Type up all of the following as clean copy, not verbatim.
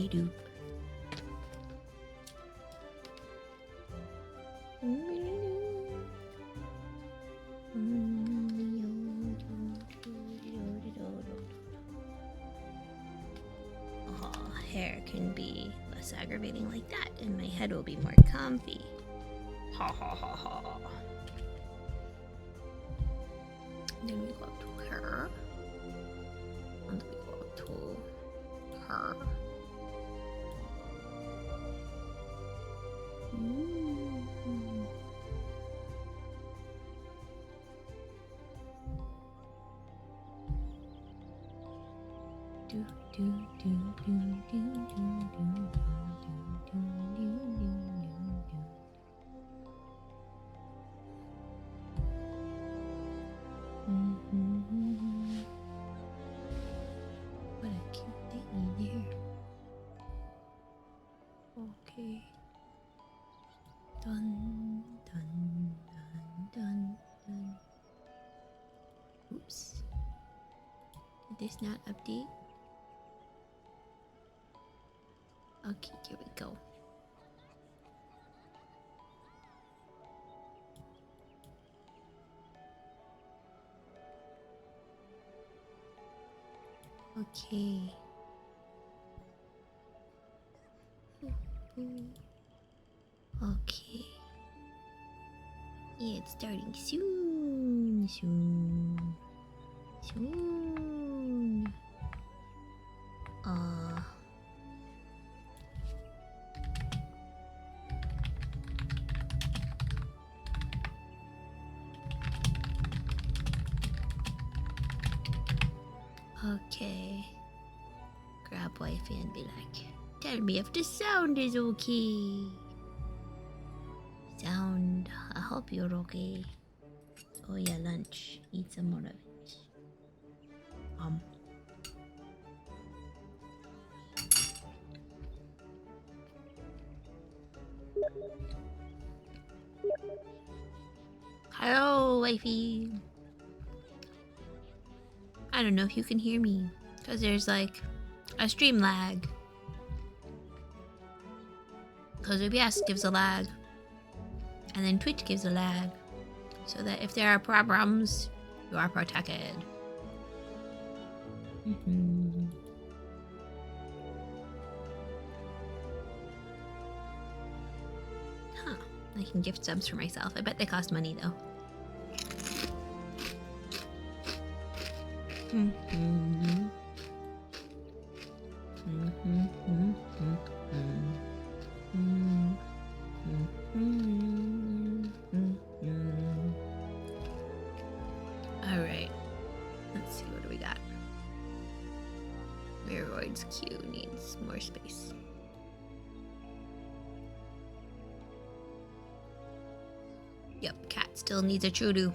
doop. Oh, hair can be less aggravating like that, and my head will be more comfy. Ha ha ha ha. Then we go up to her. And we go up to her. What a cute thingy there. Okay. Dun, dun, dun, dun, dun. Oops. Did this not update? Okay, here we go. Okay. Okay. Yeah, it's starting soon. Soon. Okay. Grab wifey and be like, tell me if the sound is okay. Sound, I hope you're okay. Oh yeah, lunch. Eat some more of it. Hello, wifey. I don't know if you can hear me, because there's like a stream lag. Because OBS gives a lag, and then Twitch gives a lag, so that if there are problems, you are protected. Huh. I can gift subs for myself. I bet they cost money though. Alright. Let's see, what do we got? Mirroid's queue needs more space. Yep, cat still needs a Chudu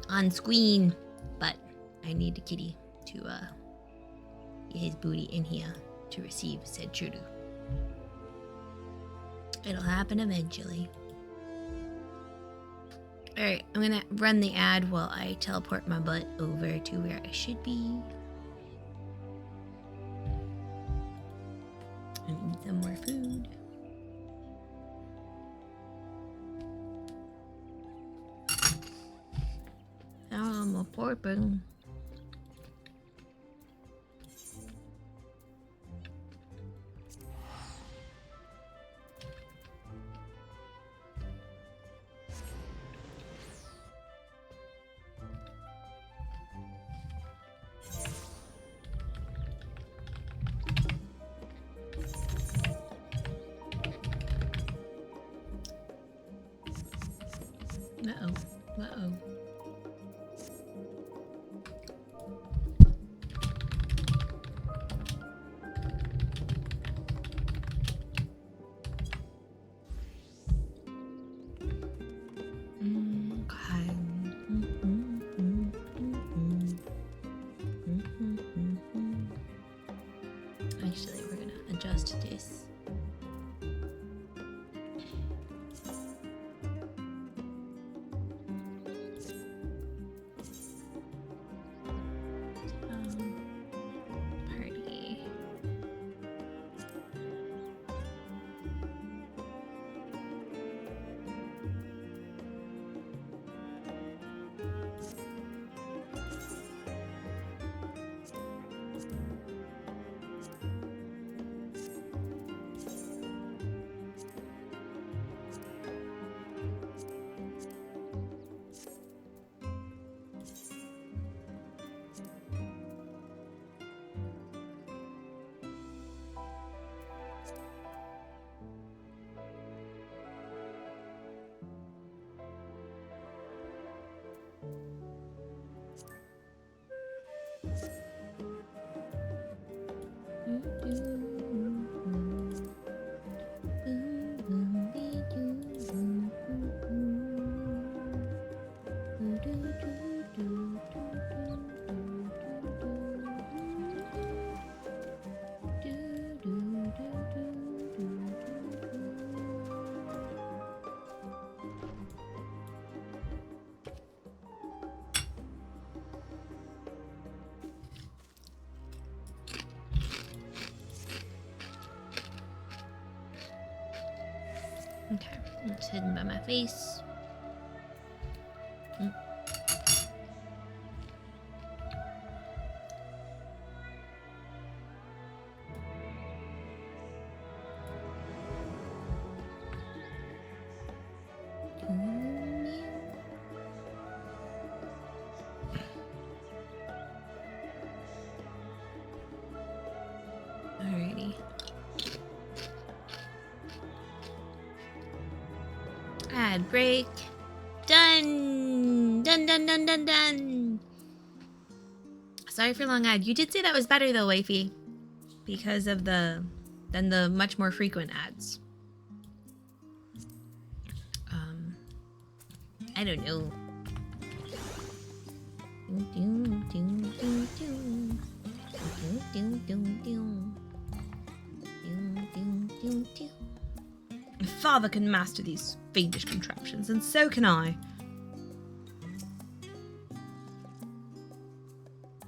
on screen, but I need the kitty to get his booty in here to receive said Chudu. It'll happen eventually. Alright, I'm gonna run the ad while I teleport my butt over to where I should be. I need some more food. Oh, I'm a porping. Uh-oh. Actually, we're gonna adjust this. Party. Okay, it's hidden by my face. Alrighty. Ad break. Done! Done. Sorry for long ad. You did say that was better though, Wifey. Because of the much more frequent ads. I don't know. My father can master these fiendish contraptions, and so can I.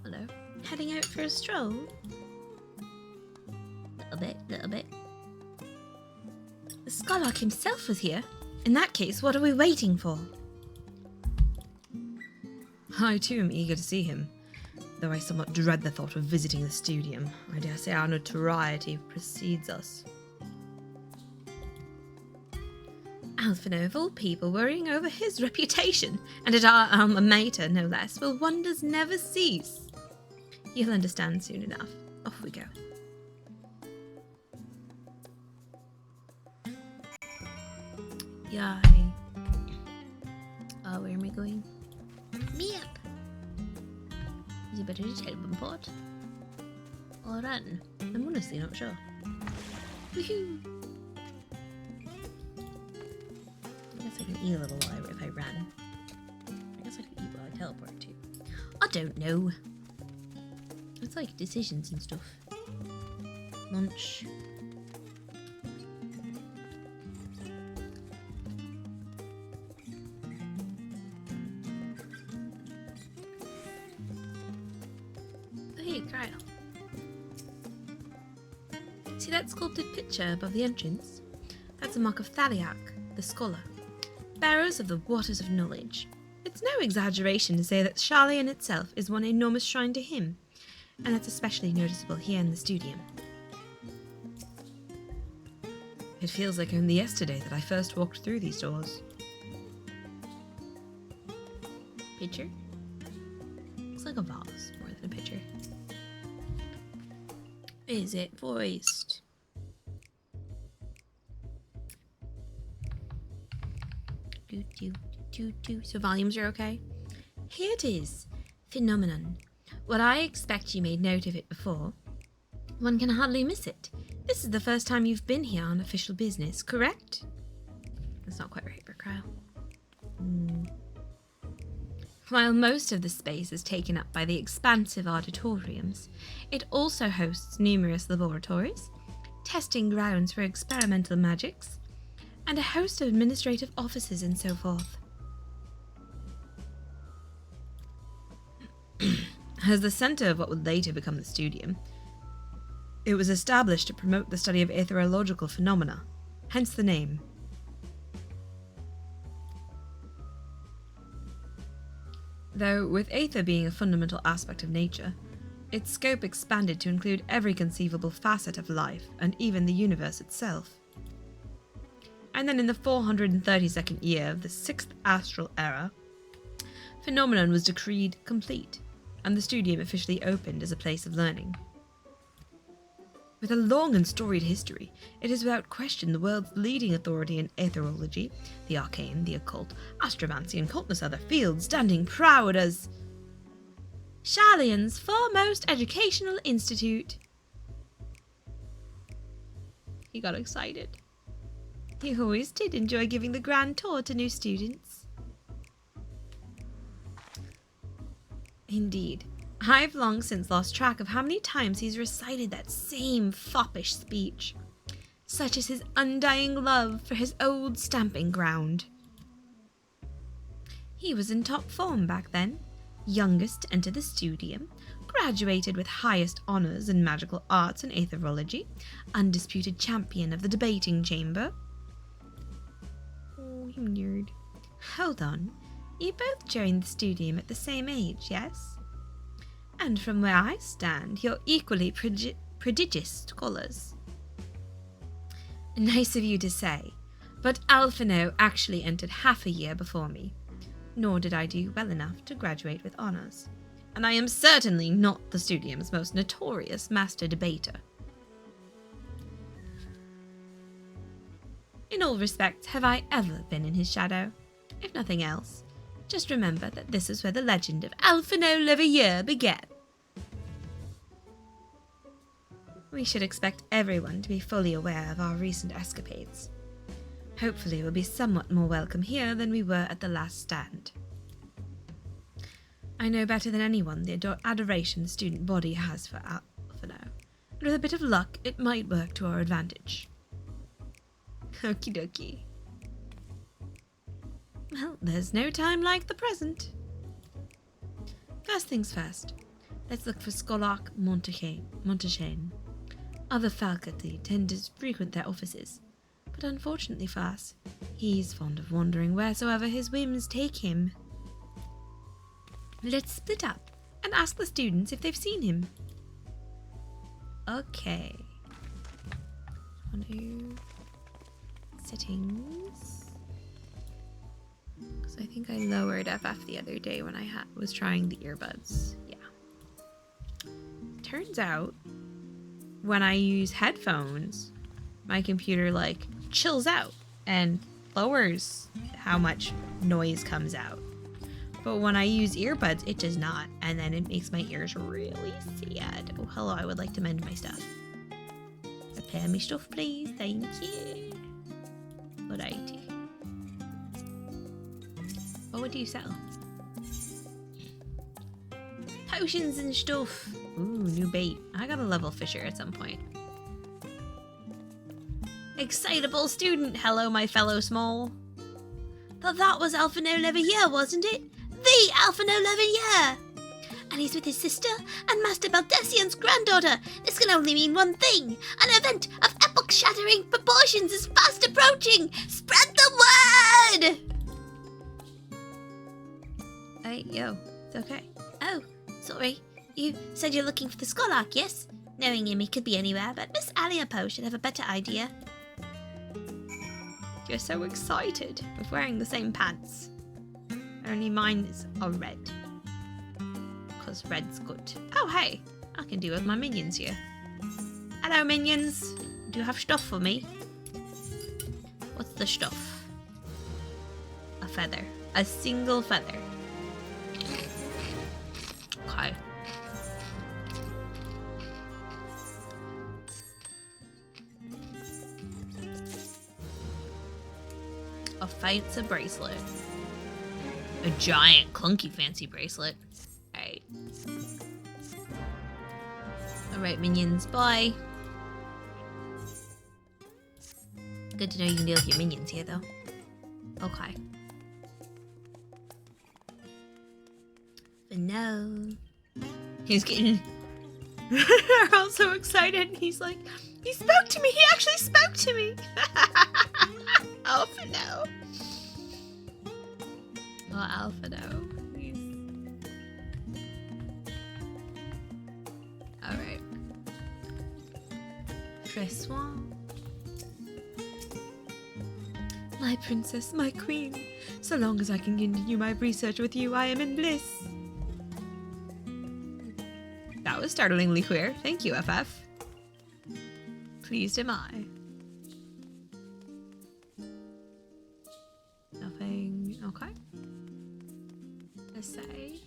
Hello. Heading out for a stroll? Little bit. The Skylark himself was here. In that case, what are we waiting for? I too am eager to see him, though I somewhat dread the thought of visiting the studium. I dare say our notoriety precedes us. Alphino, of all people, worrying over his reputation, and at our alma mater, no less, will wonders never cease? You'll understand soon enough. Off we go. Yay. Where am I going? Me up. Is it better to teleport? Or run? I'm honestly not sure. Woohoo! I guess I can eat a little while if I ran. I guess I could eat while I teleport too. I don't know. It's like decisions and stuff. Lunch. Hey, Kyle. See that sculpted picture above the entrance? That's a mark of Thaliarch, the scholar, bearers of the waters of knowledge. It's no exaggeration to say that Sharlayan itself is one enormous shrine to him, and that's especially noticeable here in the studium. It feels like only yesterday that I first walked through these doors. Picture? Looks like a vase more than a picture. Is it voiced? So volumes are okay? Here it is. Phenomenon. Well, I expect you made note of it before. One can hardly miss it. This is the first time you've been here on official business, correct? That's not quite right for Kyle. While most of the space is taken up by the expansive auditoriums, it also hosts numerous laboratories, testing grounds for experimental magics, and a host of administrative offices and so forth. As the centre of what would later become the studium, it was established to promote the study of aetherological phenomena, hence the name. Though, with aether being a fundamental aspect of nature, its scope expanded to include every conceivable facet of life, and even the universe itself. And then in the 432nd year of the 6th astral era, Phenomenon was decreed complete, and the studium officially opened as a place of learning. With a long and storied history, it is without question the world's leading authority in aetherology, the arcane, the occult, astromancy, and countless other fields, standing proud as Sharlayan's foremost educational institute. He got excited. He always did enjoy giving the grand tour to new students. Indeed. I've long since lost track of how many times he's recited that same foppish speech. Such is his undying love for his old stamping ground. He was in top form back then, youngest to enter the studium, graduated with highest honours in magical arts and aetherology, undisputed champion of the debating chamber. game nerd. Hold on. You both joined the studium at the same age, yes? And from where I stand, you're equally prodigious scholars. Nice of you to say, but Alphino actually entered half a year before me, nor did I do well enough to graduate with honours, and I am certainly not the studium's most notorious master debater. In all respects, have I ever been in his shadow? If nothing else, just remember that this is where the legend of Alphino Leveilleur began. We should expect everyone to be fully aware of our recent escapades. Hopefully we'll be somewhat more welcome here than we were at the last stand. I know better than anyone the adoration the student body has for Alphino, and with a bit of luck it might work to our advantage. Okie dokie. Well, there's no time like the present. First things first, let's look for Scholark Montaigne. Other faculty tend to frequent their offices, but unfortunately for us, he's fond of wandering wheresoever his whims take him. Let's split up and ask the students if they've seen him. Okay. Settings. Because I think I lowered FF the other day when I was trying the earbuds. Yeah. Turns out, when I use headphones, my computer like chills out and lowers how much noise comes out. But when I use earbuds, it does not, and then it makes my ears really sad. Oh, hello, I would like to mend my stuff. Repair me stuff, please. Thank you. Alrighty. What do you sell? Potions and stuff. Ooh, new bait. I gotta level Fisher at some point. Excitable student. Hello, my fellow small. That was Alphino Leveilleur, wasn't it? The Alphino Leveilleur! And he's with his sister and Master Baldessian's granddaughter. This can only mean one thing. An event of epoch-shattering proportions is fast approaching. Spread the word! Hey, yo. It's okay. Oh, sorry. You said you're looking for the Scholark, yes? Knowing him, he could be anywhere, but Miss Aliapo should have a better idea. You're so excited with wearing the same pants. Only mine are red. Because red's good. Oh, hey. I can do with my minions here. Hello, minions. Do you have stuff for me? What's the stuff? A feather. A single feather. Okay. A fancy bracelet. A giant, clunky, fancy bracelet. Alright. Alright, minions, bye. Good to know you can deal with your minions here, though. Okay. But no. He's getting... They're all so excited. He's like, he spoke to me. He actually spoke to me. Alpha no. Oh, Alpha no. Alright. Press 1. My princess, my queen. So long as I can continue my research with you, I am in bliss. That was startlingly clear. Thank you, FF. Pleased am I. Nothing. Okay. Let's say.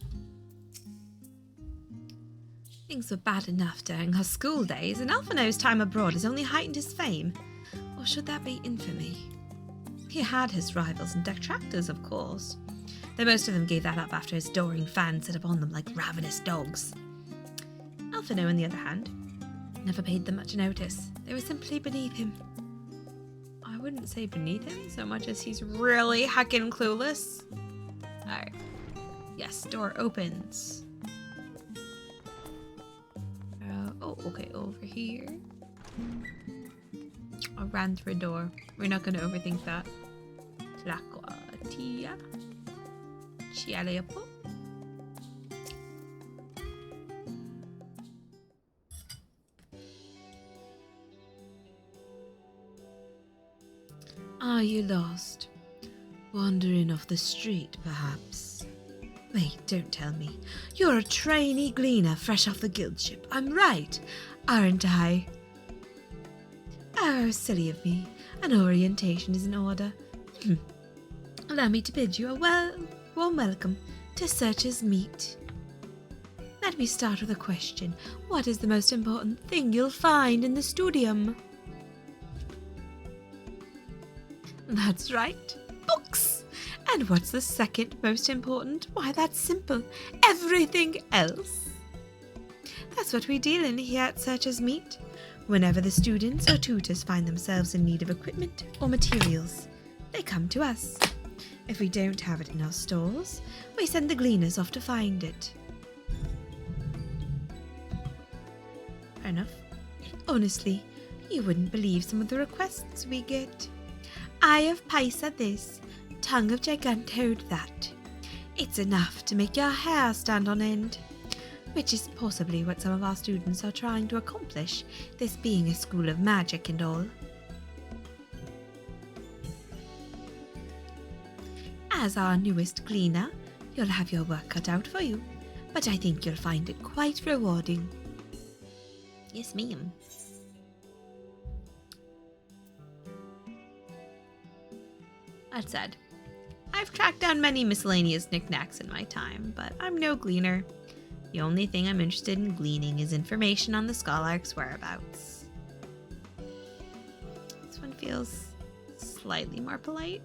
Things were bad enough during her school days, and Alphino's time abroad has only heightened his fame. Or should that be infamy? He had his rivals and detractors, of course, though most of them gave that up after his adoring fans set upon them like ravenous dogs. Alphino, on the other hand, never paid them much notice. They were simply beneath him. I wouldn't say beneath him so much as he's really heckin' clueless. Alright. Yes, door opens. Oh, okay, over here. I ran through a door. We're not going to overthink that. Tlaqua. Tia. Chialeapo. Are you lost? Wandering off the street, perhaps? Wait, don't tell me. You're a trainee gleaner fresh off the guild ship. I'm right, aren't I? Oh, silly of me. An orientation is in order. Allow me to bid you a warm welcome to Searcher's Meet. Let me start with a question. What is the most important thing you'll find in the studium? That's right, books. And what's the second most important? Why, that's simple. Everything else. That's what we deal in here at Searcher's Meet. Whenever the students or tutors find themselves in need of equipment or materials, they come to us. If we don't have it in our stores, we send the gleaners off to find it. Fair enough. Honestly, you wouldn't believe some of the requests we get. Eye of Paisa this, tongue of Gigantode that. It's enough to make your hair stand on end. Which is possibly what some of our students are trying to accomplish, this being a school of magic and all. As our newest gleaner, you'll have your work cut out for you, but I think you'll find it quite rewarding. Yes, ma'am. That said, I've tracked down many miscellaneous knickknacks in my time, but I'm no gleaner. The only thing I'm interested in gleaning is information on the Scholark's whereabouts. This one feels slightly more polite.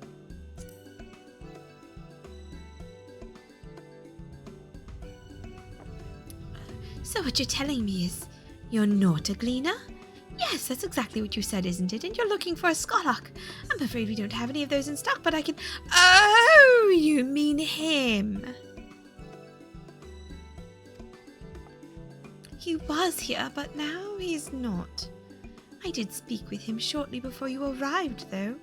So what you're telling me is you're not a gleaner? Yes, that's exactly what you said, isn't it? And you're looking for a Scholark. I'm afraid we don't have any of those in stock, but I can... Oh, you mean him. He was here, but now he's not. I did speak with him shortly before you arrived, though.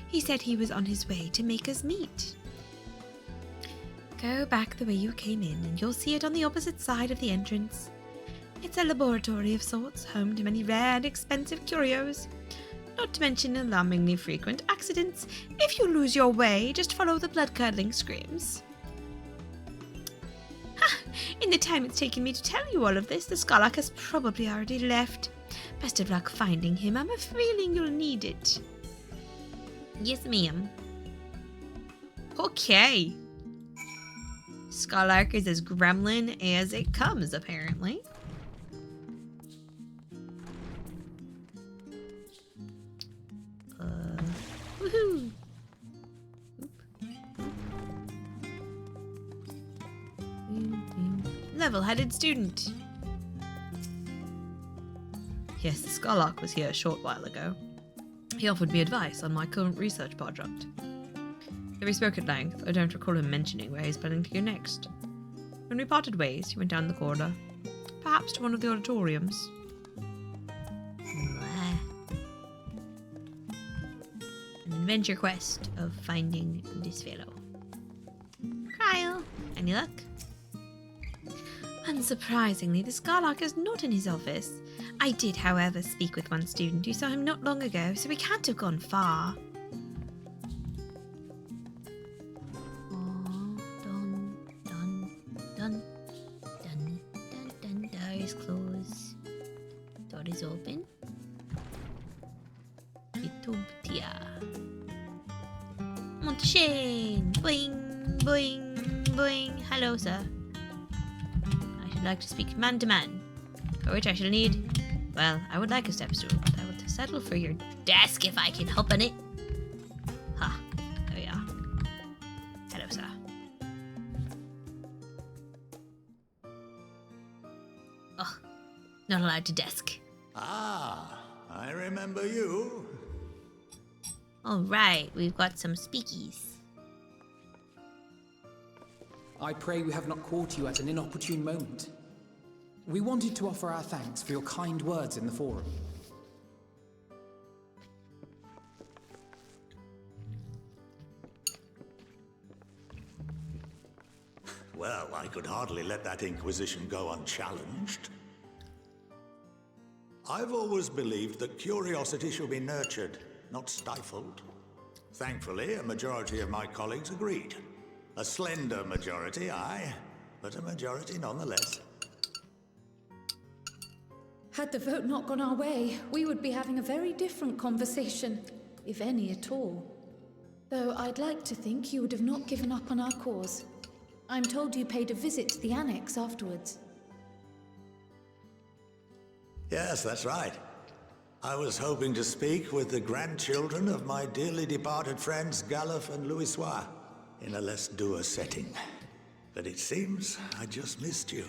He said he was on his way to make us meet. Go back the way you came in, and you'll see it on the opposite side of the entrance. It's a laboratory of sorts, home to many rare and expensive curios. Not to mention alarmingly frequent accidents. If you lose your way, just follow the blood-curdling screams. In the time it's taken me to tell you all of this, the Scholark has probably already left. Best of luck finding him. I'm a feeling you'll need it. Yes, ma'am. Okay. Scholark is as gremlin as it comes, apparently. Woohoo! Level-headed student. Yes, the Scholark was here a short while ago. He offered me advice on my current research project. Though we spoke at length, I don't recall him mentioning where he's planning to go next. When we parted ways, he went down the corridor, perhaps to one of the auditoriums. An adventure quest of finding this fellow. Kyle, any luck? Unsurprisingly, the Scholark is not in his office. I did, however, speak with one student who saw him not long ago, so he can't have gone far. Door is closed. Door is open. Utopia. Monteshane! Boing, boing, boing. Hello, sir. I should like to speak man to man. For which I shall need... Well, I would like a step stool, but I will settle for your desk if I can help on it. Ha. There we are. Hello, sir. Oh, not allowed to desk. Ah, I remember you. All right, we've got some speakies. I pray we have not caught you at an inopportune moment. We wanted to offer our thanks for your kind words in the forum. well, I could hardly let that inquisition go unchallenged. I've always believed that curiosity should be nurtured, not stifled. Thankfully, a majority of my colleagues agreed. A slender majority, aye, but a majority nonetheless. Had the vote not gone our way, we would be having a very different conversation, if any at all. Though I'd like to think you would have not given up on our cause. I'm told you paid a visit to the annex afterwards. Yes, that's right. I was hoping to speak with the grandchildren of my dearly departed friends Galuf and Louisoix in a less dour setting. But it seems I just missed you.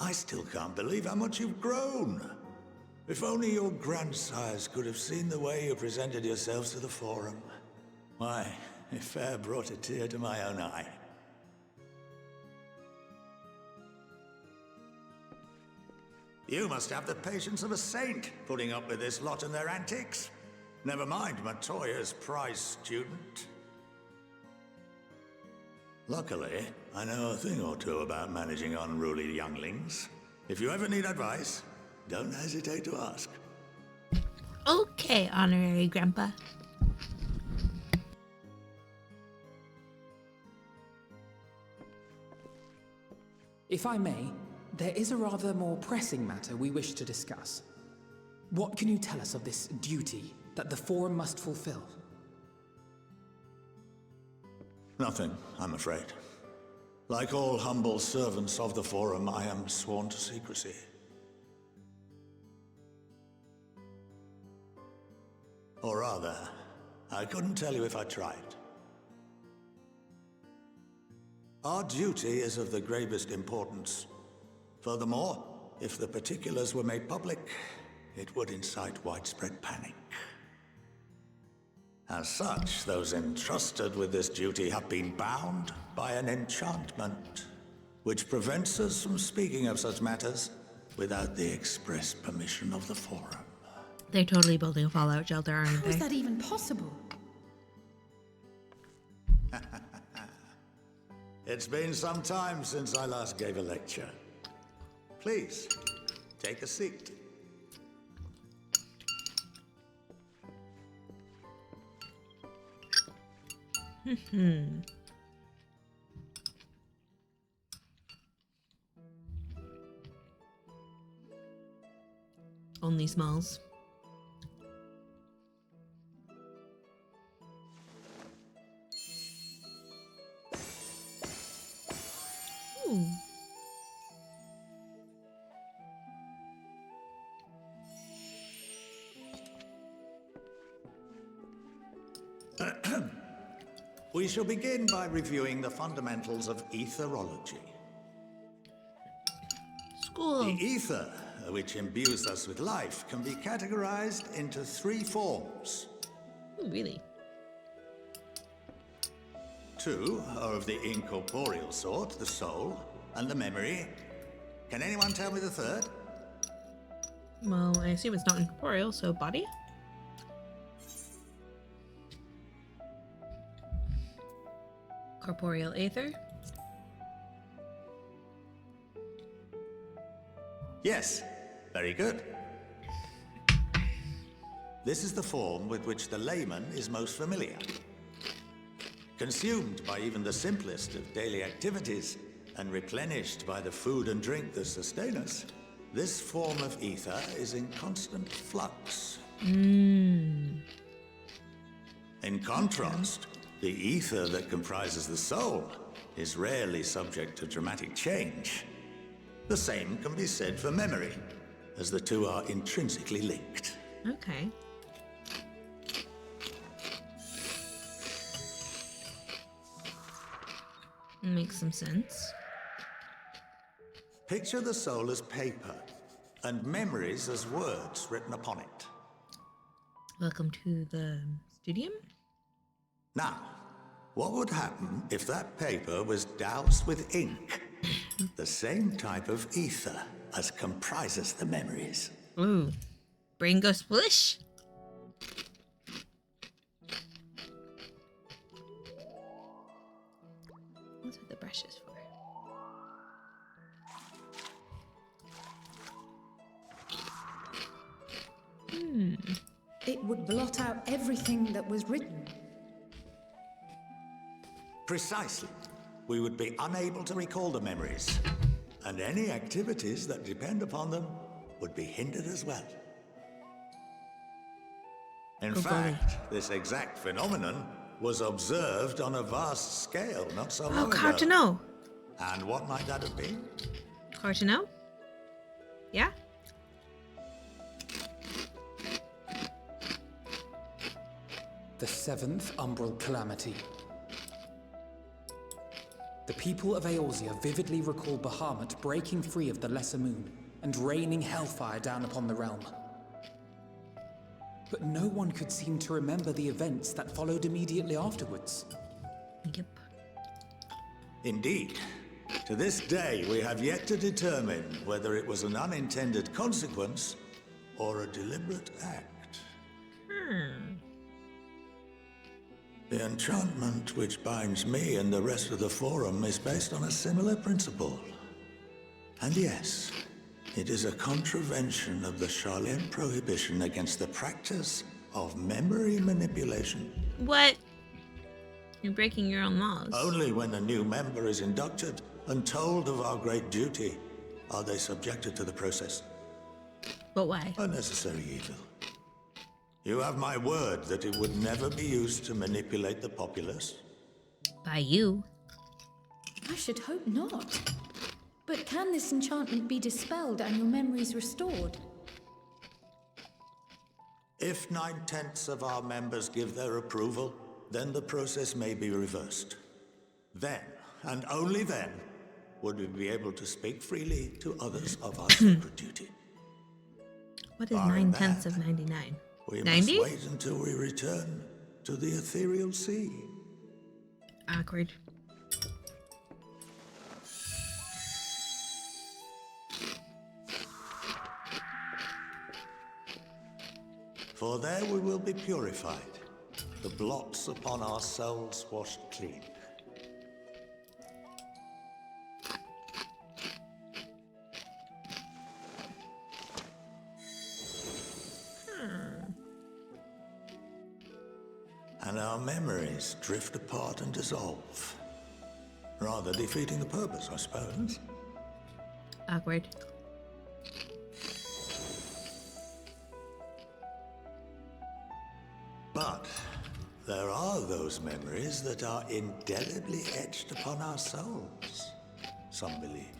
I still can't believe how much you've grown. If only your grandsires could have seen the way you presented yourselves to the Forum. Why, it fair brought a tear to my own eye. You must have the patience of a saint, putting up with this lot and their antics. Never mind Matoya's prize student. Luckily, I know a thing or two about managing unruly younglings. If you ever need advice, don't hesitate to ask. Okay, honorary grandpa. If I may, there is a rather more pressing matter we wish to discuss. What can you tell us of this duty that the Forum must fulfill? Nothing, I'm afraid. Like all humble servants of the Forum, I am sworn to secrecy. Or rather, I couldn't tell you if I tried. Our duty is of the gravest importance. Furthermore, if the particulars were made public, it would incite widespread panic. As such, those entrusted with this duty have been bound by an enchantment, which prevents us from speaking of such matters without the express permission of the Forum. They're totally building a fallout shelter, aren't How is they? that even possible? It's been some time since I last gave a lecture. Please, take a seat. Only smalls. Ooh. We shall begin by reviewing the fundamentals of etherology. School. The ether, which imbues us with life, can be categorized into 3 forms. Ooh, really? 2 are of the incorporeal sort, the soul, and the memory. Can anyone tell me the 3rd? Well, I assume it's not incorporeal, so body? Corporeal aether? Yes, very good. This is the form with which the layman is most familiar. Consumed by even the simplest of daily activities, and replenished by the food and drink that sustain us, this form of ether is in constant flux. In contrast, the ether that comprises the soul is rarely subject to dramatic change. The same can be said for memory, as the two are intrinsically linked. Okay. Makes some sense. Picture the soul as paper, and memories as words written upon it. Welcome to the studium? Now, what would happen if that paper was doused with ink? The same type of ether as comprises the memories. Ooh. Brain goes splish? precious for? It would blot out everything that was written. Precisely. We would be unable to recall the memories, and any activities that depend upon them would be hindered as well. In fact, this exact phenomenon was observed on a vast scale not so long ago. Hard to know. And what might that have been? Hard to know? Yeah? The seventh umbral calamity. The people of Eorzea vividly recall Bahamut breaking free of the Lesser Moon and raining hellfire down upon the realm. But no one could seem to remember the events that followed immediately afterwards. Yep. Indeed. To this day, we have yet to determine whether it was an unintended consequence or a deliberate act. The enchantment which binds me and the rest of the Forum is based on a similar principle. And yes, it is a contravention of the Sharlayan prohibition against the practice of memory manipulation. What? You're breaking your own laws. Only when a new member is inducted and told of our great duty are they subjected to the process. But why? A necessary evil. You have my word that it would never be used to manipulate the populace. By you. I should hope not. But can this enchantment be dispelled and your memories restored? If 9/10 of our members give their approval, then the process may be reversed. Then, and only then, would we be able to speak freely to others of our sacred duty. What is Barring 9/10 that, of 99? We 90? must wait until we return to the ethereal sea. Awkward. For there we will be purified, the blots upon our souls washed clean. And our memories drift apart and dissolve. Rather defeating the purpose, I suppose. Awkward. But there are those memories that are indelibly etched upon our souls, some believe.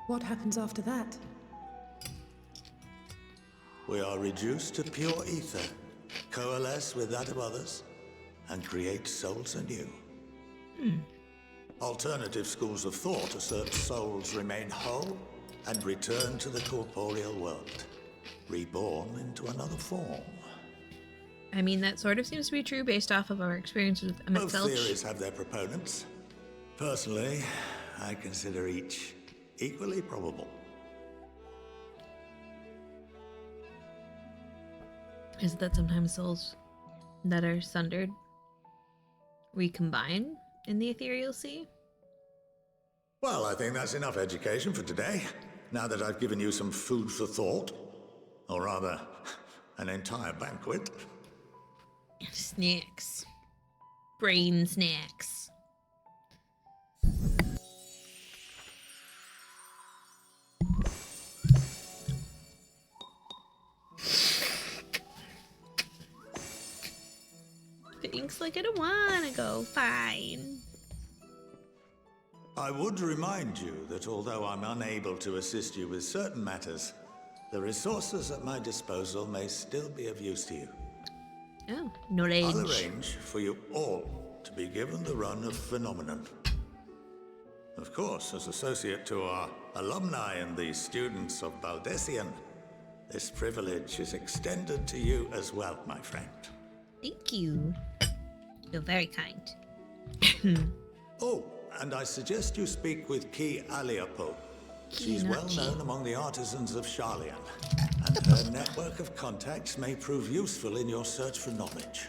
What happens after that? We are reduced to pure ether, coalesce with that of others, and create souls anew. Alternative schools of thought assert souls remain whole and return to the corporeal world, reborn into another form. I mean, that sort of seems to be true based off of our experience with Emmett Both Felch. theories have their proponents. Personally, I consider each equally probable. Is it that sometimes souls that are sundered recombine in the ethereal sea? Well, I think that's enough education for today. Now that I've given you some food for thought, or rather, an entire banquet. Snacks. Brain snacks. Thanks, like I don't wanna go. Fine. I would remind you that although I'm unable to assist you with certain matters, the resources at my disposal may still be of use to you. Oh, knowledge. I'll arrange for you all to be given the run of Phenomenon. Of course, as associate to our alumni and the students of Baldessian, this privilege is extended to you as well, my friend. Thank you. You're very kind. Oh, and I suggest you speak with Ki Aliapo. She's not well Chi. known among the artisans of Sharlayan, and her network of contacts may prove useful in your search for knowledge.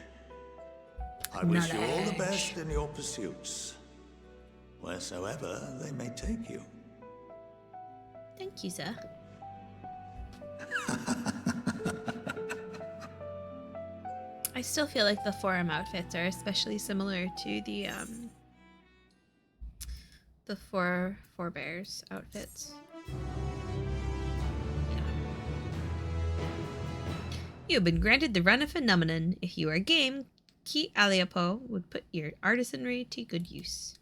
I wish you all the best in your pursuits, wheresoever they may take you. Thank you, sir. I still feel like the forum outfits are especially similar to the forebears outfits. Yeah. You have been granted the run of phenomenon. If you are game, Ki Aliapo would put your artisanry to good use.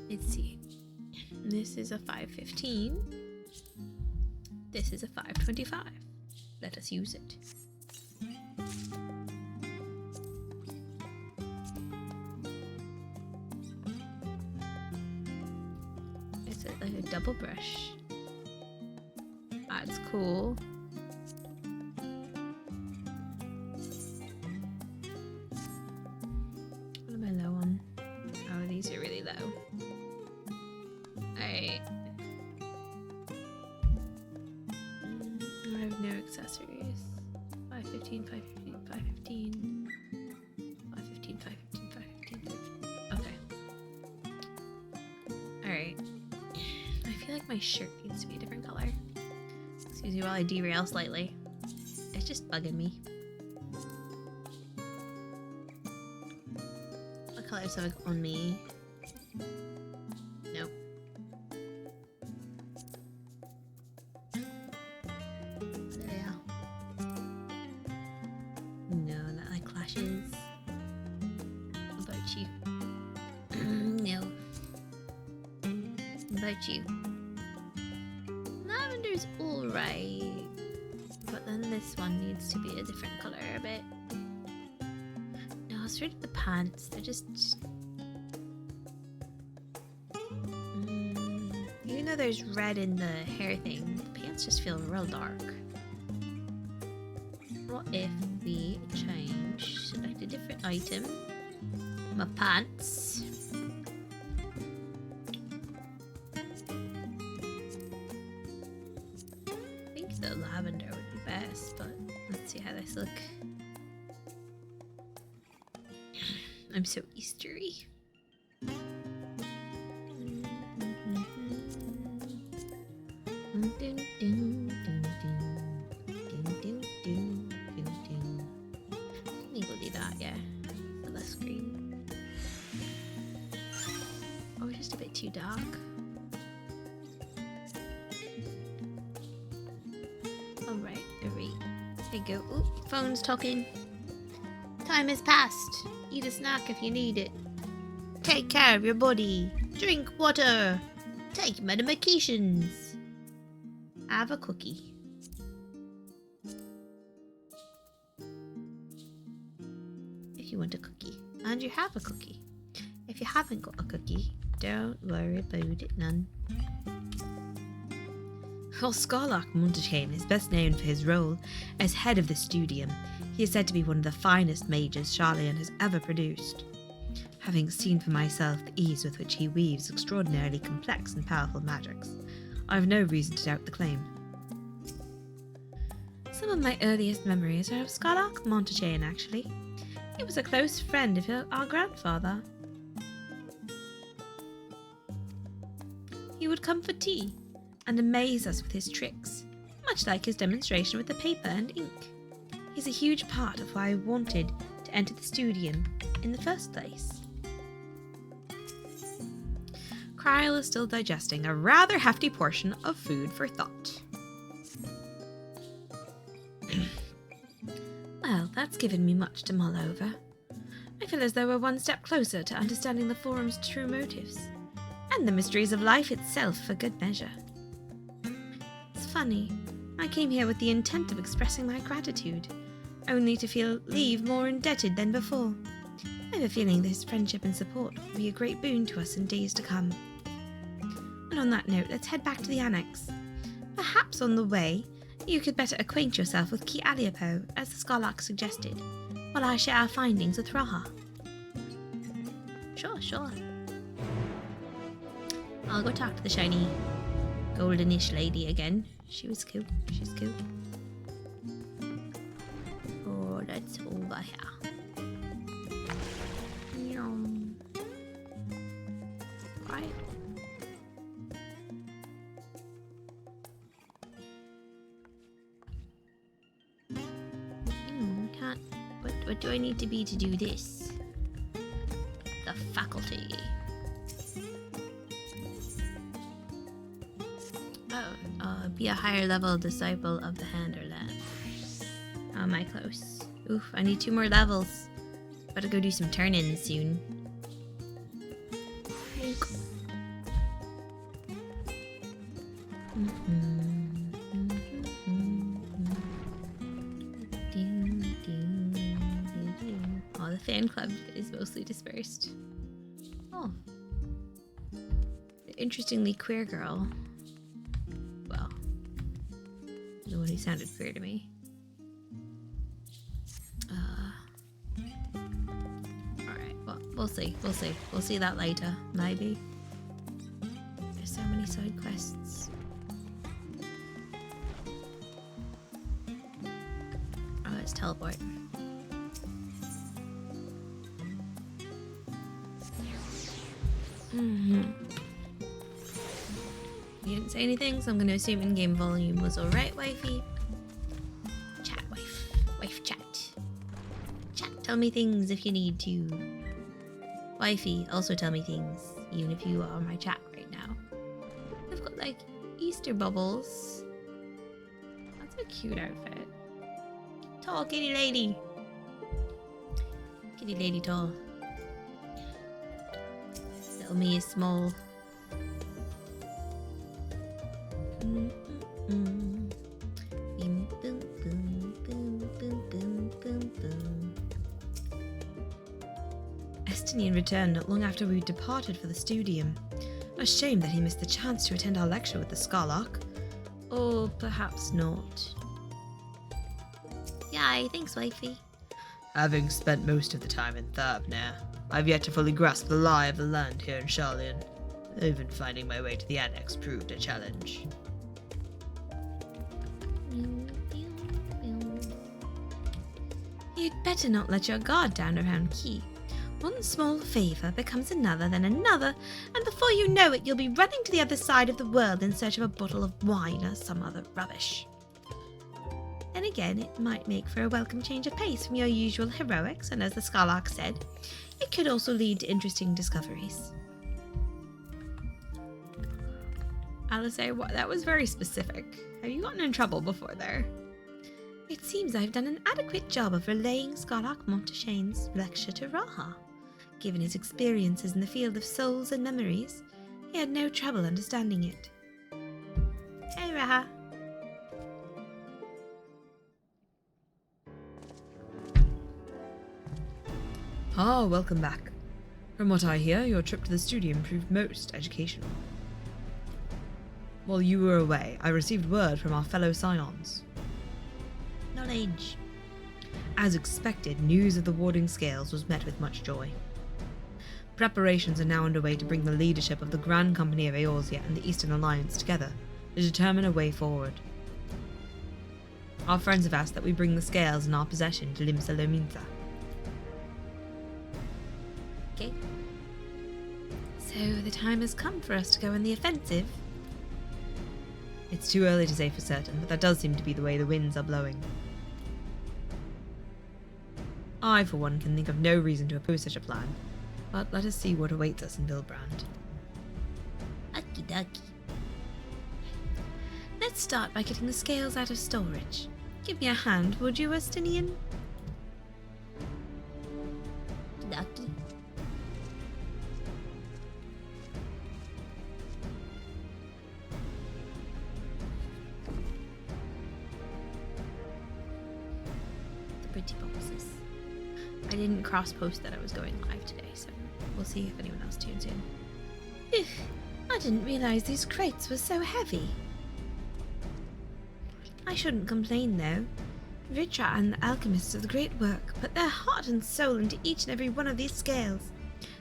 Let's see. This is a 515. This is a 525. Let us use it. It's like a double brush. That's cool. What am I low on? Oh, these are really low. Alright. I have no accessories. 515, 515, 515. 515, 515, 515, 515. Okay. Alright. I feel like my shirt needs to be a different color. Excuse me while I derail slightly. It's just bugging me. What colors have I got on me? Nope. There we are. No, that like clashes. What about you? No. What about you? Lavender's alright. But then this one needs to be a different color a bit. No, it's really the pants. They're just... Even though there's red in the hair thing, the pants just feel real dark. What if we change, select a different item, my pants. I think the lavender would be best, but let's see how this look. I'm so Eastery. I think we'll do that, yeah. For less green. Oh, just a bit too dark. Alright. There you go. Ooh, phone's talking. Time has passed. Eat a snack if you need it. Take care of your body. Drink water. Take medications. Have a cookie. If you want a cookie. And you have a cookie. If you haven't got a cookie, don't worry about it none. While Scarlock Montaigne is best known for his role as head of the studium, he is said to be one of the finest mages Charlian has ever produced. Having seen for myself the ease with which he weaves extraordinarily complex and powerful magics, I have no reason to doubt the claim. Some of my earliest memories are of Scarlock Montaigne, actually. He was a close friend of our grandfather. He would come for tea and amaze us with his tricks, much like his demonstration with the paper and ink. He's a huge part of why I wanted to enter the studium in the first place. Cryle is still digesting a rather hefty portion of food for thought. Well, that's given me much to mull over. I feel as though we're one step closer to understanding the forum's true motives, and the mysteries of life itself for good measure. It's funny, I came here with the intent of expressing my gratitude, only to leave more indebted than before. I have a feeling that his friendship and support will be a great boon to us in days to come. And on that note, let's head back to the annex. Perhaps on the way, you could better acquaint yourself with Ki Aliapo, as the Scarlock suggested, while I share our findings with Raha. Sure. I'll go talk to the shiny goldenish lady again. She was cool. She's cool. over here. Right. Can't. What do I need to be to do this? The faculty. Oh, be a higher level disciple of the hand or land. How am I close? Oof, I need 2 more levels. Better go do some turn-ins soon. Oh, the fan club is mostly dispersed. Oh. The interestingly queer girl. Well, the one who sounded queer to me. Alright, well, we'll see. We'll see that later, maybe. There's so many side quests. Oh, let's teleport. You didn't say anything, so I'm gonna assume in-game volume was alright, wifey. Chat, wife. Wife chat. Chat, tell me things if you need to. Wifey, also tell me things, even if you are on my chat right now. I've got, like, Easter bubbles. That's a cute outfit. Tall kitty lady. Kitty lady tall. Little me is small. Estinian returned not long after we departed for the studium. A shame that he missed the chance to attend our lecture with the Scarlark. Or perhaps not. Yay, thanks, wifey. Having spent most of the time in Thavnir, I've yet to fully grasp the lie of the land here in Sharlayan. Even finding my way to the annex proved a challenge. You'd better not let your guard down around Key. One small favour becomes another, then another, and before you know it, you'll be running to the other side of the world in search of a bottle of wine or some other rubbish. Then again, it might make for a welcome change of pace from your usual heroics, and as the Scarlark said, it could also lead to interesting discoveries. Alisair, that was very specific. Have you gotten in trouble before there? It seems I've done an adequate job of relaying Scarlark Monteshane's lecture to Raha. Given his experiences in the field of souls and memories, he had no trouble understanding it. Hey, Raha. Ah, welcome back. From what I hear, your trip to the studium proved most educational. While you were away, I received word from our fellow Scions. Knowledge. As expected, news of the warding scales was met with much joy. Preparations are now underway to bring the leadership of the Grand Company of Eorzea and the Eastern Alliance together to determine a way forward. Our friends have asked that we bring the scales in our possession to Limsa Lominsa. Okay. So the time has come for us to go on the offensive. It's too early to say for certain, but that does seem to be the way the winds are blowing. I, for one, can think of no reason to oppose such a plan, but let us see what awaits us in Vilbrand. Okie dokie. Let's start by getting the scales out of storage. Give me a hand, would you, Estinian? Dokie. The pretty boxes. I didn't cross-post that I was going live today, so we'll see if anyone else tunes in. Phew, I didn't realize these crates were so heavy. I shouldn't complain, though. Vitra and the alchemists of the great work put their heart and soul into each and every one of these scales,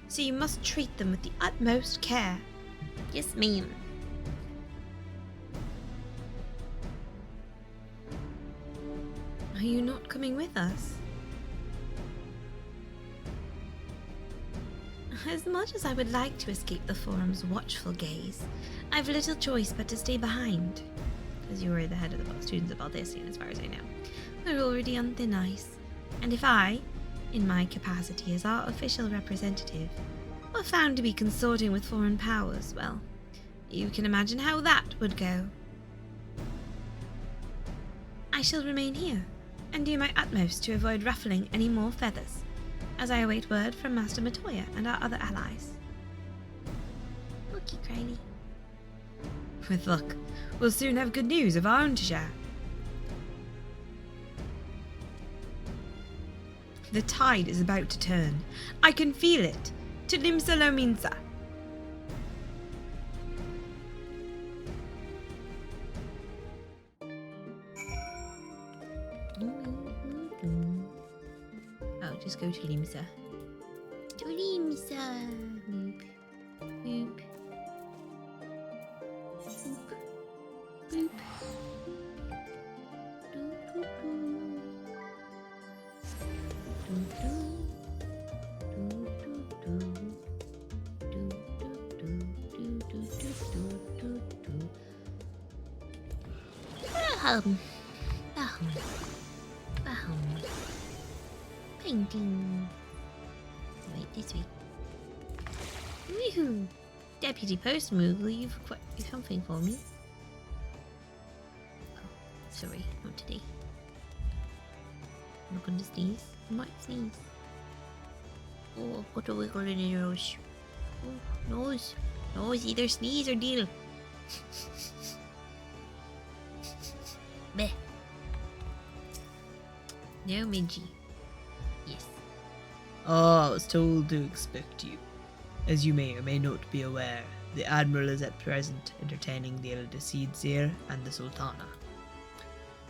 so you must treat them with the utmost care. Yes, ma'am. Are you not coming with us? As much as I would like to escape the Forum's watchful gaze, I've little choice but to stay behind. As you are the head of the students of Baldesion, as far as I know. We're already on thin ice, and if I, in my capacity as our official representative, were found to be consorting with foreign powers, well, you can imagine how that would go. I shall remain here, and do my utmost to avoid ruffling any more feathers, as I await word from Master Matoya and our other allies. Okay, Criley. With luck, we'll soon have good news of our own to share. The tide is about to turn. I can feel it. Tulimsa Lominsa. Oh, just go to Limsa. To Limsa. Boop. Boop. Boop. Boop. Painting. Right, this way. Woohoo! Deputy Post Moogle, you've quite something for me. Oh, sorry, not today. I'm not going to sneeze. I might sneeze. Oh, I've got a wiggle in the nose. Oh, nose. Nose, either sneeze or deal. Meh. No, Minji. Yes. I was told to expect you. As you may or may not be aware, the Admiral is at present entertaining the Elder Seer and the Sultana.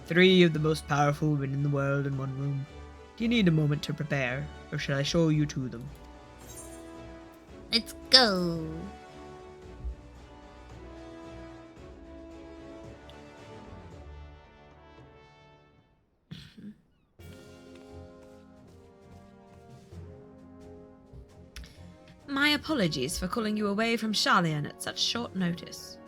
3 of the most powerful women in the world in one room. Do you need a moment to prepare, or shall I show you to them? Let's go. My apologies for calling you away from Charlian at such short notice.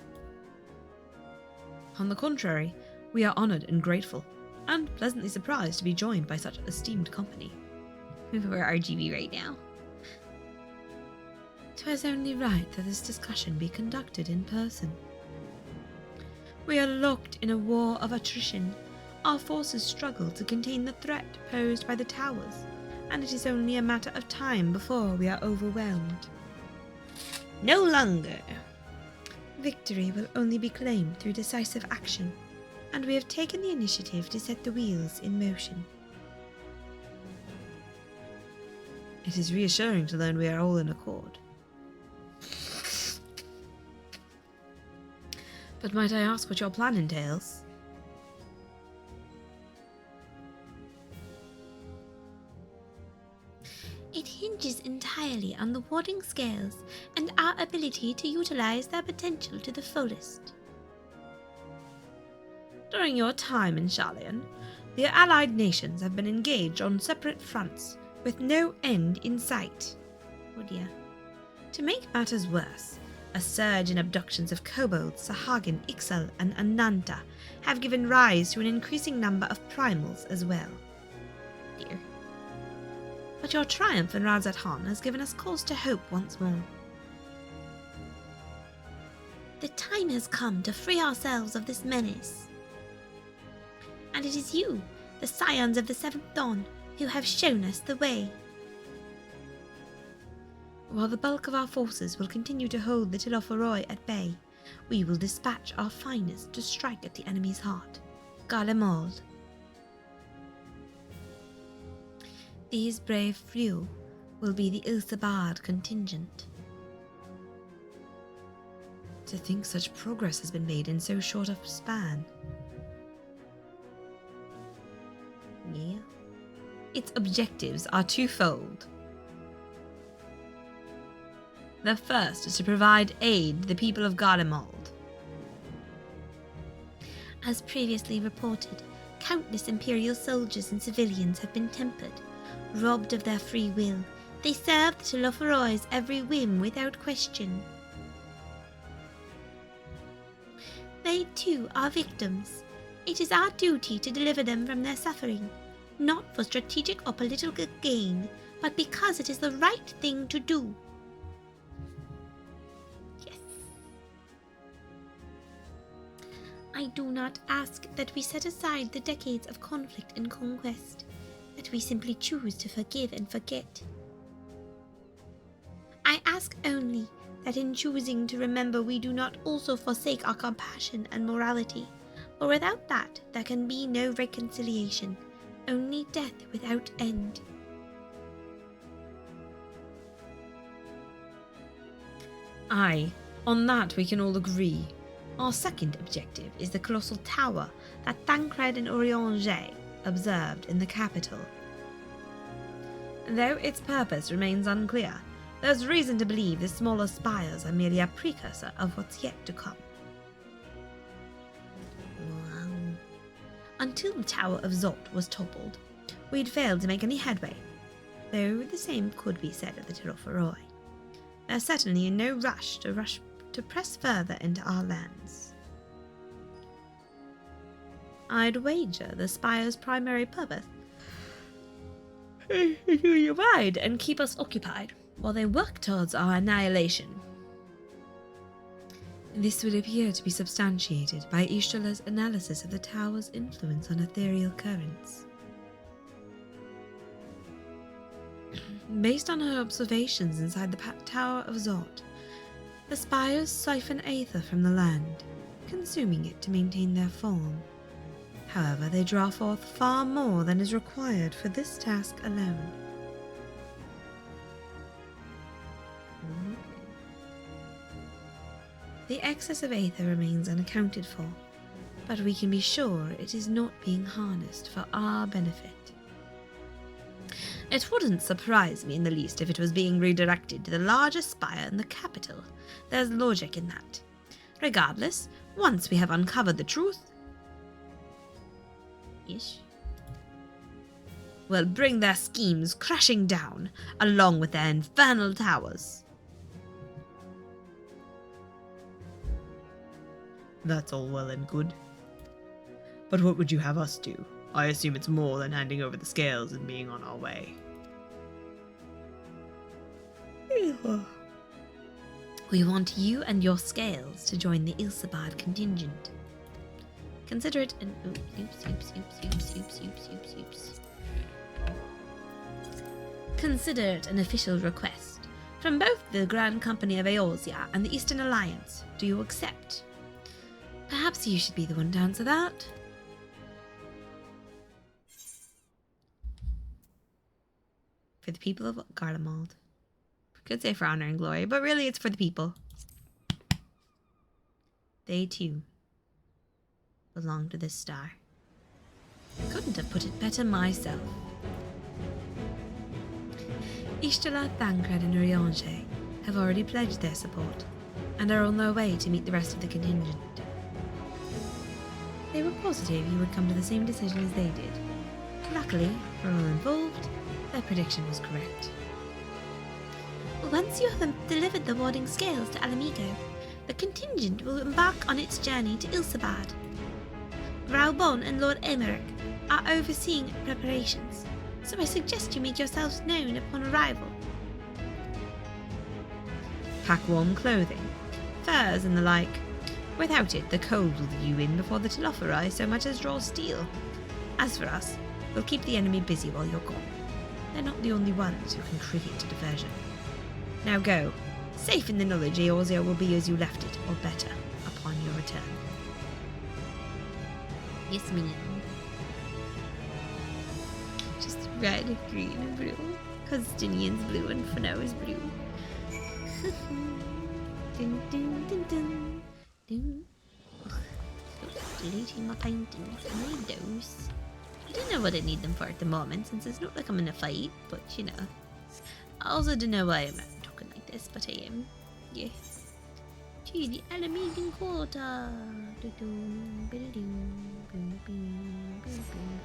On the contrary, we are honoured and grateful, and pleasantly surprised to be joined by such esteemed company. We're RGB right now. 'Twas only right that this discussion be conducted in person. We are locked in a war of attrition. Our forces struggle to contain the threat posed by the towers, and it is only a matter of time before we are overwhelmed. No longer. Victory will only be claimed through decisive action, and we have taken the initiative to set the wheels in motion. It is reassuring to learn we are all in accord. But might I ask what your plan entails? It hinges entirely on the warding scales and our ability to utilize their potential to the fullest. During your time in Charlian, the allied nations have been engaged on separate fronts, with no end in sight. Oh dear. To make matters worse, a surge in abductions of kobolds, Sahagin, Ixal, and Ananta have given rise to an increasing number of primals as well. Dear. But your triumph in Razat Han has given us cause to hope once more. The time has come to free ourselves of this menace. And it is you, the scions of the Seventh Dawn, who have shown us the way. While the bulk of our forces will continue to hold the Tiloforoi at bay, we will dispatch our finest to strike at the enemy's heart, Garlemald. These brave few will be the Ilsabard contingent. To think such progress has been made in so short a span. Yeah. Its objectives are twofold. The first is to provide aid to the people of Garlemald. As previously reported, countless Imperial soldiers and civilians have been tempered, robbed of their free will, They serve the Telophoroi's every whim without question. They too are victims. It is our duty to deliver them from their suffering, not for strategic or political gain, but because it is the right thing to do. Yes. I do not ask that we set aside the decades of conflict and conquest, that we simply choose to forgive and forget. I ask only that in choosing to remember we do not also forsake our compassion and morality, for without that there can be no reconciliation, only death without end. Aye, on that we can all agree. Our second objective is the colossal tower that Tancred and Orianger observed in the capital. Though its purpose remains unclear, there's reason to believe the smaller spires are merely a precursor of what's yet to come. Wow. Until the Tower of Zot was toppled, we'd failed to make any headway, though the same could be said of the Telophoroi. They're certainly in no rush to press further into our lands. I'd wager the spire's primary purpose is to divide and keep us occupied while they work towards our annihilation. This would appear to be substantiated by Ishtala's analysis of the tower's influence on ethereal currents. Based on her observations inside the Tower of Zot, the spires siphon aether from the land, consuming it to maintain their form. However, they draw forth far more than is required for this task alone. The excess of aether remains unaccounted for, but we can be sure it is not being harnessed for our benefit. It wouldn't surprise me in the least if it was being redirected to the largest spire in the capital. There's logic in that. Regardless, once we have uncovered the truth, Yes. we'll bring their schemes crashing down, along with their infernal towers. That's all well and good. But what would you have us do? I assume it's more than handing over the scales and being on our way. We want you and your scales to join the Ilsabad contingent. Consider it an Consider it an official request from both the Grand Company of Eorzea and the Eastern Alliance. Do you accept? Perhaps you should be the one to answer that. For the people of Garlemald. Could say for honor and glory, but really it's for the people. They too belong to this star. Couldn't have put it better myself. Ishtala, Thancred and Urianger have already pledged their support and are on their way to meet the rest of the contingent. They were positive you would come to the same decision as they did. Luckily, for all involved, their prediction was correct. Once you have delivered the warding scales to Alamigo, the contingent will embark on its journey to Ilsabad. Raubon and Lord Emeric are overseeing preparations, so I suggest you make yourselves known upon arrival. Pack warm clothing, furs and the like. Without it, the cold will do you in before the Telophori so much as draw steel. As for us, we'll keep the enemy busy while you're gone. They're not the only ones who contribute to diversion. Now go, safe in the knowledge Eorzea will be as you left it, or better, upon your return. Yes, ma'am. Just red, green, and blue. Because Stinian's blue and Fano's blue. Dun, dun, dun, dun, dun. Ugh. Deleting my paintings. I need those. I don't know what I need them for at the moment, since it's not like I'm in a fight, but you know. I also don't know why I'm talking like this, but I am. Yeah. To the Alamigan Quarter.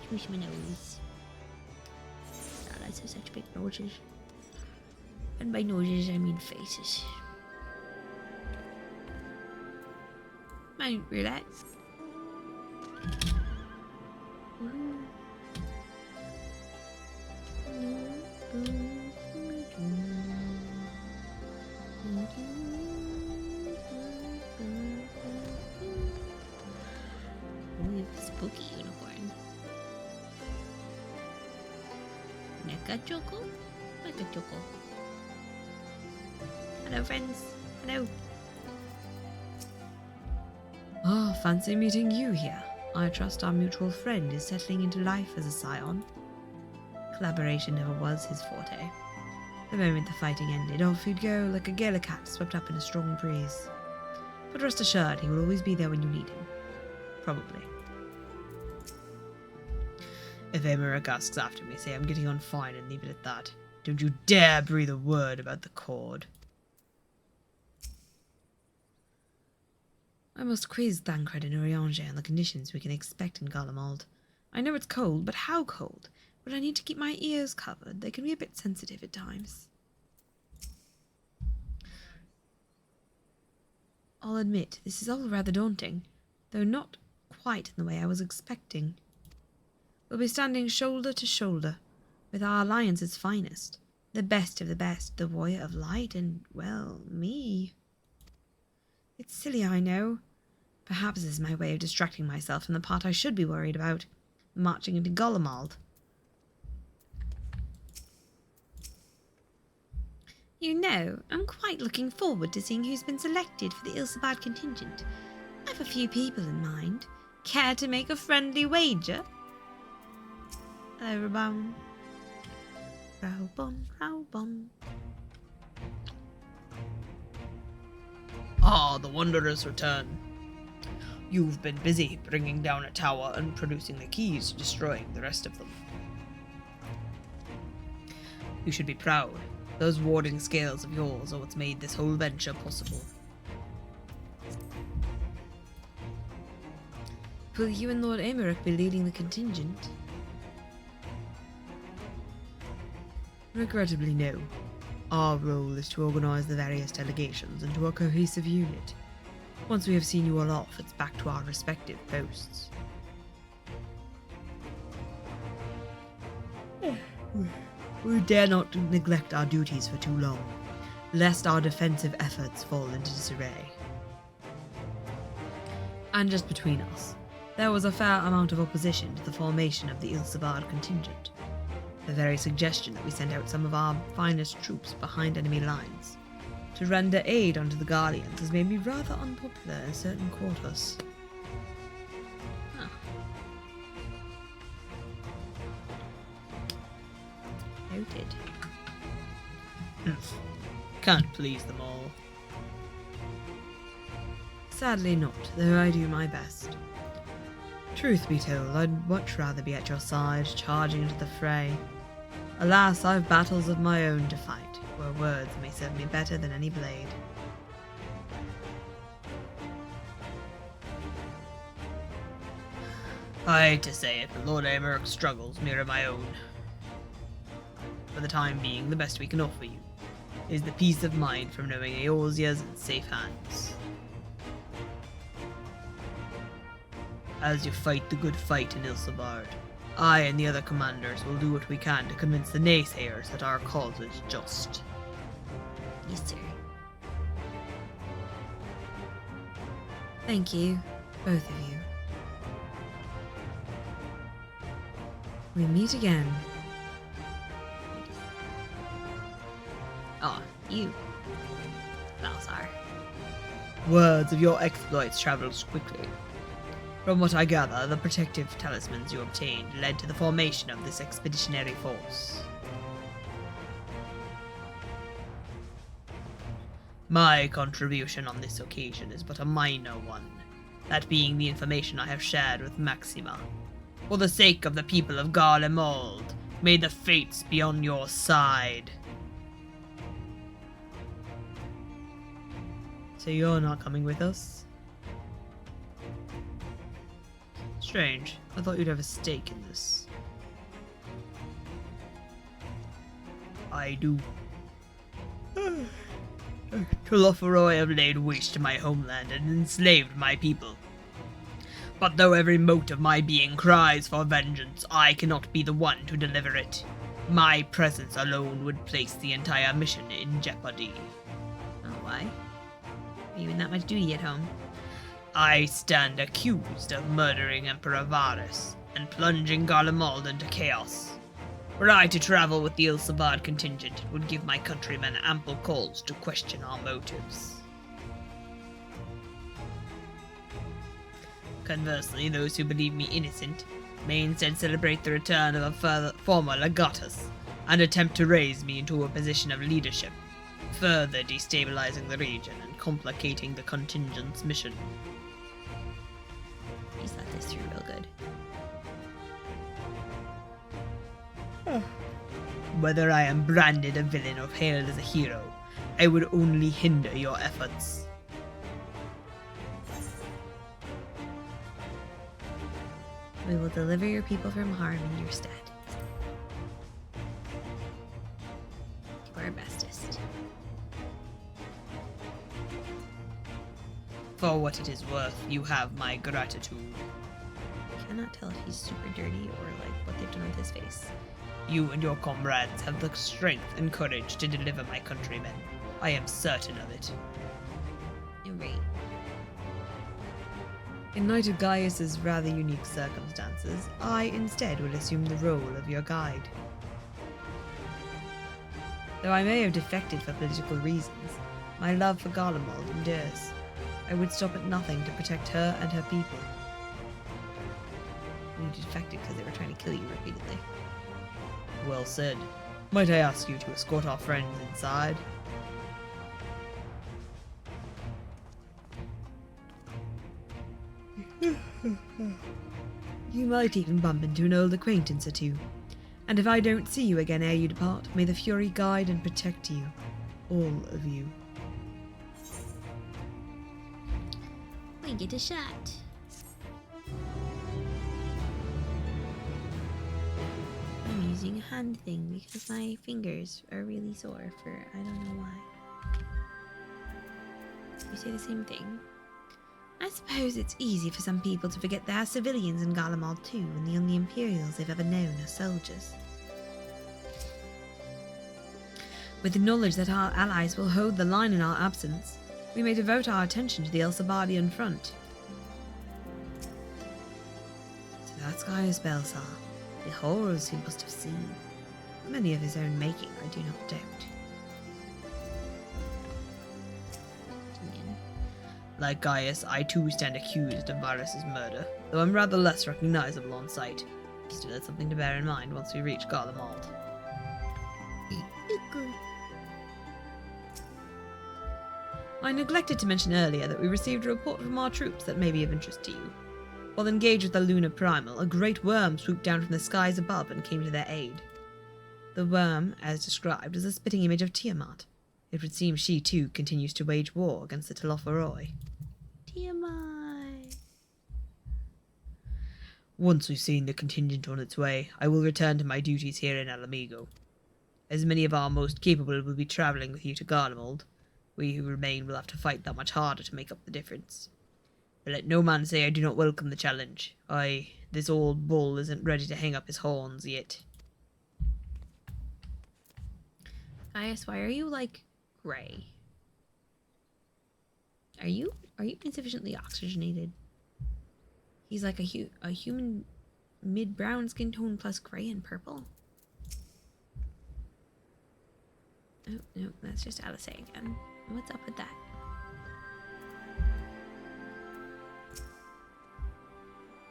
Squish my nose. Oh, that's such big noses. And by noses, I mean faces. Might relax. Ooh, spooky unicorn. Neka choco? Neka choco. Hello, friends. Hello. Ah, fancy meeting you here. I trust our mutual friend is settling into life as a scion. Collaboration never was his forte. The moment the fighting ended, off he'd go like a gala cat swept up in a strong breeze. But rest assured, he will always be there when you need him. Probably. If Emmerich asks after me, say I'm getting on fine and leave it at that. Don't you dare breathe a word about the cord. I must quiz Thancred and Urianger on the conditions we can expect in Garlemald. I know it's cold, but how cold? Would I need to keep my ears covered? They can be a bit sensitive at times. I'll admit, this is all rather daunting, though not quite in the way I was expecting. We'll be standing shoulder to shoulder with our alliance's finest, the best of the best, the warrior of light, and, well, me. It's silly, I know. Perhaps this is my way of distracting myself from the part I should be worried about, marching into Garlemald. You know, I'm quite looking forward to seeing who's been selected for the Ilsebard contingent. I have a few people in mind. Care to make a friendly wager? Hello, Raubon. Raubon. Ah, the Wanderer's return. You've been busy bringing down a tower and producing the keys, destroying the rest of them. You should be proud. Those warding scales of yours are what's made this whole venture possible. Will you and Lord Emmerich be leading the contingent? Regrettably, no. Our role is to organise the various delegations into a cohesive unit. Once we have seen you all off, it's back to our respective posts. We dare not neglect our duties for too long, lest our defensive efforts fall into disarray. And just between us, there was a fair amount of opposition to the formation of the Ilsebard contingent. The very suggestion that we send out some of our finest troops behind enemy lines to render aid unto the Guardians has made me rather unpopular in certain quarters. Huh. Noted. Can't please them all. Sadly not, though I do my best. Truth be told, I'd much rather be at your side, charging into the fray. Alas, I've battles of my own to fight, where words may serve me better than any blade. I hate to say it, but Lord Emmerich struggles mirror my own. For the time being, the best we can offer you is the peace of mind from knowing Eorzea's in safe hands. As you fight the good fight in Ilsebard, I and the other commanders will do what we can to convince the naysayers that our cause is just. Yes, sir. Thank you, both of you. We meet again. Oh, you. Balthar. Words of your exploits travels quickly. From what I gather, the protective talismans you obtained led to the formation of this expeditionary force. My contribution on this occasion is but a minor one, that being the information I have shared with Maxima. For the sake of the people of Garlemald, may the fates be on your side. So you're not coming with us? Strange. I thought you'd have a stake in this. I do. Tolofaroi have laid waste to my homeland and enslaved my people. But though every mote of my being cries for vengeance, I cannot be the one to deliver it. My presence alone would place the entire mission in jeopardy. Oh, why? Are you in that much duty at home? I stand accused of murdering Emperor Varus and plunging Garlemald into chaos. Were I to travel with the Ilsabard contingent, it would give my countrymen ample cause to question our motives. Conversely, those who believe me innocent may instead celebrate the return of a former legatus and attempt to raise me into a position of leadership, further destabilizing the region and complicating the contingent's mission. He's thought this through real good. Whether I am branded a villain or hailed as a hero, I would only hinder your efforts. We will deliver your people from harm in your stead. Do our bestest. For what it is worth, you have my gratitude. I cannot tell if he's super dirty or like what they've done with his face. You and your comrades have the strength and courage to deliver my countrymen. I am certain of it. You're right. In light of Gaius's rather unique circumstances, I instead would assume the role of your guide. Though I may have defected for political reasons, my love for Garlemald endures. I would stop at nothing to protect her and her people. You defected because they were trying to kill you repeatedly. Well said. Might I ask you to escort our friends inside? You might even bump into an old acquaintance or two. And if I don't see you again ere you depart, may the Fury guide and protect you. All of you. We get a shot. I'm using a hand thing because my fingers are really sore for I don't know why. You say the same thing? I suppose it's easy for some people to forget there are civilians in Garlemald too, and the only Imperials they've ever known are soldiers. With the knowledge that our allies will hold the line in our absence, we may devote our attention to the Elsabardian front. So that's Gaius Belsar, the horrors he must have seen. Many of his own making, I do not doubt. Like Gaius, I too stand accused of Varus's murder, though I'm rather less recognizable on sight. Still, it's something to bear in mind once we reach Garlemald. I neglected to mention earlier that we received a report from our troops that may be of interest to you. While engaged with the Lunar Primal, a great worm swooped down from the skies above and came to their aid. The worm, as described, is a spitting image of Tiamat. It would seem she too continues to wage war against the Tolofaroi. Tiamat! Once we've seen the contingent on its way, I will return to my duties here in Alamigo. As many of our most capable will be travelling with you to Garlemald, we who remain will have to fight that much harder to make up the difference. But let no man say I do not welcome the challenge. This old bull isn't ready to hang up his horns yet. Gaius, why are you like gray? Are you insufficiently oxygenated? He's like a human mid-brown skin tone plus gray and purple. Oh no, that's just Alice again. What's up with that?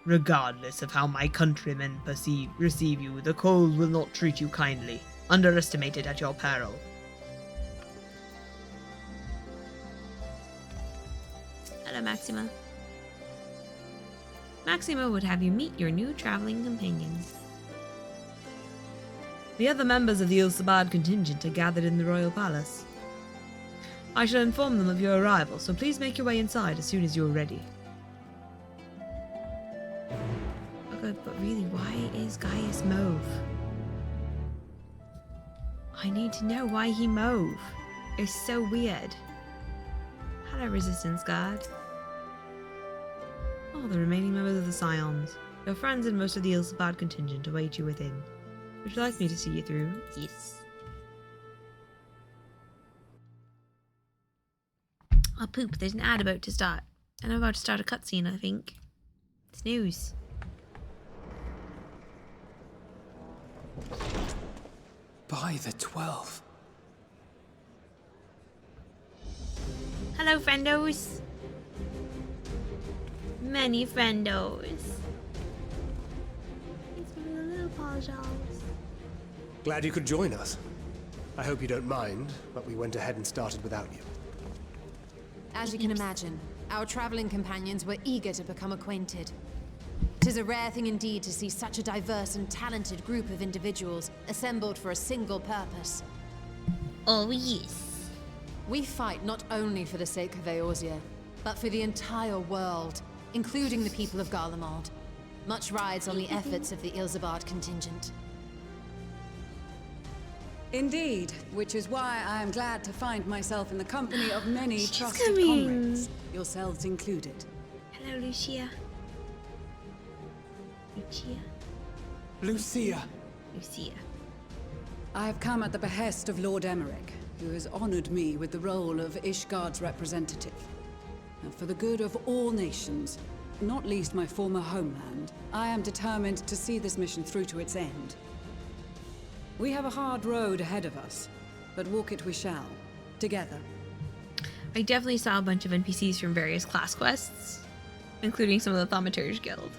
Regardless of how my countrymen receive you, the cold will not treat you kindly. Underestimate it at your peril. Hello, Maxima. Maxima would have you meet your new traveling companions. The other members of the Ilsabard contingent are gathered in the royal palace. I shall inform them of your arrival, so please make your way inside as soon as you are ready. Okay, but really, why is Gaius mauve? I need to know why he mauve. is so weird. Hello, Resistance Guard. Oh, the remaining members of the Scions. Your friends and most of the Ilsabad contingent await you within. Would you like me to see you through? Yes. Oh, poop. There's an ad about to start. And I'm about to start a cutscene, I think. Snooze. By the 12. Hello, friendos. Many friendos. It's my little pajals. Glad you could join us. I hope you don't mind, but we went ahead and started without you. As you can imagine, our traveling companions were eager to become acquainted. 'Tis a rare thing indeed to see such a diverse and talented group of individuals assembled for a single purpose. Oh, yes. We fight not only for the sake of Eorzea, but for the entire world, including the people of Garlemald. Much rides on the efforts of the Ilsabad contingent. Indeed, which is why I am glad to find myself in the company of many She's trusted coming. comrades, yourselves included. Hello, Lucia. Lucia. Lucia! Lucia. I have come at the behest of Lord Emmerich, who has honored me with the role of Ishgard's representative. And for the good of all nations, not least my former homeland, I am determined to see this mission through to its end. We have a hard road ahead of us, but walk it we shall, together. I definitely saw a bunch of NPCs from various class quests, including some of the Thaumaturge Guild.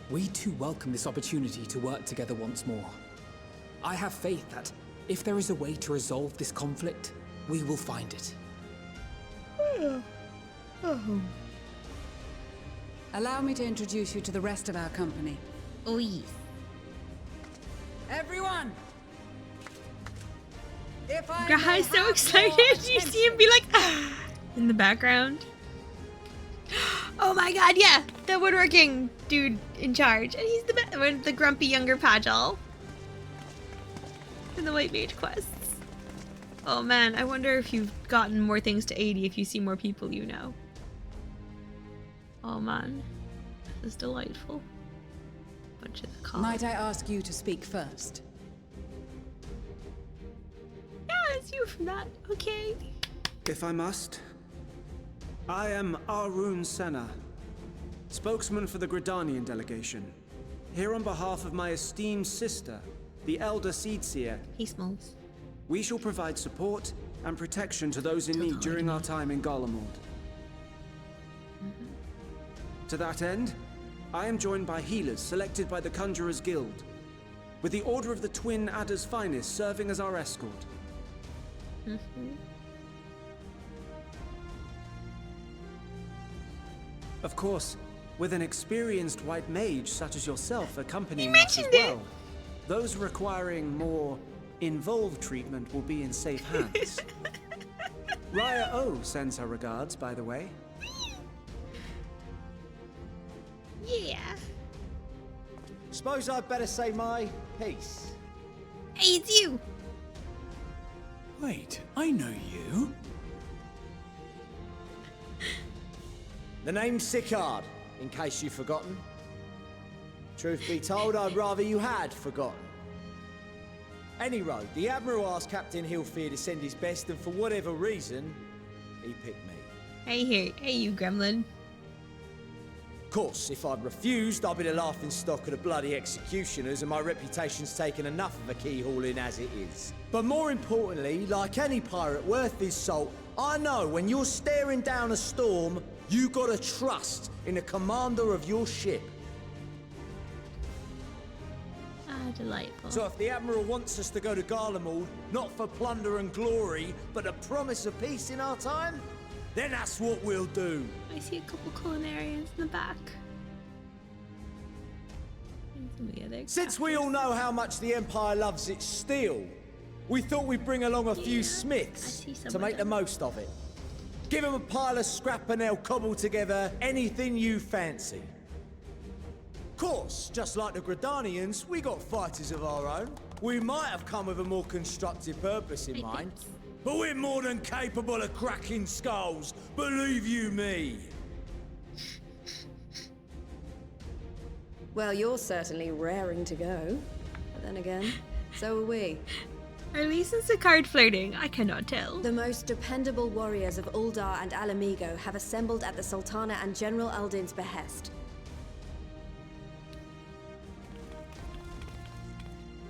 We too welcome this opportunity to work together once more. I have faith that if there is a way to resolve this conflict, we will find it. Allow me to introduce you to the rest of our company. Oh, yes. Everyone! If I Guy's so excited. You see him be like, ah, in the background. Oh my god, yeah, the woodworking dude in charge. And he's the grumpy younger Pajal in the White Mage quests. Oh man, I wonder if you've gotten more things to 80 if you see more people you know. Oh man, this is delightful. Bunch of the college. Might I ask you to speak first? Yeah, it's you from that. Okay. If I must. I am Arun Senna, spokesman for the Gridanian delegation, here on behalf of my esteemed sister, the Elder Seedseer. He smells. We shall provide support and protection to those in need during our time in Garlemald. To that end, I am joined by healers selected by the Conjurers Guild, with the Order of the Twin Adder's Finest serving as our escort. Of course, with an experienced white mage such as yourself accompanying us as well, those requiring more involved treatment will be in safe hands. Raya O sends her regards, by the way. Yeah. Suppose I'd better say my piece. Hey, it's you. Wait, I know you. The name's Sicard, in case you've forgotten. Truth be told, I'd rather you had forgotten. Any road, the Admiral asked Captain Hillfear to send his best, and for whatever reason, he picked me. Hey you gremlin. Of course, if I'd refused, I'd be the laughing stock of the bloody executioners, and my reputation's taken enough of a keyhauling as it is. But more importantly, like any pirate worth his salt, I know when you're staring down a storm, you gotta trust in the commander of your ship. Ah, delightful. So if the Admiral wants us to go to Garlemald, not for plunder and glory, but a promise of peace in our time, then that's what we'll do. I see a couple culinarians in the back. And some of the other Since we all know how much the Empire loves its steel, we thought we'd bring along a few smiths to make the most of it. Give them a pile of scrap and they'll cobble together anything you fancy. Of course, just like the Gridanians, we got fighters of our own. We might have come with a more constructive purpose in mind. But we're more than capable of cracking skulls, believe you me. Well, you're certainly raring to go. But then again, so are we. Are Lee's and card flirting? I cannot tell. The most dependable warriors of Uldar and Alamigo have assembled at the Sultana and General Aldin's behest.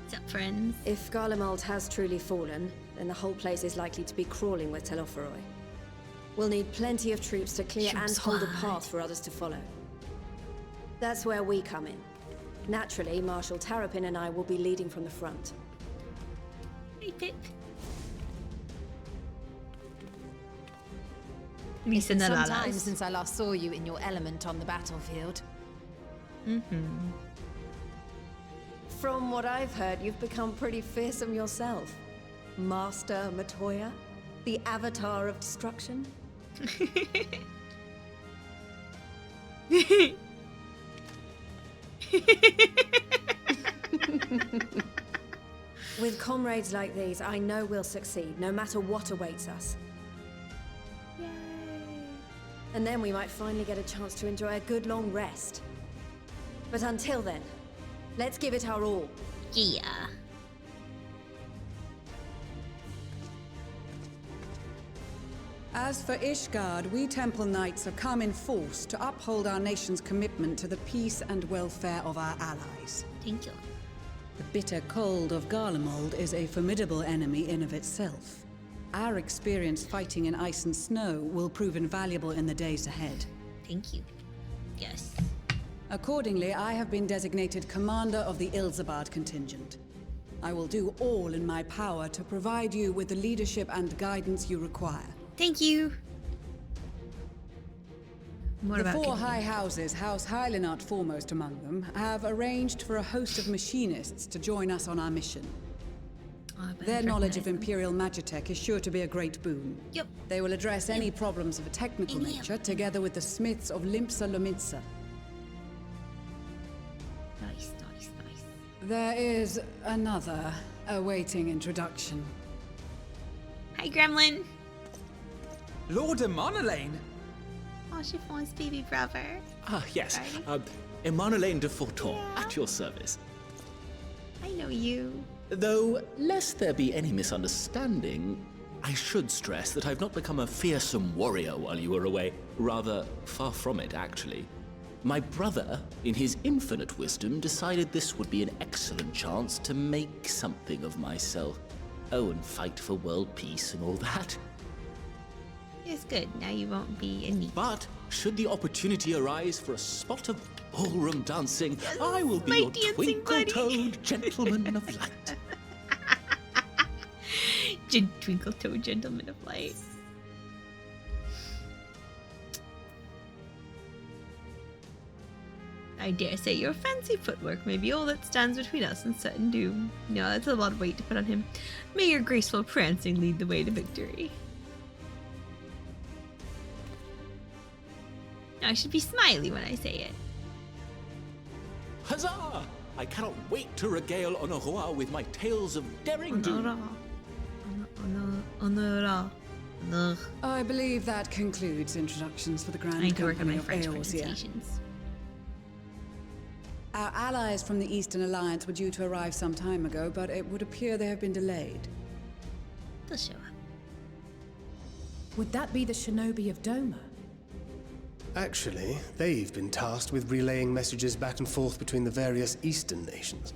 What's up, friends? If Garlemald has truly fallen, then the whole place is likely to be crawling with Telophoroi. We'll need plenty of troops to clear and hold a path for others to follow. That's where we come in. Naturally, Marshal Tarapin and I will be leading from the front. Hey, Pip. It's been some time since I last saw you in your element on the battlefield. Mm-hmm. From what I've heard, you've become pretty fearsome yourself. Master Matoya? The Avatar of Destruction? With comrades like these, I know we'll succeed, no matter what awaits us. Yay. And then we might finally get a chance to enjoy a good long rest. But until then, let's give it our all. Yeah. As for Ishgard, we Temple Knights have come in force to uphold our nation's commitment to the peace and welfare of our allies. Thank you. The bitter cold of Garlemald is a formidable enemy in of itself. Our experience fighting in ice and snow will prove invaluable in the days ahead. Thank you. Yes. Accordingly, I have been designated commander of the Ilzabard contingent. I will do all in my power to provide you with the leadership and guidance you require. Thank you. What The about four Kitty? high houses, House Hylinart foremost among them, have arranged for a host of machinists to join us on our mission. Oh, I better Their knowledge recognize of Imperial Magitech is sure to be a great boon. Yep. They will address any problems of a technical nature together with the smiths of Limpsa Lomitsa. Nice, nice, nice. There is another awaiting introduction. Hi, Gremlin. Lord Emanolane! Oh, Chiffon's baby brother. Ah, yes. Sorry. Emanolane de Forton, at your service. I know you. Though, lest there be any misunderstanding, I should stress that I've not become a fearsome warrior while you were away. Rather, far from it, actually. My brother, in his infinite wisdom, decided this would be an excellent chance to make something of myself. Oh, and fight for world peace and all that. It's good. Now you won't be a neat. But, should the opportunity arise for a spot of ballroom dancing, Yes, I will be my your dancing buddy. twinkle-toed gentleman of light. Twinkle-toed gentleman of light. I dare say your fancy footwork may be all that stands between us and certain doom. No, that's a lot of weight to put on him. May your graceful prancing lead the way to victory. I should be smiley when I say it. Huzzah! I cannot wait to regale Honora with my tales of daring do. Honora. I believe that concludes introductions for the Grand I need to work on Company my of French Eorzea. pronunciations. Our allies from the Eastern Alliance were due to arrive some time ago, but it would appear they have been delayed. They'll show up. Would that be the shinobi of Doma? Actually, they've been tasked with relaying messages back and forth between the various Eastern nations.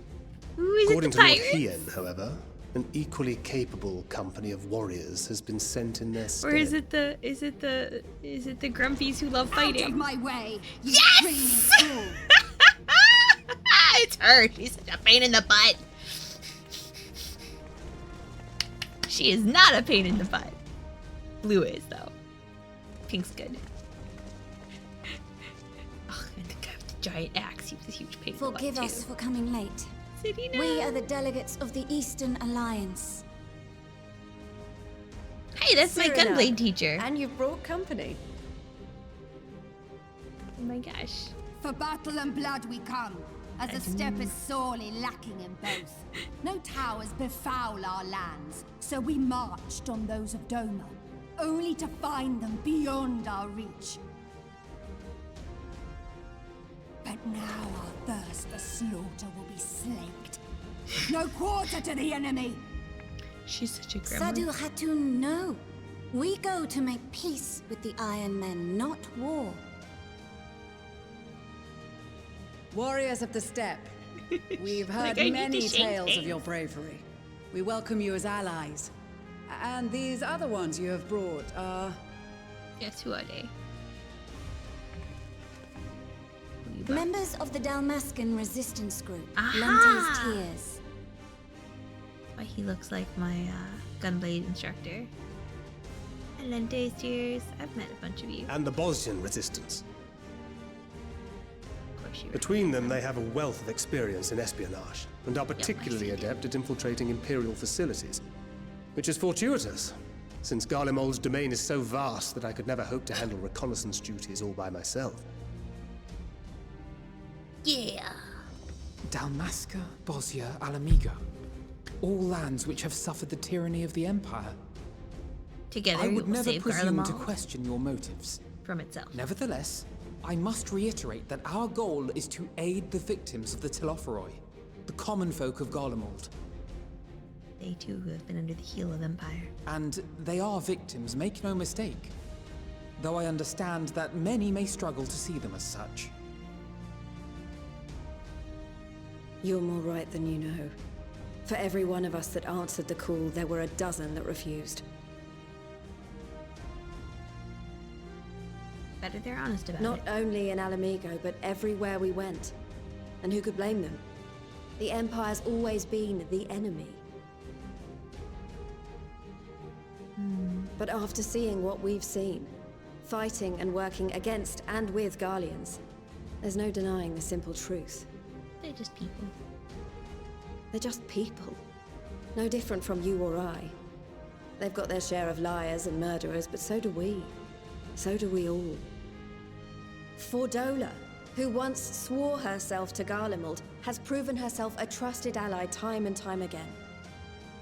Ooh, is According it to the Lord pirates? Hien, however, an equally capable company of warriors has been sent in their stead. Or is it the grumpies who love fighting? Out of my way, you Yes! screaming fool! It's her. She's such a pain in the butt. She is not a pain in the butt. Blue is though. Pink's good. Oh, and the guy with the giant axe, he was a huge pain Forgive in the butt us too. for coming late. Serena. We are the delegates of the Eastern Alliance. Hey, that's my Serena. gunblade teacher. And you've brought company. Oh my gosh. For battle and blood we come. as the steppe is sorely lacking in both. No towers befoul our lands, so we marched on those of Doma, only to find them beyond our reach. But now our thirst for slaughter will be slaked. No quarter to the enemy! She's such a grandma. Sadu Hatun, no. We go to make peace with the Iron Men, not war. Warriors of the steppe, we've heard Like, I need to many shake tales of hands. your bravery. We welcome you as allies. And these other ones you have brought are... Yes, who are they? Members of the Dalmascan resistance group, Aha! Lente's Tears. Why he looks like my gunblade instructor. And Lente's Tears. I've met a bunch of you. And the Bosnian resistance. Of course you Between them, they have a wealth of experience in espionage, and are particularly adept at infiltrating Imperial facilities. Which is fortuitous, since Garlemald's domain is so vast that I could never hope to handle reconnaissance duties all by myself. Yeah. Dalmasca, Bosnia, Alamigo. All lands which have suffered the tyranny of the Empire. Together I we would will never save presume to Garlemald question your motives. from itself. Nevertheless, I must reiterate that our goal is to aid the victims of the Telophoroi, the common folk of Garlemald. They too who have been under the heel of Empire. And they are victims, make no mistake. Though I understand that many may struggle to see them as such. You're more right than you know. For every one of us that answered the call, there were a dozen that refused. Better they're honest about Not it. only in Alamigo, but everywhere we went. And who could blame them? The Empire's always been the enemy. But after seeing what we've seen, fighting and working against and with Garleans, there's no denying the simple truth. They're just people. They're just people. No different from you or I. They've got their share of liars and murderers, but so do we. So do we all. Fordola, who once swore herself to Garlemald, has proven herself a trusted ally time and time again.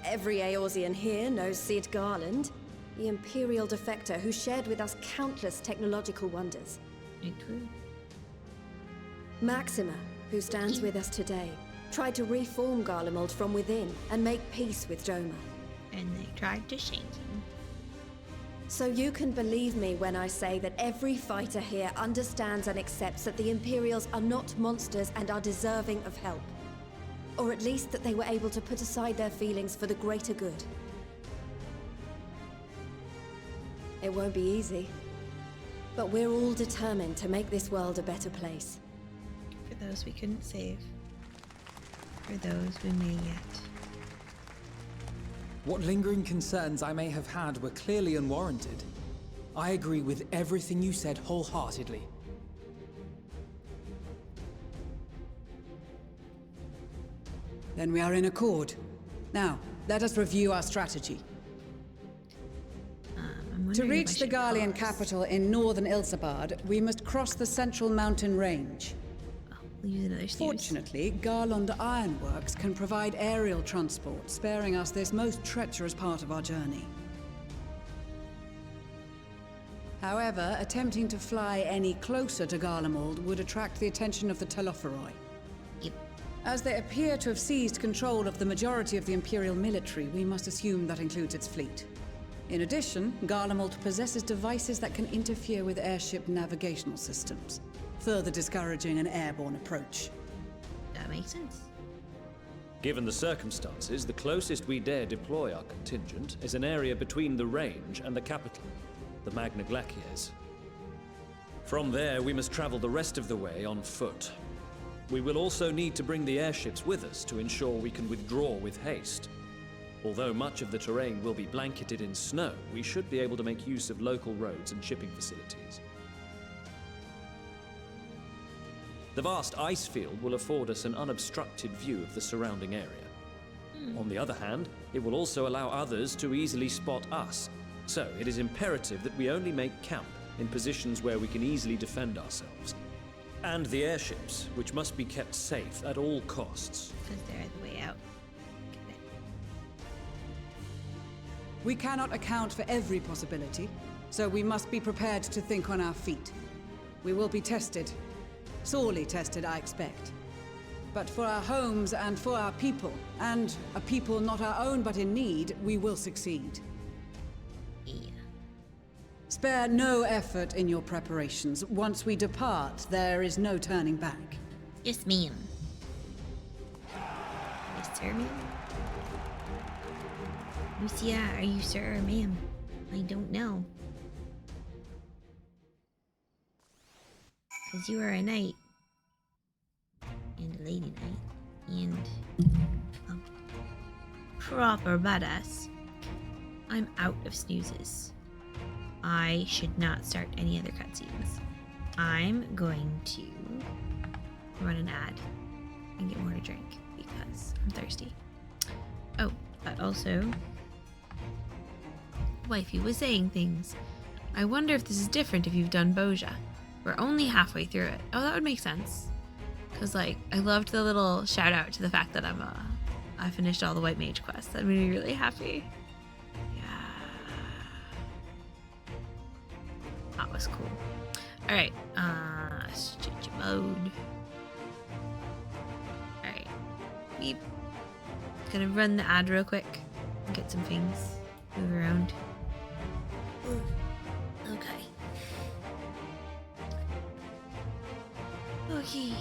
Every Eorzean here knows Cid Garland, the Imperial defector who shared with us countless technological wonders. True. Maxima, who stands with us today, tried to reform Garlemald from within and make peace with Doma. And they tried to shame him. So you can believe me when I say that every fighter here understands and accepts that the Imperials are not monsters and are deserving of help. Or at least that they were able to put aside their feelings for the greater good. It won't be easy, but we're all determined to make this world a better place. For those we couldn't save. For those we may yet. What lingering concerns I may have had were clearly unwarranted. I agree with everything you said wholeheartedly. Then we are in accord. Now, let us review our strategy. To reach the Garlean capital in northern Ilsabard, we must cross the central mountain range. Use another snooze. Fortunately, Garlond Ironworks can provide aerial transport, sparing us this most treacherous part of our journey. However, attempting to fly any closer to Garlemald would attract the attention of the Telophoroi. Yep. As they appear to have seized control of the majority of the Imperial military, we must assume that includes its fleet. In addition, Garlemald possesses devices that can interfere with airship navigational systems, further discouraging an airborne approach. That makes sense. Given the circumstances, the closest we dare deploy our contingent is an area between the range and the capital, the Magna Glaciers. From there, we must travel the rest of the way on foot. We will also need to bring the airships with us to ensure we can withdraw with haste. Although much of the terrain will be blanketed in snow, we should be able to make use of local roads and shipping facilities. The vast ice field will afford us an unobstructed view of the surrounding area. On the other hand, it will also allow others to easily spot us. So it is imperative that we only make camp in positions where we can easily defend ourselves. And the airships, which must be kept safe at all costs. Because they're the way out. Get it. We cannot account for every possibility, so we must be prepared to think on our feet. We will be tested. Sorely tested, I expect. But for our homes and for our people, and a people not our own but in need, we will succeed. Yeah. Spare no effort in your preparations. Once we depart, there is no turning back. Yes, ma'am. Yes, sir, ma'am. Lucia, are you sir or ma'am? I don't know. Because you are a knight. And a lady knight. And a proper badass. I'm out of snoozes. I should not start any other cutscenes. I'm going to run an ad and get more to drink because I'm thirsty. Oh, but also, wifey was saying things. I wonder if this is different if you've done Boja. We're only halfway through it. Oh, that would make sense. Cause like, I loved the little shout out to the fact that I finished all the White Mage quests. That made me really happy. That was cool. Alright, switch mode. Alright. We gonna run the ad real quick and get some things. Move around. Ooh. Okay. Okay.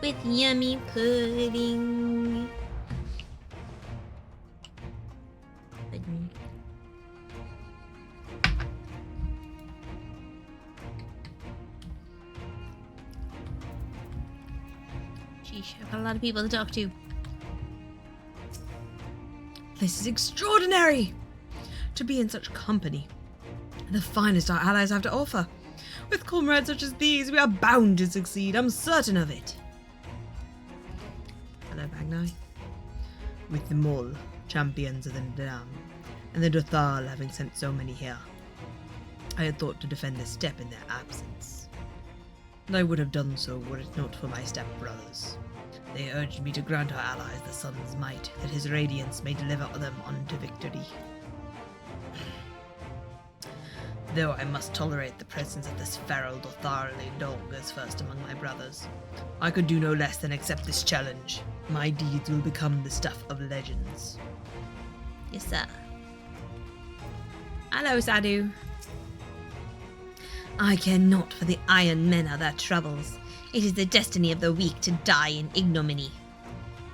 with yummy pudding. Pudding. Sheesh, I've got a lot of people to talk to. This is extraordinary! To be in such company. The finest our allies have to offer. With comrades such as these, we are bound to succeed. I'm certain of it. Hello, Magnai. With the Mole, champions of the Dam, and the Dothal having sent so many here, I had thought to defend the steppe in their absence. And I would have done so were it not for my step-brothers. They urged me to grant our allies the sun's might, that his radiance may deliver them unto victory. Though I must tolerate the presence of this feral Dotharli dog as first among my brothers, I could do no less than accept this challenge. My deeds will become the stuff of legends. Yes, sir. Hello, Sadu. I care not for the Iron Men or their troubles. It is the destiny of the weak to die in ignominy.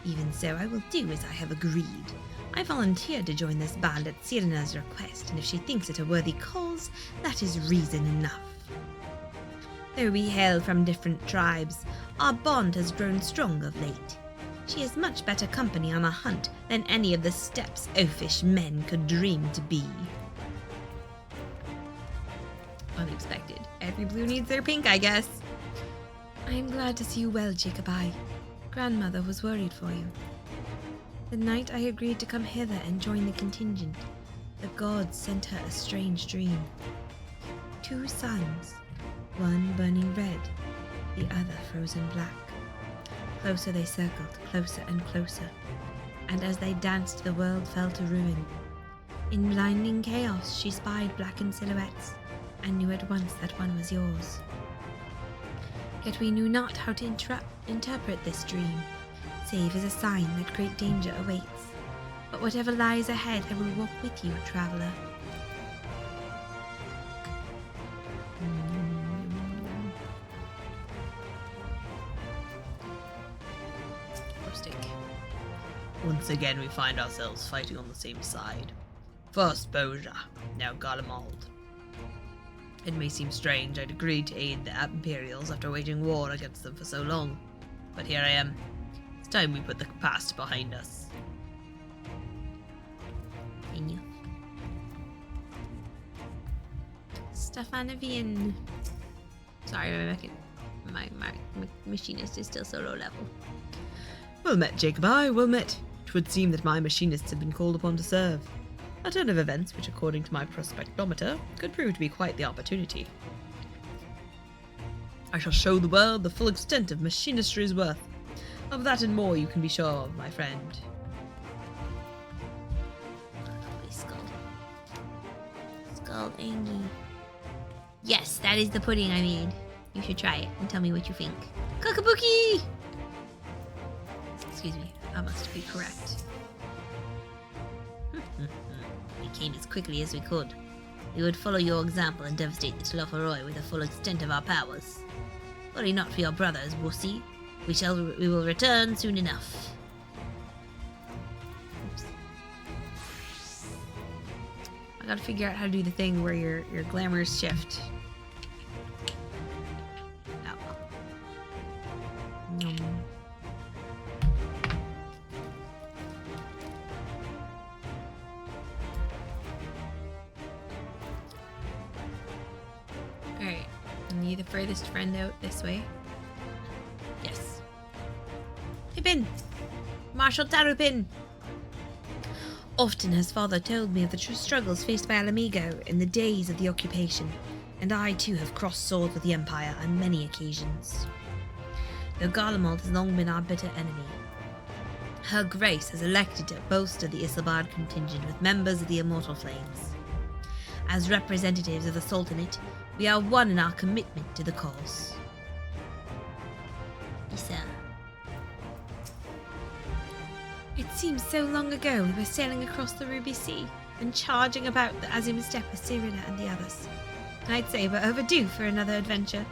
Even so, I will do as I have agreed. I volunteered to join this band at Sirena's request, and if she thinks it a worthy cause, that is reason enough. Though we hail from different tribes, our bond has grown strong of late. She is much better company on a hunt than any of the steppes oafish men could dream to be. Unexpected. Every blue needs their pink, I guess. I am glad to see you well, Jacobi. Grandmother was worried for you. The night I agreed to come hither and join the contingent, the gods sent her a strange dream. 2 suns, one burning red, the other frozen black. Closer they circled, closer and closer, and as they danced the world fell to ruin. In blinding chaos she spied blackened silhouettes, and knew at once that one was yours. Yet we knew not how to interpret this dream, save as a sign that great danger awaits. But whatever lies ahead, I will walk with you, traveler. Rustic. Once again we find ourselves fighting on the same side. First Boja, now Garlemald. It may seem strange I'd agreed to aid the Imperials after waging war against them for so long, but here I am. It's time we put the past behind us. Thank you. Stefanovian. Sorry, my machinist is still so low level. Well met, Jacobi, well met. 'Twould seem that my machinists have been called upon to serve. A turn of events which, according to my prospectometer, could prove to be quite the opportunity. I shall show the world the full extent of machinistry's worth. Of that and more you can be sure of, my friend. Skull Angie. Yes, that is the pudding I made. You should try it and tell me what you think. Cockabookie! Excuse me, I must be correct. We came as quickly as we could. We would follow your example and devastate the Tloforoy with the full extent of our powers. Worry not for your brothers, wussy. We will return soon enough. Oops. I gotta figure out how to do the thing where your glamours shift. Nom. Alright, and you the furthest friend out this way? Yes. Pippin! Marshal Tarupin! Often has father told me of the struggles faced by Alamigo in the days of the occupation, and I too have crossed swords with the Empire on many occasions. Though Garlemald has long been our bitter enemy, Her Grace has elected to bolster the Isilbard contingent with members of the Immortal Flames. As representatives of the Sultanate, we are one in our commitment to the cause. Yes, sir. It seems so long ago we were sailing across the Ruby Sea and charging about the Azim Steppe with Sirina and the others. I'd say we're overdue for another adventure.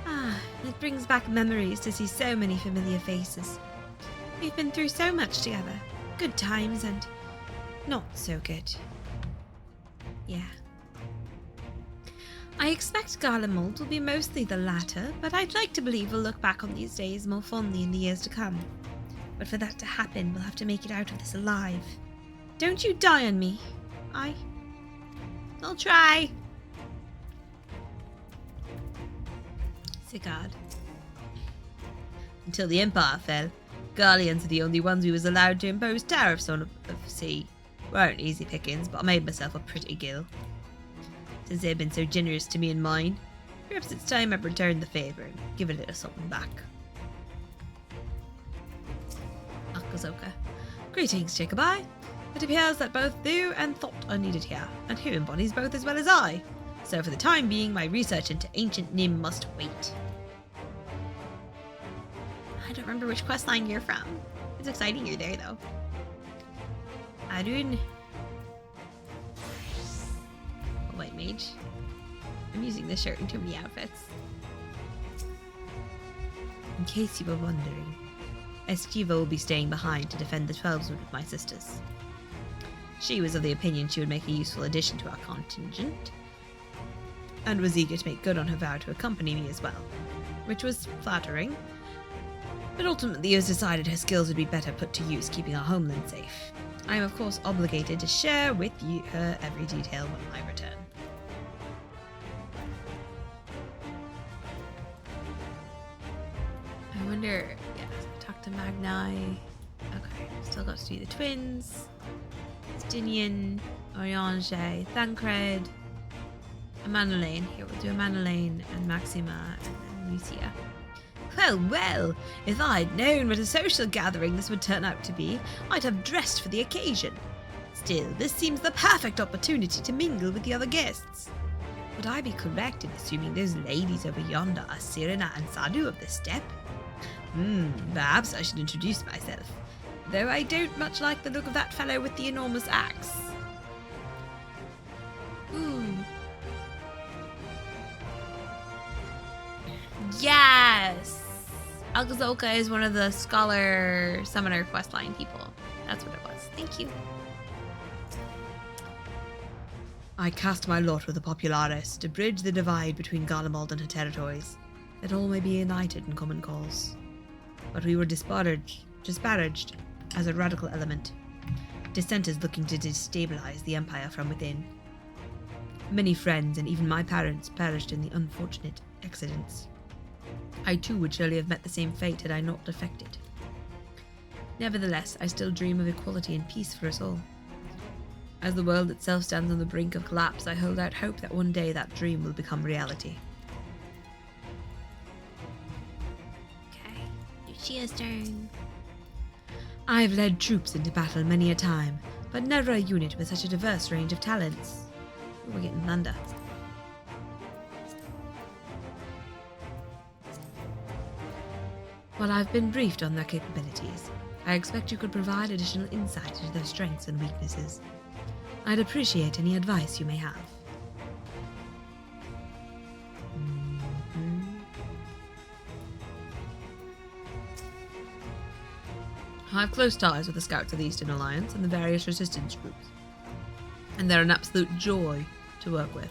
Ah, the It brings back memories to see so many familiar faces. We've been through so much together. Good times and not so good. Yeah. I expect Garlemald will be mostly the latter, but I'd like to believe we'll look back on these days more fondly in the years to come. But for that to happen, we'll have to make it out of this alive. Don't you die on me. I'll try. Sigurd. Until the Empire fell, Garleans are the only ones we was allowed to impose tariffs on. See, weren't easy pickings, but I made myself a pretty gill. Since they've been so generous to me and mine, perhaps it's time I returned the favour and give a little something back. Akazoka. Greetings, Jacobi. It appears that both thou and thought are needed here, and who embodies both as well as I. So for the time being, my research into ancient Nim must wait. I don't remember which questline you're from. It's exciting you're there, though. Arun. A white mage. I'm using this shirt in too many outfits. In case you were wondering, Estiva will be staying behind to defend the 12s with my sisters. She was of the opinion she would make a useful addition to our contingent, and was eager to make good on her vow to accompany me as well, which was flattering, but ultimately it was decided her skills would be better put to use keeping our homeland safe. I am of course obligated to share with her every detail when I return. I wonder, yeah, talk to Magnai. Okay, still got to do the twins. Stinian, Oriange, Thancred, Amanalaine. Here we'll do Amanalaine and Maxima and then Lucia. Well, if I'd known what a social gathering this would turn out to be, I'd have dressed for the occasion. Still, this seems the perfect opportunity to mingle with the other guests. Would I be correct in assuming those ladies over yonder are Sirena and Sadu of the steppe? Perhaps I should introduce myself, though I don't much like the look of that fellow with the enormous axe. Ooh. Yes! Algazoka is one of the Scholar Summoner questline people. That's what it was. Thank you. I cast my lot with the Populares to bridge the divide between Garlemald and her territories, that all may be united in common cause. But we were disparaged as a radical element, dissenters looking to destabilize the Empire from within. Many friends and even my parents perished in the unfortunate accidents. I too would surely have met the same fate had I not defected. Nevertheless, I still dream of equality and peace for us all. As the world itself stands on the brink of collapse, I hold out hope that one day that dream will become reality. Okay, Lucia's turn. I've led troops into battle many a time, but never a unit with such a diverse range of talents. We're getting thunder. While I've been briefed on their capabilities, I expect you could provide additional insight into their strengths and weaknesses. I'd appreciate any advice you may have. I have close ties with the Scouts of the Eastern Alliance and the various resistance groups, and they're an absolute joy to work with.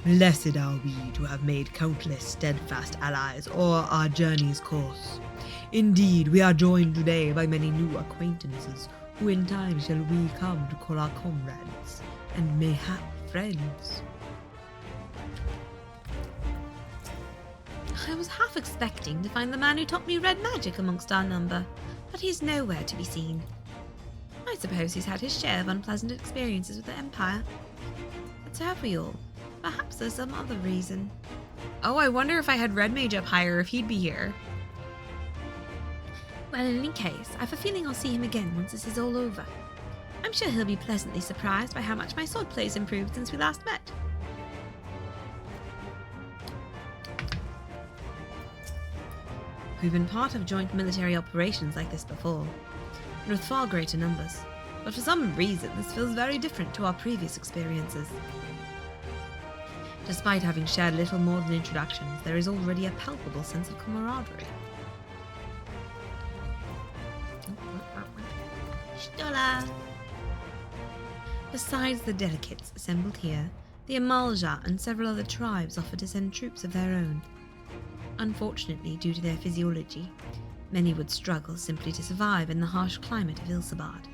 Blessed are we to have made countless steadfast allies o'er our journey's course. Indeed, we are joined today by many new acquaintances, who in time shall we come to call our comrades, and mayhap friends. I was half expecting to find the man who taught me red magic amongst our number, but he's nowhere to be seen. I suppose he's had his share of unpleasant experiences with the Empire. But so have we all. Perhaps there's some other reason. Oh, I wonder if I had Red Mage up higher if he'd be here. Well, in any case, I have a feeling I'll see him again once this is all over. I'm sure he'll be pleasantly surprised by how much my swordplay's improved since we last met. We've been part of joint military operations like this before, and with far greater numbers, but for some reason this feels very different to our previous experiences. Despite having shared little more than introductions, there is already a palpable sense of camaraderie. Stola! Besides the delegates assembled here, the Amalja and several other tribes offer to send troops of their own. Unfortunately, due to their physiology, many would struggle simply to survive in the harsh climate of Ilsabad.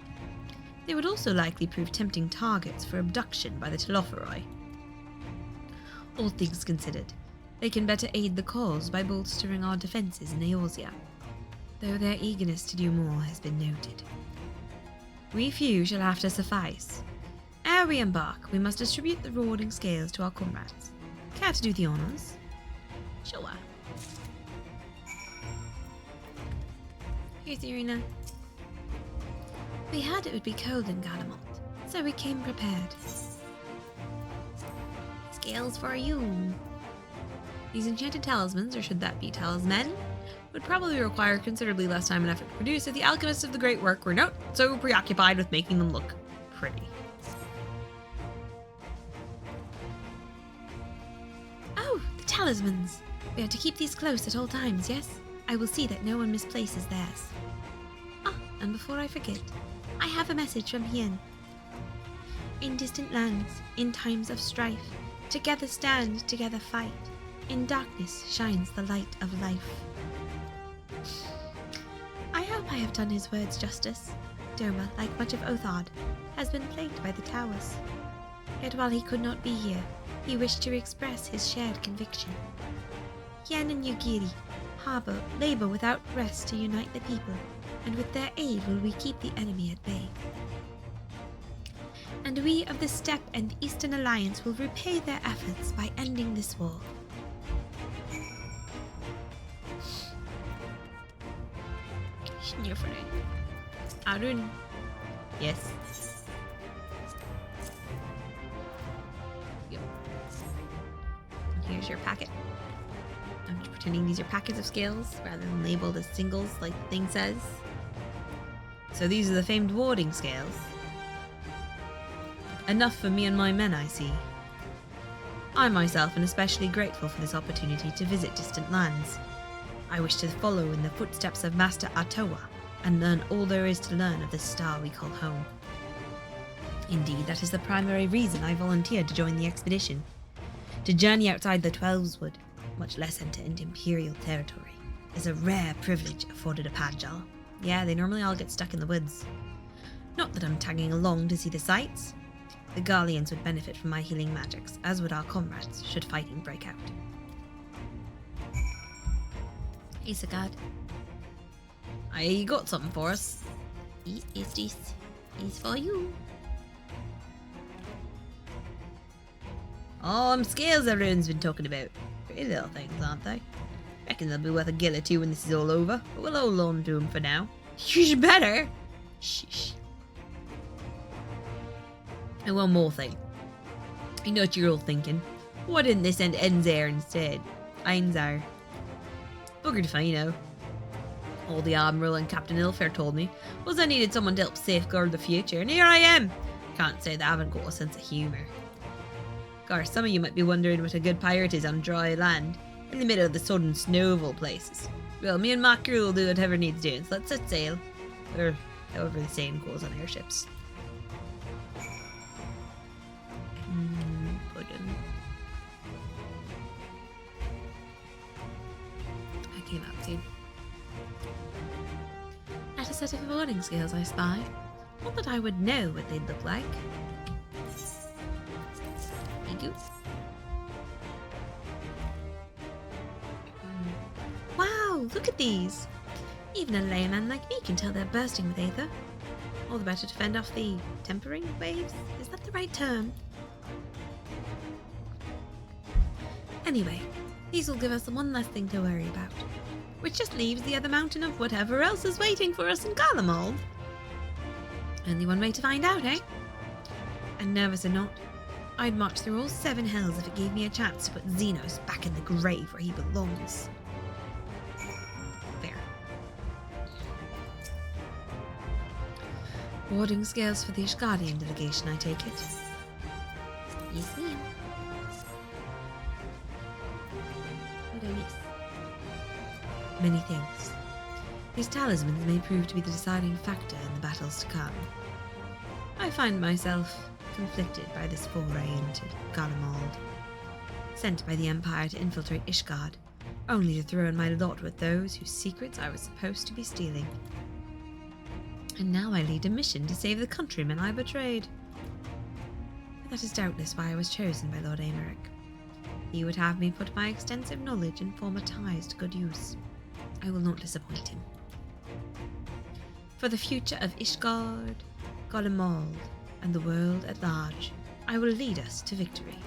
They would also likely prove tempting targets for abduction by the Telophoroi. All things considered, they can better aid the cause by bolstering our defences in Eorzea, though their eagerness to do more has been noted. We few shall have to suffice. Ere we embark, we must distribute the rewarding scales to our comrades. Care to do the honours? Sure. Here's Irina. We heard it would be cold in Garlemald, so we came prepared. Scales for you. These enchanted talismans, or should that be talismen, would probably require considerably less time and effort to produce if the alchemists of the great work were not so preoccupied with making them look pretty. Oh, the talismans! We are to keep these close at all times, yes? I will see that no one misplaces theirs. Ah, and before I forget, I have a message from Hien. In distant lands, in times of strife, together stand, together fight. In darkness shines the light of life. I hope I have done his words justice. Doma, like much of Othard, has been plagued by the towers. Yet while he could not be here, he wished to express his shared conviction. Hien and Yugiri labor without rest to unite the people, and with their aid will we keep the enemy at bay. And we of the Steppe and the Eastern Alliance will repay their efforts by ending this war. Sniffling. Arun. Yes. Yep. Here's your packet. I'm just pretending these are packets of scales rather than labeled as singles like the thing says. So these are the famed warding scales. Enough for me and my men, I see. I myself am especially grateful for this opportunity to visit distant lands. I wish to follow in the footsteps of Master Atowa and learn all there is to learn of this star we call home. Indeed, that is the primary reason I volunteered to join the expedition. To journey outside the Twelves Wood, much less enter into Imperial territory, is a rare privilege afforded a Padjal. Yeah, they normally all get stuck in the woods. Not that I'm tagging along to see the sights. The Garleans would benefit from my healing magics, as would our comrades, should fighting break out. Hey, Sagad. I got something for us. This is for you. Oh, them scales everyone's been talking about. Pretty little things, aren't they? Reckon they'll be worth a gill or two when this is all over, but we'll hold on to them for now. You better! Shh. And one more thing. I know what you're all thinking. Why didn't they send Enzar instead? Einzar. Buggered if I know. All the Admiral and Captain Ilfair told me was I needed someone to help safeguard the future, and here I am! Can't say they haven't got a sense of humour. Of course, some of you might be wondering what a good pirate is on dry land, in the middle of the sudden snow of all places. Well, me and my crew will do whatever needs doing, so let's set sail. Or however the saying goes on airships. I came out soon. At a set of warding scales I spy. Not that I would know what they'd look like. Thank you. Wow, look at these! Even a layman like me can tell they're bursting with aether. All the better to fend off the tempering waves? Is that the right term? Anyway, these will give us one less thing to worry about. Which just leaves the other mountain of whatever else is waiting for us in Garlemald. Only one way to find out, eh? And nervous or not, I'd march through all 7 hells if it gave me a chance to put Xenos back in the grave where he belongs. There. Warding scales for the Ishgardian delegation, I take it. Yes, ma'am. Many thanks. These talismans may prove to be the deciding factor in the battles to come. I find myself conflicted by this foray into Garlemald, sent by the Empire to infiltrate Ishgard, only to throw in my lot with those whose secrets I was supposed to be stealing. And now I lead a mission to save the countrymen I betrayed. That is doubtless why I was chosen by Lord Aymeric. He would have me put my extensive knowledge and former ties to good use. I will not disappoint him. For the future of Ishgard, Garlemald, and the world at large, I will lead us to victory.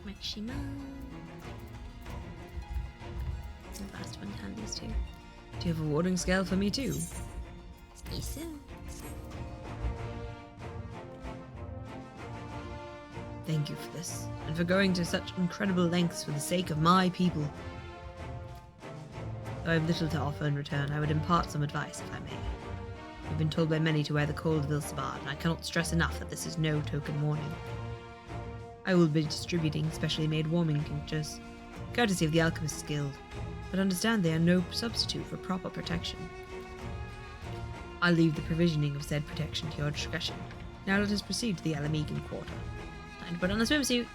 Maxima. The last one had these two. Do you have a warding scale for me too? Yes, sir. Thank you for this, and for going to such incredible lengths for the sake of my people. Though I have little to offer in return, I would impart some advice, if I may. I've been told by many to wear the cold of Ilsabard, and I cannot stress enough that this is no token warning. I will be distributing specially made warming tinctures, courtesy of the Alchemist's Guild, but understand they are no substitute for proper protection. I'll leave the provisioning of said protection to your discretion. Now let us proceed to the Alamegan quarter. Time to put on a swimsuit.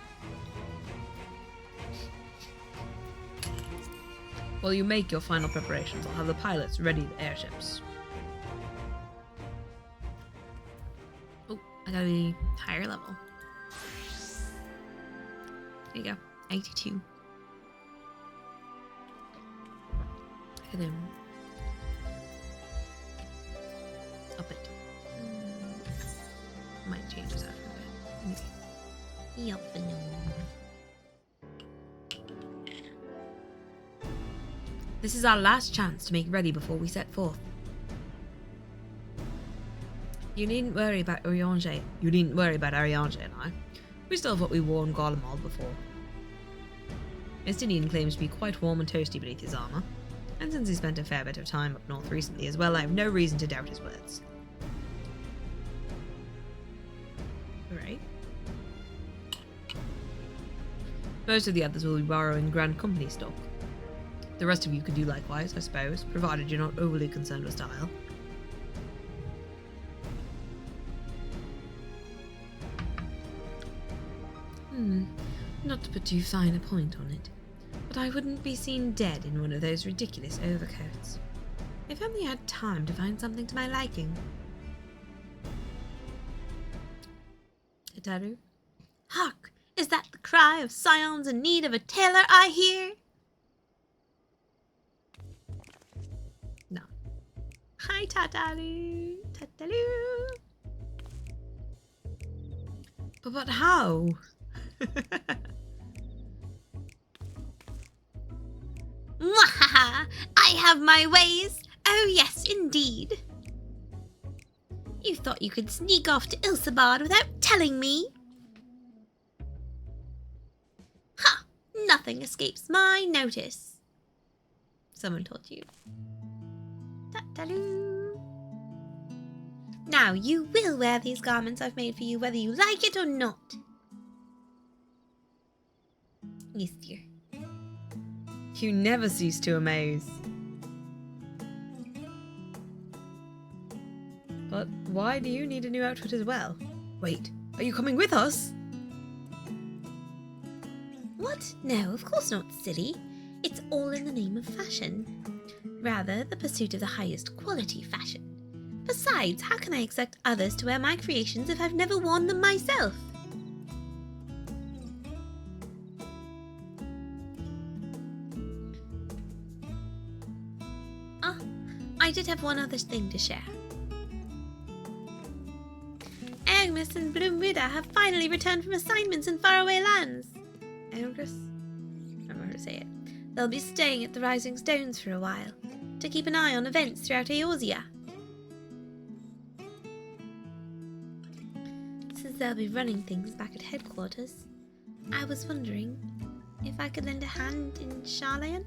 While you make your final preparations, I'll have the pilots ready the airships. Oh, I gotta be higher level. There you go. 82. I gotta up it. Might change this after a bit. Yep. This is our last chance to make ready before we set forth. You needn't worry about Ariange. And I. We still have what we wore in Garlemald before. Estinian claims to be quite warm and toasty beneath his armour, and since he spent a fair bit of time up north recently as well, I have no reason to doubt his words. Right. Most of the others will be borrowing Grand Company stock. The rest of you could do likewise, I suppose, provided you're not overly concerned with style. Not to put too fine a point on it, but I wouldn't be seen dead in one of those ridiculous overcoats. If only I had time to find something to my liking. Itaru? Hark! Is that the cry of scions in need of a tailor I hear? No. Hi, Tatalu! Tatalu! But how? Mwahaha! I have my ways! Oh yes, indeed! You thought you could sneak off to Ilsabard without telling me? Ha! Nothing escapes my notice. Someone told you. Ta-ta-loo. Now you will wear these garments I've made for you whether you like it or not. Yes, dear. You never cease to amaze. But why do you need a new outfit as well? Wait, are you coming with us? What? No, of course not, silly. It's all in the name of fashion. Rather, the pursuit of the highest quality fashion. Besides, how can I expect others to wear my creations if I've never worn them myself? I did have one other thing to share. Agnes and Bloomwida have finally returned from assignments in faraway lands. Agnes? I don't know how to say it. They'll be staying at the Rising Stones for a while, to keep an eye on events throughout Eorzea. Since they'll be running things back at headquarters, I was wondering if I could lend a hand in Charlayan?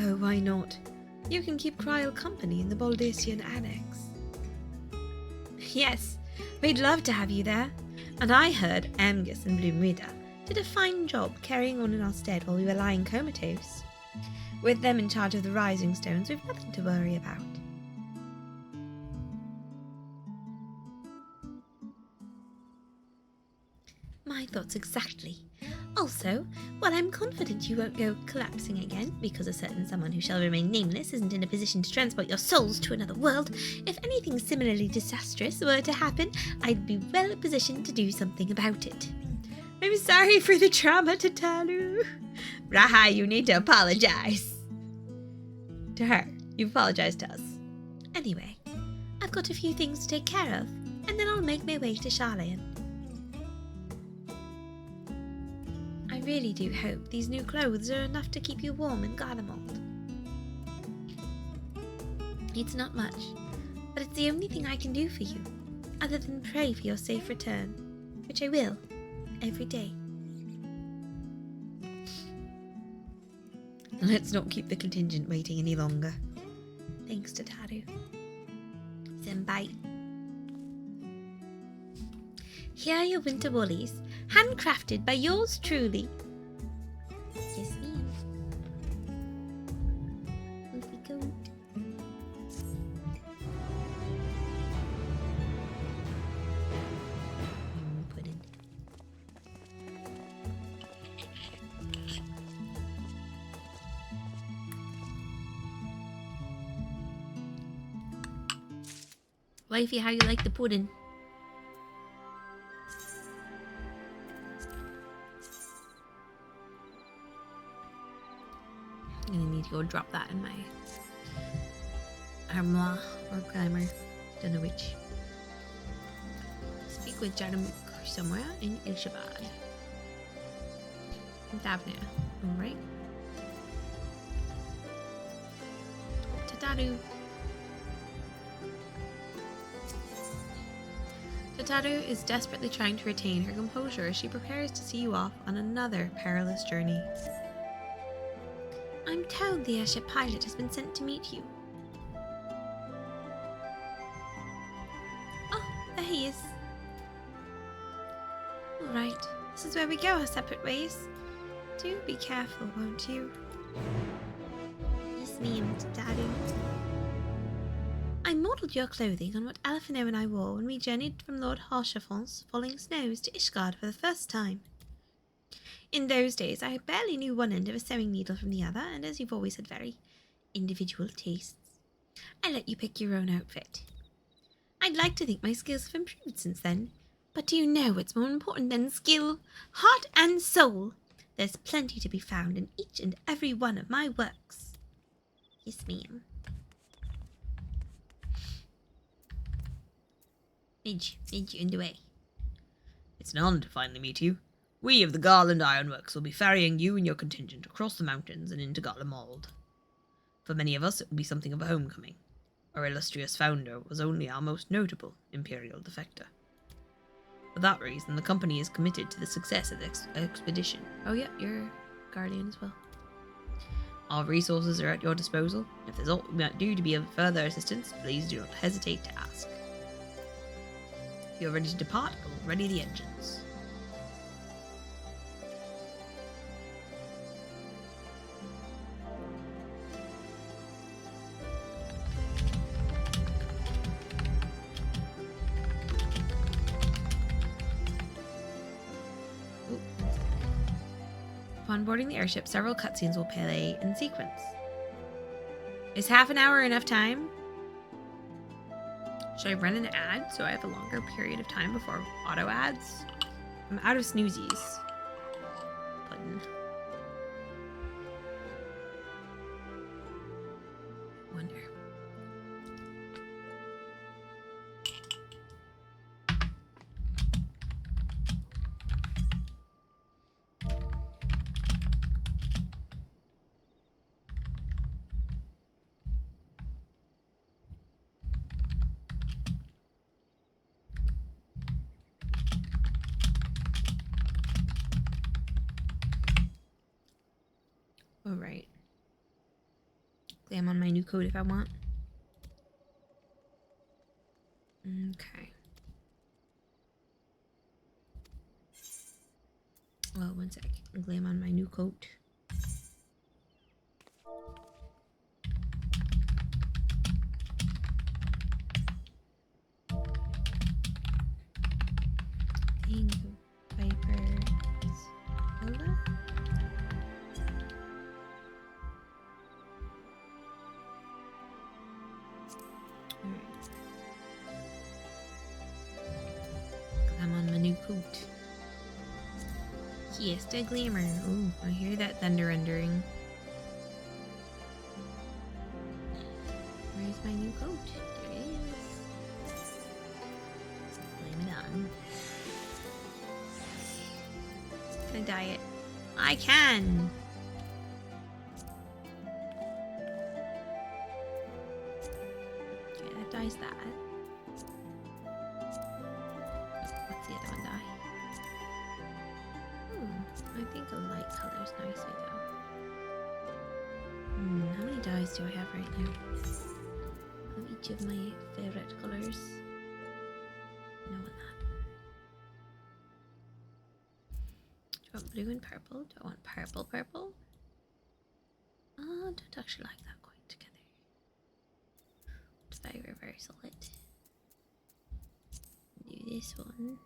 Oh, why not? You can keep Kryl company in the Baldacian Annex. Yes, we'd love to have you there. And I heard Amgus and Bloomwida did a fine job carrying on in our stead while we were lying comatose. With them in charge of the rising stones, we've nothing to worry about. My thoughts exactly. Also, while I'm confident you won't go collapsing again, because a certain someone who shall remain nameless isn't in a position to transport your souls to another world, if anything similarly disastrous were to happen, I'd be well positioned to do something about it. I'm sorry for the trauma, Tataru. Raha, you need to apologize. To her. You've apologized to us. Anyway, I've got a few things to take care of, and then I'll make my way to Charlayan. I really do hope these new clothes are enough to keep you warm in Garlemald. It's not much, but it's the only thing I can do for you, other than pray for your safe return, which I will, every day. Let's not keep the contingent waiting any longer. Thanks, Tataru. Senpai. Here are your winter woolies, handcrafted by yours truly. Yes, ma'am. Poopy coat. Pudding. Wifey, how you like the pudding? I'm gonna need to go drop that in my armoire or climber. Don't know which. Speak with Jarmuk somewhere in Ilshabad. Davnia. Alright. Tataru. Tataru is desperately trying to retain her composure as she prepares to see you off on another perilous journey. I'm told the airship pilot has been sent to meet you. Oh, there he is. Alright, this is where we go our separate ways. Do be careful, won't you? Yes, ma'am, Daddy. I modelled your clothing on what Alphino and I wore when we journeyed from Lord Harshafant's falling snows to Ishgard for the first time. In those days, I barely knew one end of a sewing needle from the other, and as you've always had very individual tastes, I let you pick your own outfit. I'd like to think my skills have improved since then, but do you know what's more important than skill? Heart and soul! There's plenty to be found in each and every one of my works. Yes, ma'am. Midge on the way. It's an honor to finally meet you. We of the Garland Ironworks will be ferrying you and your contingent across the mountains and into Garlemald. For many of us, it will be something of a homecoming. Our illustrious founder was only our most notable imperial defector. For that reason, the company is committed to the success of the expedition. Oh yeah, you're guardian as well. Our resources are at your disposal. If there's aught we might do to be of further assistance, please do not hesitate to ask. If you're ready to depart, I will ready the engines. Upon boarding the airship, several cutscenes will play in sequence. Is half an hour enough time? Should I run an ad so I have a longer period of time before auto ads? I'm out of snoozies. Button. Wonder. Alright. I'm on my new code if I want. Okay. Oh, one sec. Glam on my new coat. King Viper's Hilda? Alright. Glam on my new coat. Yes, the glamour. Ooh, I hear that thunder undering. Where's my new coat? There it is. Glam it on. Can I dye it? I can! Okay, that dyes that. What's the other one dye? I think a light color is nicer though. How many dyes do I have right now? Of each of my favorite colors. No, not that. Do I want blue and purple? Do I want purple? I don't actually like that quite together. What if I reversal it? Do this one.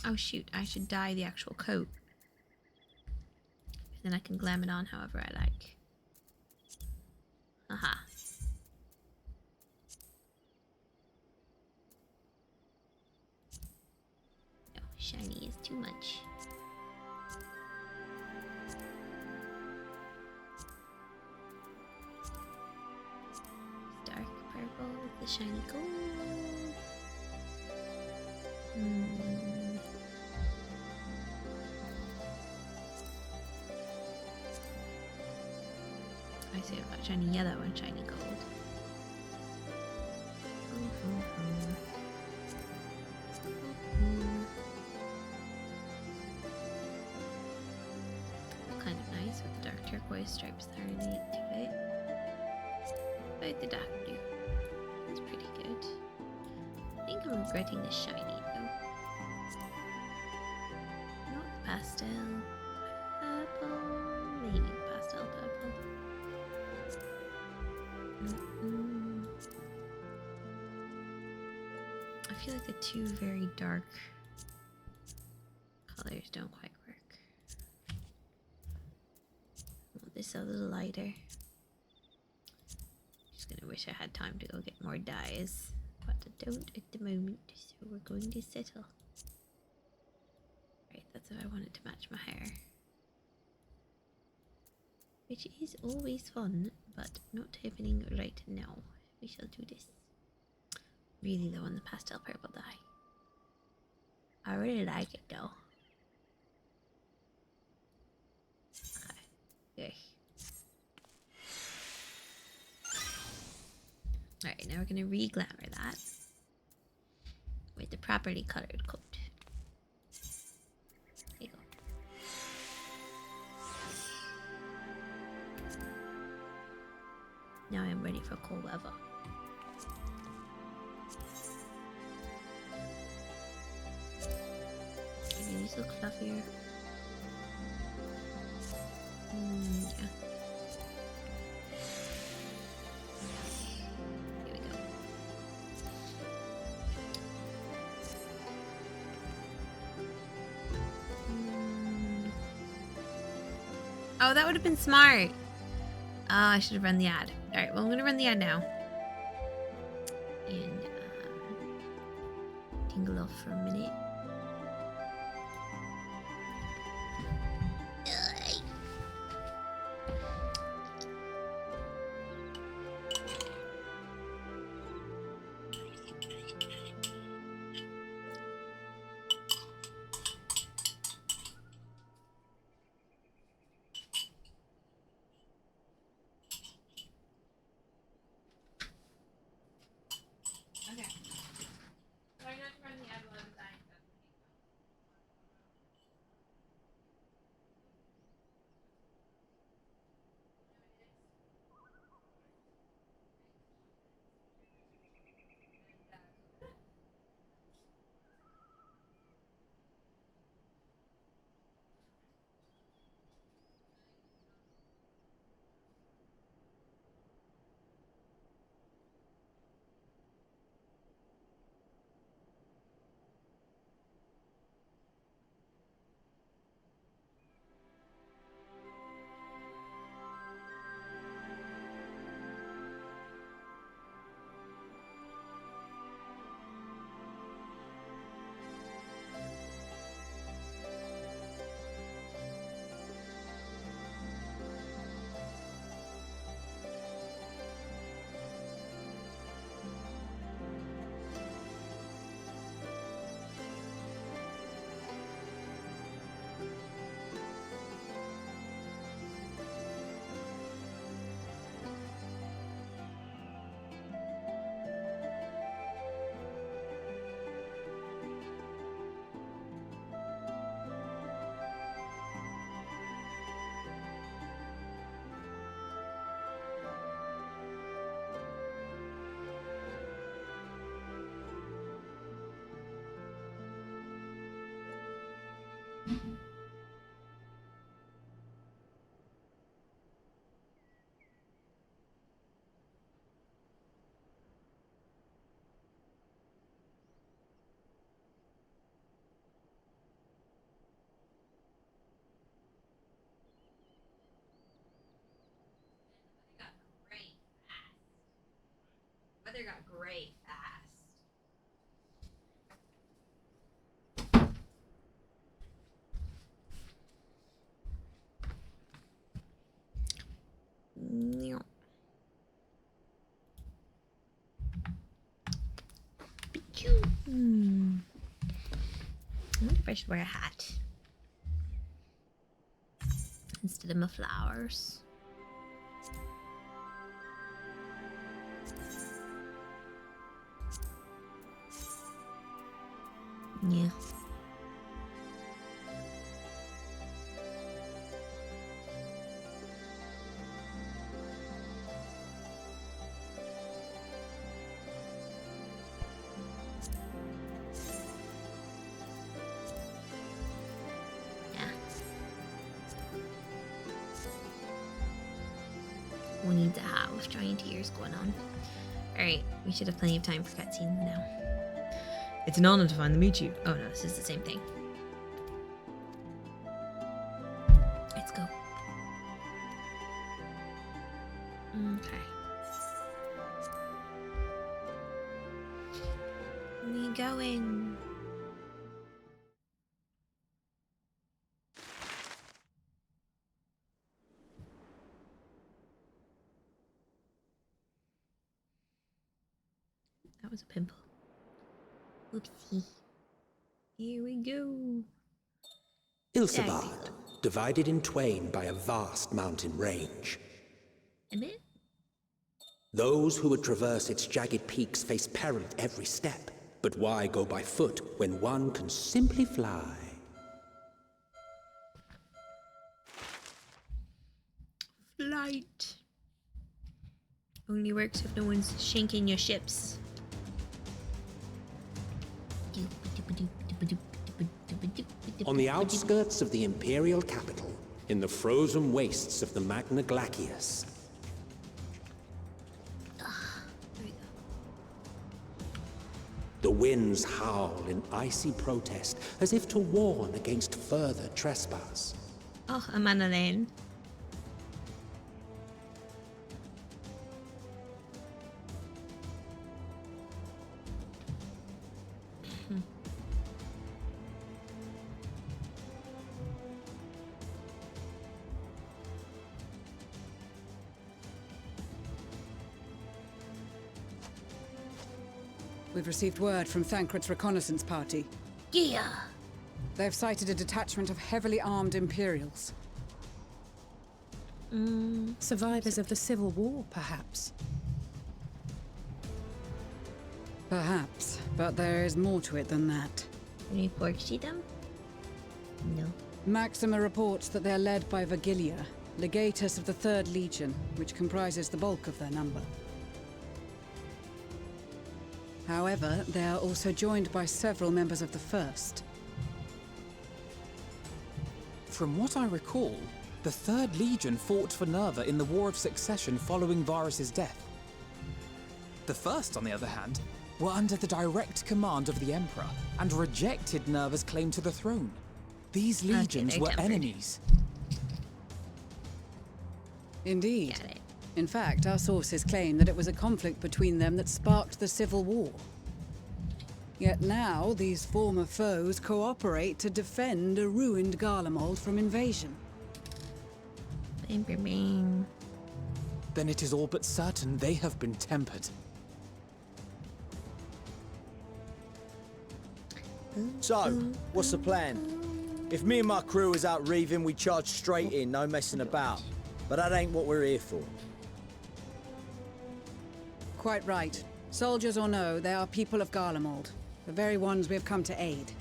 Oh shoot, I should dye the actual coat. Then I can glam it on however I like. Aha. No, shiny is too much. Dark purple with the shiny gold. I see I've got shiny yellow and shiny gold. Kind of nice with the dark turquoise stripes that are neat to it. But the dark blue. That's pretty good. I think I'm regretting the shiny though. Not the pastel purple. Maybe pastel purple. I feel like the two very dark colors don't quite work. I want this a little lighter. Just gonna wish I had time to go get more dyes, but I don't at the moment, so we're going to settle. Right, that's if I wanted to match my hair. Which is always fun, but not happening right now. We shall do this. Really though, on the pastel purple dye. I really like it though. Okay. Alright, now we're gonna re-glamour that with the properly colored coat. There you go. Now I'm ready for cold weather. Maybe these look fluffier. Yeah. Here we go. Oh, that would have been smart. Oh, I should have run the ad. Alright, well, I'm going to run the ad now. And, tingle off for a minute. Okay. Try not to run the ad while I'm dying. weather got great fast. I wonder if I should wear a hat instead of my flowers. Yeah. Who needs a hat with giant ears going on? Alright, we should have plenty of time for cutscenes now. It's an honor to finally meet you. Oh no, this is the same thing. Let's go. Okay. We going. That was a pimple. Oopsie. Here we go. Ilsabard, divided in twain by a vast mountain range. A bit? Those who would traverse its jagged peaks face peril at every step. But why go by foot when one can simply fly? Flight. Only works if no one's shanking your ships. On the outskirts of the Imperial capital, in the frozen wastes of the Magna Glacius. The winds howl in icy protest, as if to warn against further trespass. Oh, I'm on a lane. We've received word from Thancred's reconnaissance party. Yeah. They've sighted a detachment of heavily armed Imperials. Survivors of the Civil War, perhaps. Perhaps, but there is more to it than that. Can you foresee them? No. Maxima reports that they're led by Vergilia, legatus of the 3rd Legion, which comprises the bulk of their number. However, they are also joined by several members of the 1st. From what I recall, the 3rd Legion fought for Nerva in the War of Succession following Varus's death. The 1st, on the other hand, were under the direct command of the Emperor and rejected Nerva's claim to the throne. These legions were enemies. Indeed. In fact, our sources claim that it was a conflict between them that sparked the Civil War. Yet now, these former foes cooperate to defend a ruined Garlemald from invasion. Then it is all but certain they have been tempered. So, what's the plan? If me and my crew is out reaving, we charge straight in, no messing about. But that ain't what we're here for. Quite right. Soldiers or no, they are people of Garlemald, the very ones we have come to aid.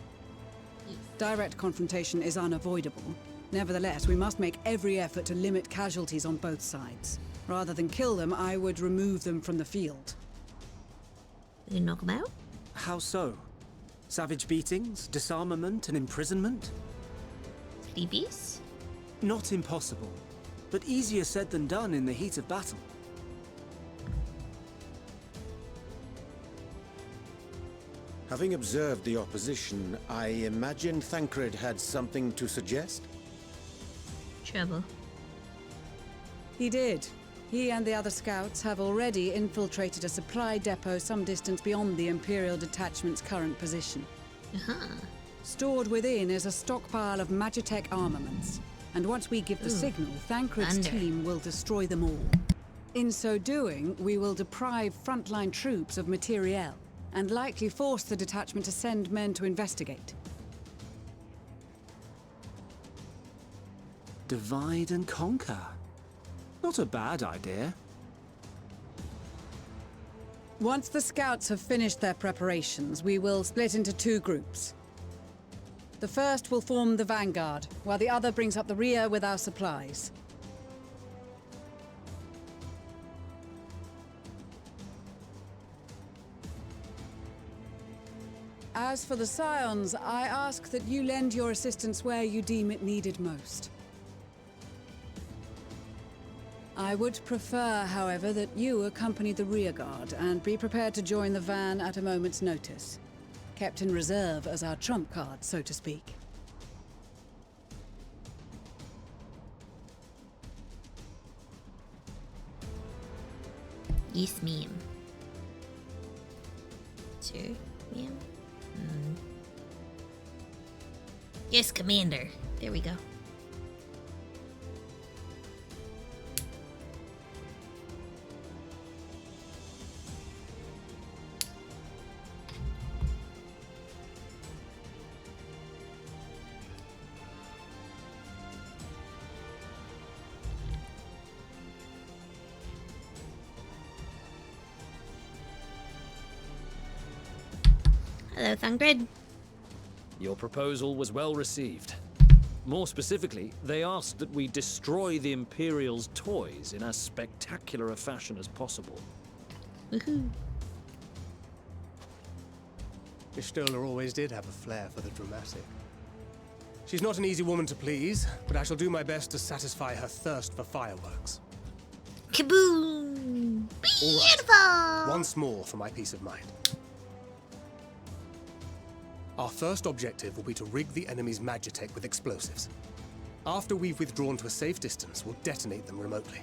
Direct confrontation is unavoidable. Nevertheless, we must make every effort to limit casualties on both sides. Rather than kill them, I would remove them from the field. You knock them out? How so? Savage beatings, disarmament, and imprisonment? Sleepies? Not impossible, but easier said than done in the heat of battle. Having observed the opposition, I imagine Thancred had something to suggest? Trouble. He did. He and the other scouts have already infiltrated a supply depot some distance beyond the Imperial detachment's current position. Stored within is a stockpile of Magitech armaments, and once we give the signal, Thancred's team will destroy them all. In so doing, we will deprive frontline troops of materiel, and likely force the detachment to send men to investigate. Divide and conquer. Not a bad idea. Once the scouts have finished their preparations, we will split into 2 groups. The first will form the vanguard, while the other brings up the rear with our supplies. As for the Scions, I ask that you lend your assistance where you deem it needed most. I would prefer, however, that you accompany the rearguard and be prepared to join the van at a moment's notice. Kept in reserve as our trump card, so to speak. Yes, ma'am. Sir, ma'am? Yes, Commander. There we go. Hello, Thancred. Your proposal was well received. More specifically, they asked that we destroy the Imperial's toys in as spectacular a fashion as possible. Woohoo. Ishtola always did have a flair for the dramatic. She's not an easy woman to please, but I shall do my best to satisfy her thirst for fireworks. Kaboom! Beautiful! All right. Once more for my peace of mind. Our first objective will be to rig the enemy's Magitech with explosives. After we've withdrawn to a safe distance, we'll detonate them remotely.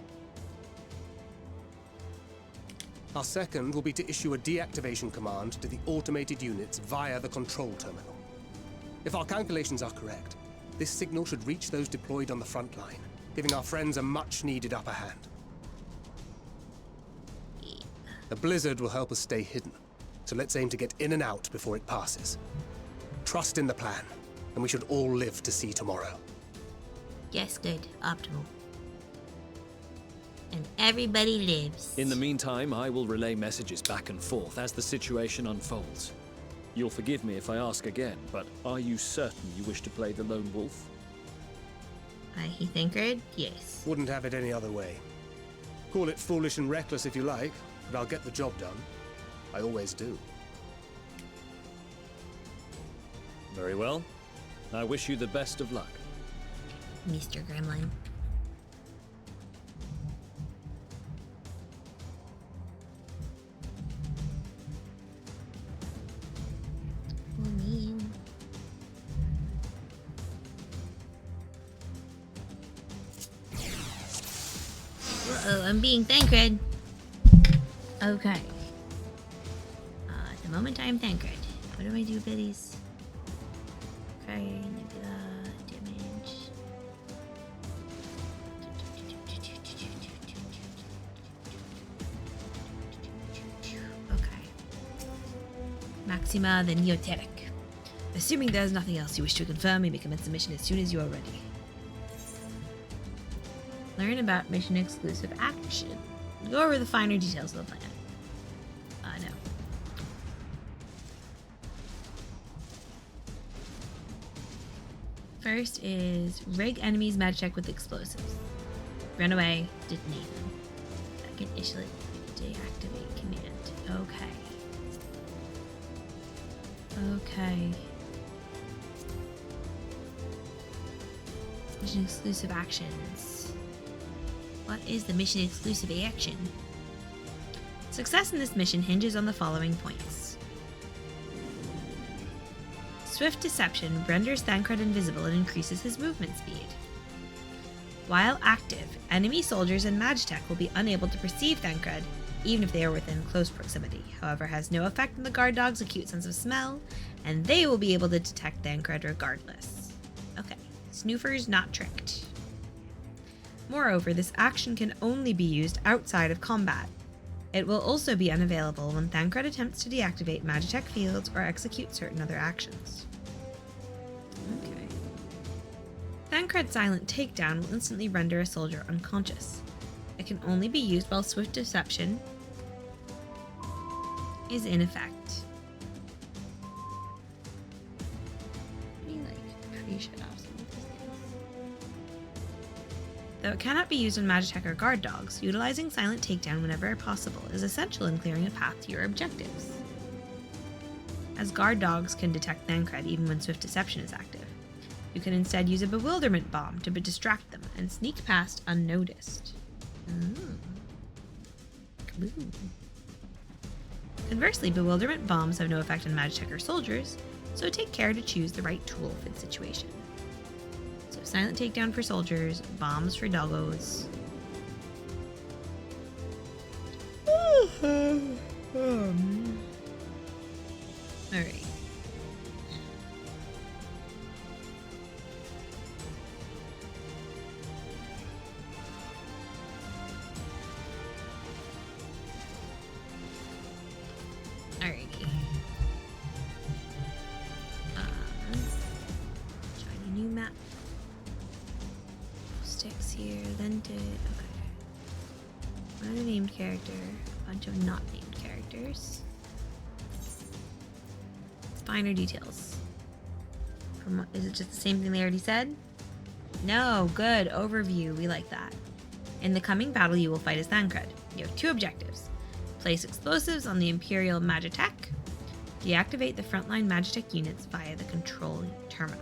Our second will be to issue a deactivation command to the automated units via the control terminal. If our calculations are correct, this signal should reach those deployed on the front line, giving our friends a much-needed upper hand. The blizzard will help us stay hidden, so let's aim to get in and out before it passes. Trust in the plan, and we should all live to see tomorrow. Yes, good. Optimal. And everybody lives. In the meantime, I will relay messages back and forth as the situation unfolds. You'll forgive me if I ask again, but are you certain you wish to play the lone wolf? He Thancred? Yes. Wouldn't have it any other way. Call it foolish and reckless if you like, but I'll get the job done. I always do. Very well. I wish you the best of luck. Mr. Gremlin. Oh, man. Uh-oh, I'm being Thancred. Okay. At the moment I'm Thancred. What do I do, biddies? Okay, nebula, damage. Okay. Maxima, the Neoteric. Assuming there's nothing else you wish to confirm, we may commence the mission as soon as you are ready. Learn about mission exclusive action. Go over the finer details of the plan. No. First is rig enemies Magitech with explosives. Run away, detonate them. Second, issue deactivate command. Okay. Mission exclusive actions. What is the mission exclusive action? Success in this mission hinges on the following points. Swift deception renders Thancred invisible and increases his movement speed. While active, enemy soldiers and Magitech will be unable to perceive Thancred, even if they are within close proximity. However, has no effect on the guard dog's acute sense of smell, and they will be able to detect Thancred regardless. Okay, Snoofer's not tricked. Moreover, this action can only be used outside of combat. It will also be unavailable when Thancred attempts to deactivate Magitech fields or execute certain other actions. Okay. Thancred's silent takedown will instantly render a soldier unconscious. It can only be used while Swift Deception is in effect. Let me pre-shut off some of these things. Though it cannot be used on Magitech or guard dogs, utilizing silent takedown whenever possible is essential in clearing a path to your objectives. As guard dogs can detect Thancred even when Swift Deception is active, you can instead use a bewilderment bomb to distract them and sneak past unnoticed. Kaboom. Conversely, bewilderment bombs have no effect on Magitech or soldiers, so take care to choose the right tool for the situation. So silent takedown for soldiers, bombs for doggos. Alright. Alrighty. Shiny new map. Sticks here, Lented. Okay. One of the named character, a bunch of not named characters. Finer details. From what, is it just the same thing they already said? No, good overview. We like that. In the coming battle, you will fight as Thancred. You have two objectives. Place explosives on the Imperial Magitech. Deactivate the frontline Magitech units via the control terminal.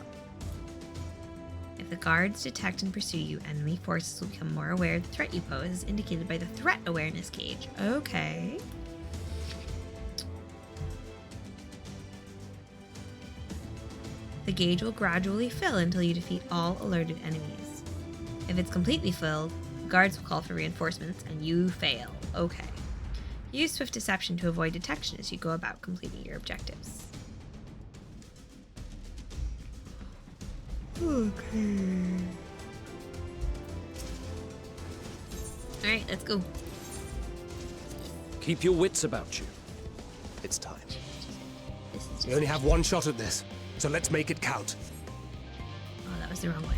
If the guards detect and pursue you, enemy forces will become more aware of the threat you pose, as indicated by the threat awareness gauge. Okay. The gauge will gradually fill until you defeat all alerted enemies. If it's completely filled, guards will call for reinforcements and you fail. Okay. Use Swift Deception to avoid detection as you go about completing your objectives. Okay. Alright, let's go. Keep your wits about you. It's time. We only have one shot at this, so let's make it count. Oh, that was the wrong way.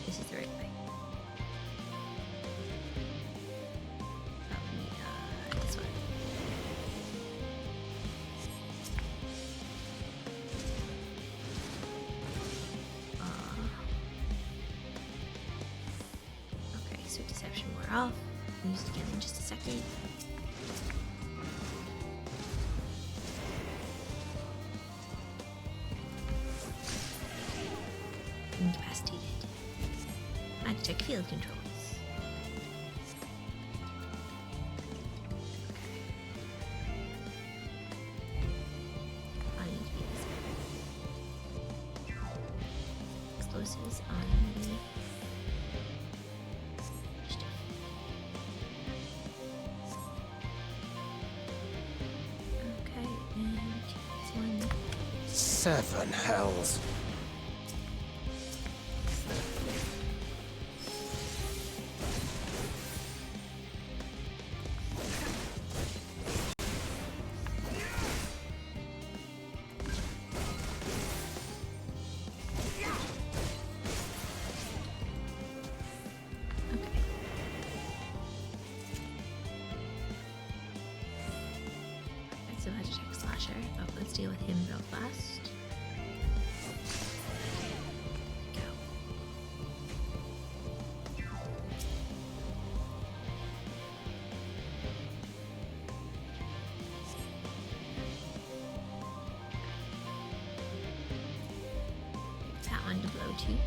This is the right way. This one. Okay, so deception wore off. Use it again in just a second. Incapacitated. Magitech field controls. I need to be this. Explosives on the okay, and this one. 7 hells. That's a Magitech slasher. Oh, let's deal with him real fast. Go. That one to blow too.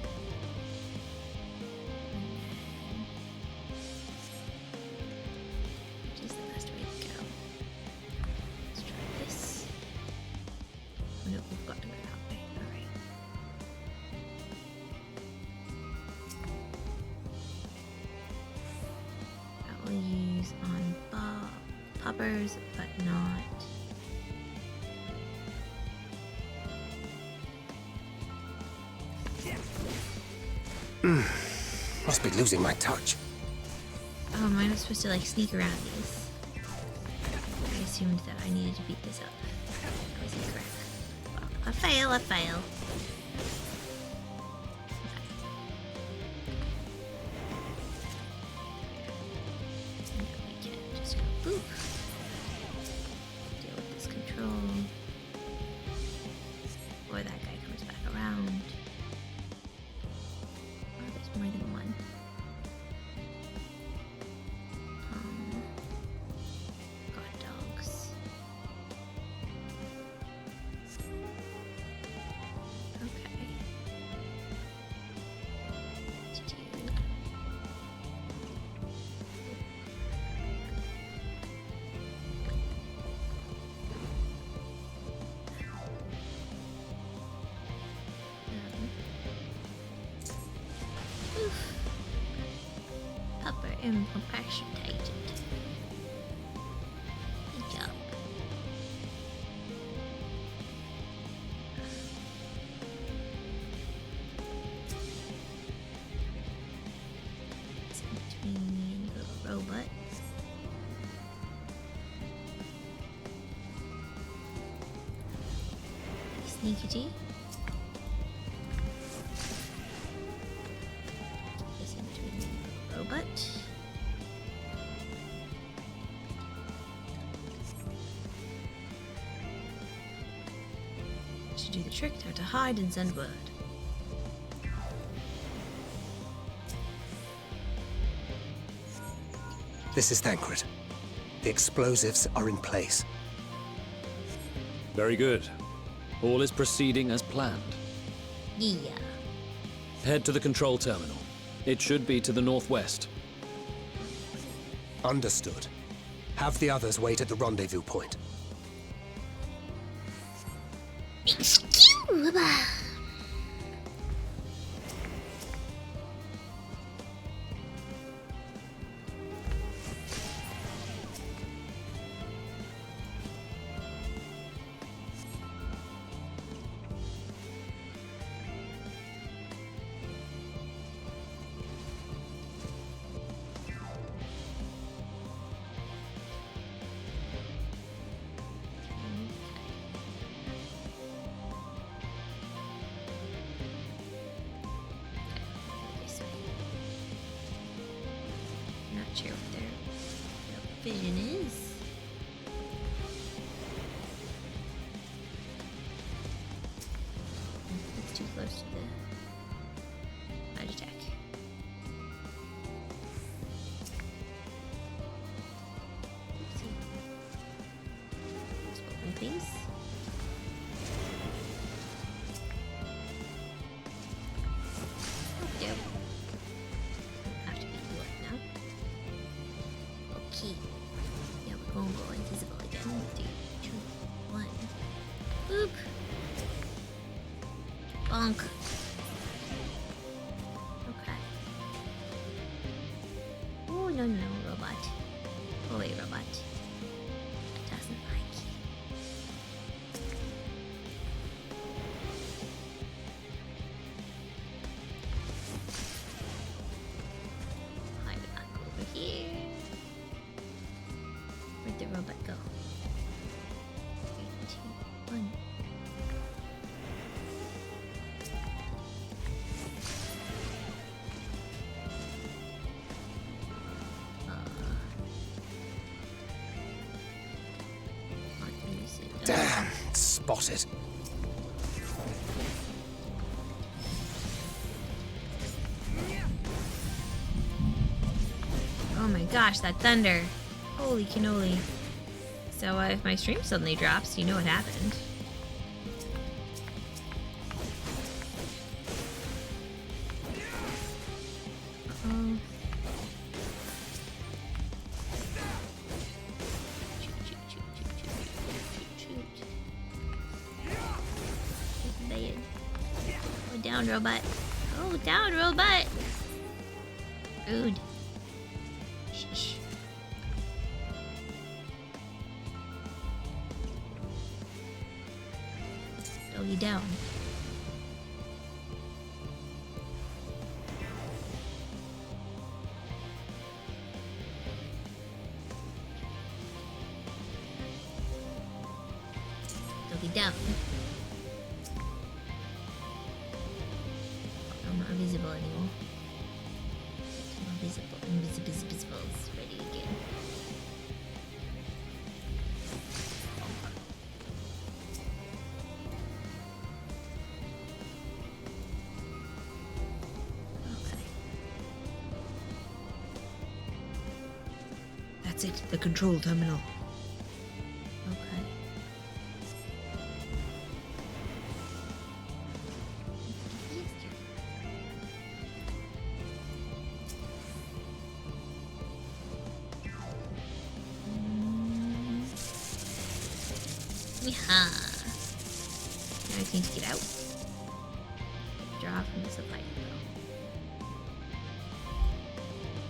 Which is the best way to go? Let's try this. Oh no, we've got puppers, but not. Must be losing my touch. Oh, am I not supposed to like sneak around these? I assumed that I needed to beat this up. I was incorrect. Well, if I fail, I fail. We can just go boop. Deal with this control. Before that guy comes back around. Oh, there's more than one. God dogs. Okay. To do. Oof. Upper incapacitated. Good job. It's between me and the little robot. Sneakity. This in between me and the robot. To do the trick, now to hide and send word. This is Thancred. The explosives are in place. Very good. All is proceeding as planned. Yeah. Head to the control terminal. It should be to the northwest. Understood. Have the others wait at the rendezvous point. Excuse me. This way. Not sure what their vision is. It's too close to the edge attack. Oopsie. Let's open things. Oh, yep. Have to be what now? Okay. Yeah, we're gonna go invisible again. 3, 2, 1. Boop. Bonk. Okay. Oh, no, no, robot. Go away, robot. That doesn't like you. Hide back over here. Where'd the robot go? 3, 2, 1. Damn, spotted. Oh my gosh, that thunder. Holy cannoli. So if my stream suddenly drops, you know what happened. Uh-oh. Shoot, shoot, shoot, shoot, shoot, shoot, shoot. It's bad. Oh, down, robot. Oh, down, robot. Rude. Shh. Totally down. Totally down. I'm not visible anymore. Invisibles. Ready again. That's it, the control terminal. Okay. Yeehaw. Now I need to get out. Draw from the supply depot.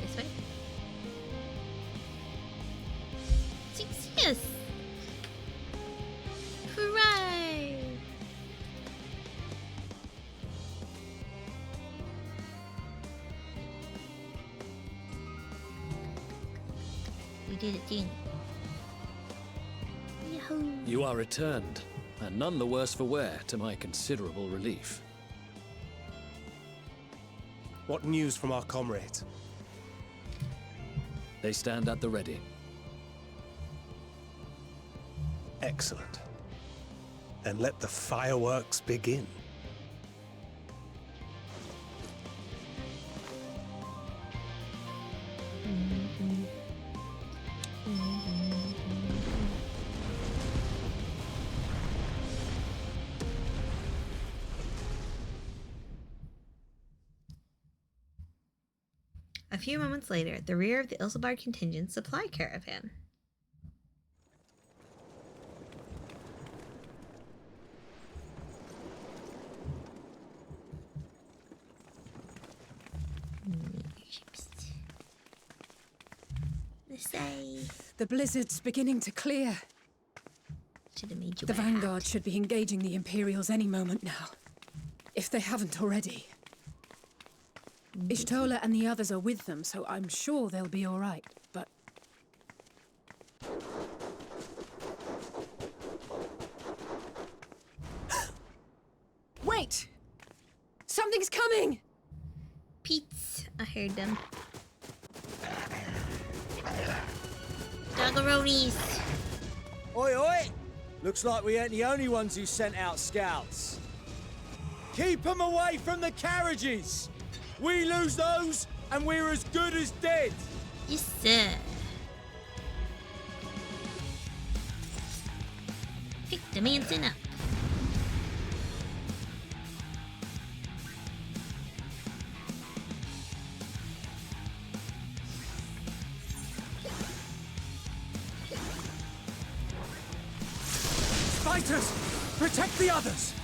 This way? Success! Hooray! We did it, Jing. Yahoo! You are returned, and none the worse for wear, to my considerable relief. What news from our comrades? They stand at the ready. Excellent. Then let the fireworks begin. A few moments later, at the rear of the Ilsebar contingent supply caravan. The blizzard's beginning to clear. Should have made you The wear a Vanguard should be engaging the Imperials any moment now. If they haven't already. Ishtola and the others are with them, so I'm sure they'll be all right, but... Wait! Something's coming! Pete's. I heard them. Doggeronis. Oi, oi! Looks like we ain't the only ones who sent out scouts. Keep them away from the carriages! We lose those, and we're as good as dead! Yes, sir. 50 minutes up. Fighters! Protect the others!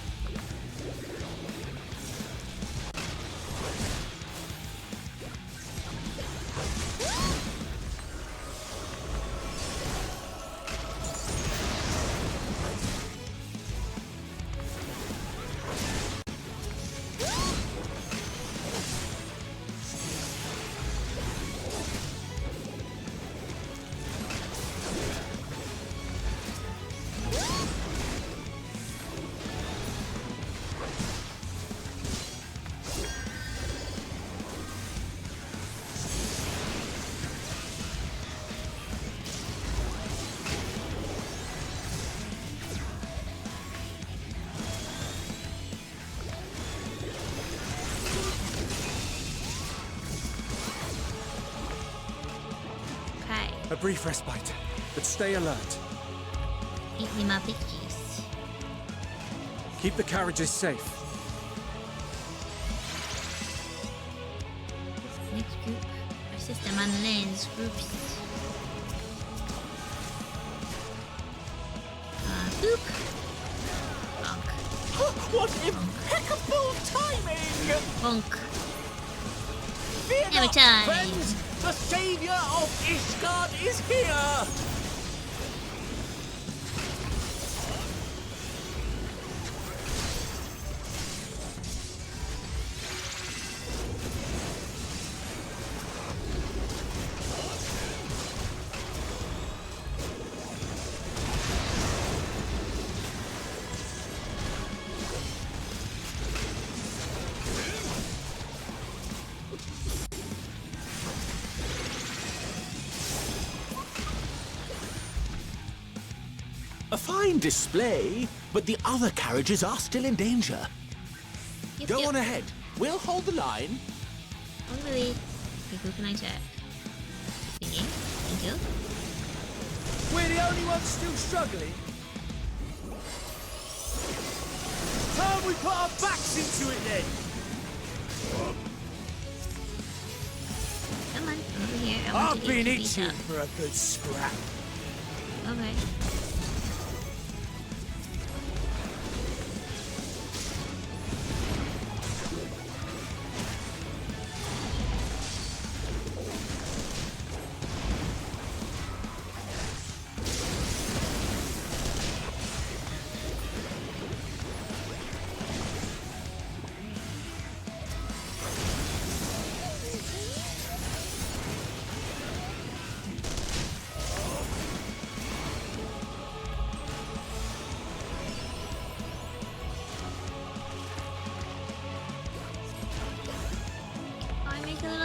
A brief respite, but stay alert. Eat me my pickies. Keep the carriages safe. Next group. Our system on lands groups. Boop. Bonk. What impeccable timing! Bonk. Fear Every not, time. friends! The savior of Ishgard is here! A fine display, but the other carriages are still in danger. Go on ahead. We'll hold the line. Oh, really? Okay, who can I check? Thingy. Thank you. We're the only ones still struggling. Time we put our backs into it then. Come on, over here. I've been itching for a good scrap. Okay.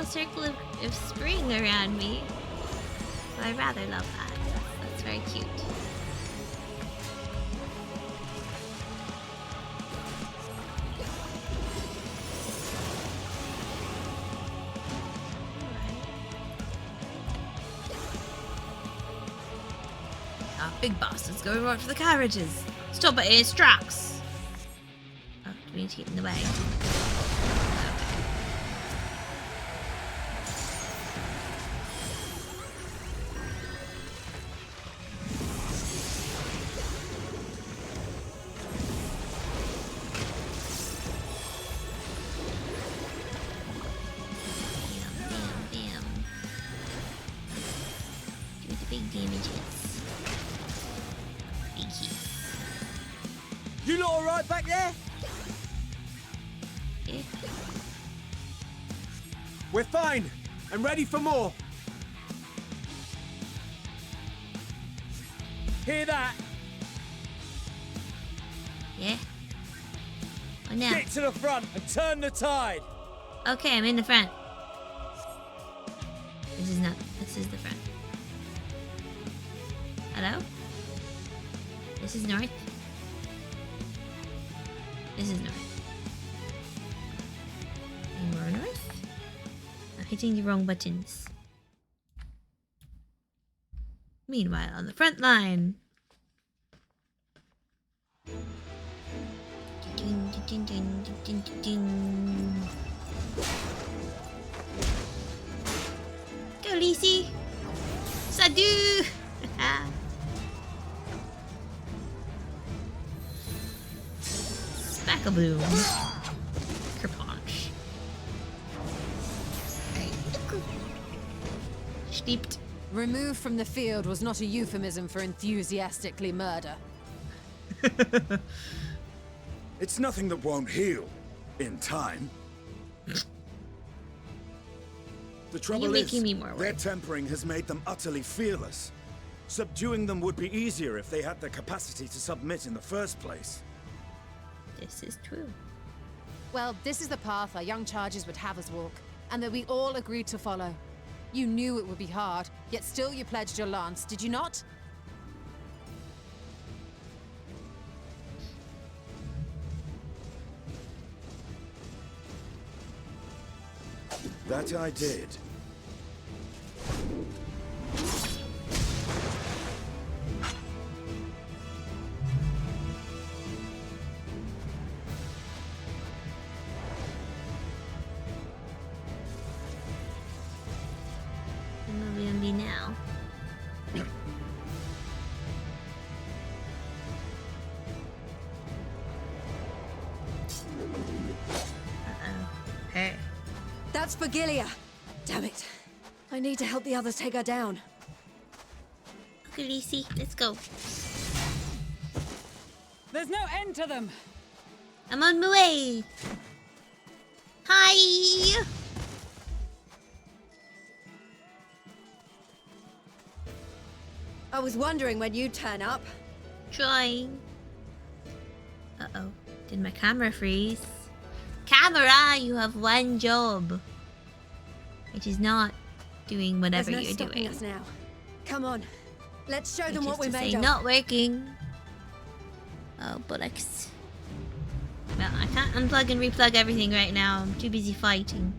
Circle of spring around me. So I rather love that. That's very cute. Our big bastard's going right for the carriages. Stop at Ace Tracks. Oh, do we need to get in the way? You lot all right back there? Yeah. We're fine and ready for more. Hear that? Yeah. Oh no. Get to the front and turn the tide. Okay, I'm in the front. This is not. This is the front. Hello? This is north. This is north. And more north? I'm hitting the wrong buttons. Meanwhile, on the front line. Go, Lisi! Sadu! Spackabloom. Kerpunch. Steeped. Removed from the field was not a euphemism for enthusiastically murder. It's nothing that won't heal in time. The trouble is, their tempering has made them utterly fearless. Subduing them would be easier if they had the capacity to submit in the first place. This is true. Well, this is the path our young charges would have us walk, and that we all agreed to follow. You knew it would be hard, yet still you pledged your lance, did you not? That I did. Maybe now. Hey. That's Virgilia. Damn it. I need to help the others take her down. Okay, Lisi, let's go. There's no end to them. I'm on my way. Hi. I was wondering when you'd turn up. Trying. Uh-oh. Did my camera freeze? Camera, you have one job. Which is not doing whatever There's no you're stopping doing. us now. Come on. Let's show Which them what is we're to made say of. not working. Oh, buttocks. Well, I can't unplug and replug everything right now. I'm too busy fighting.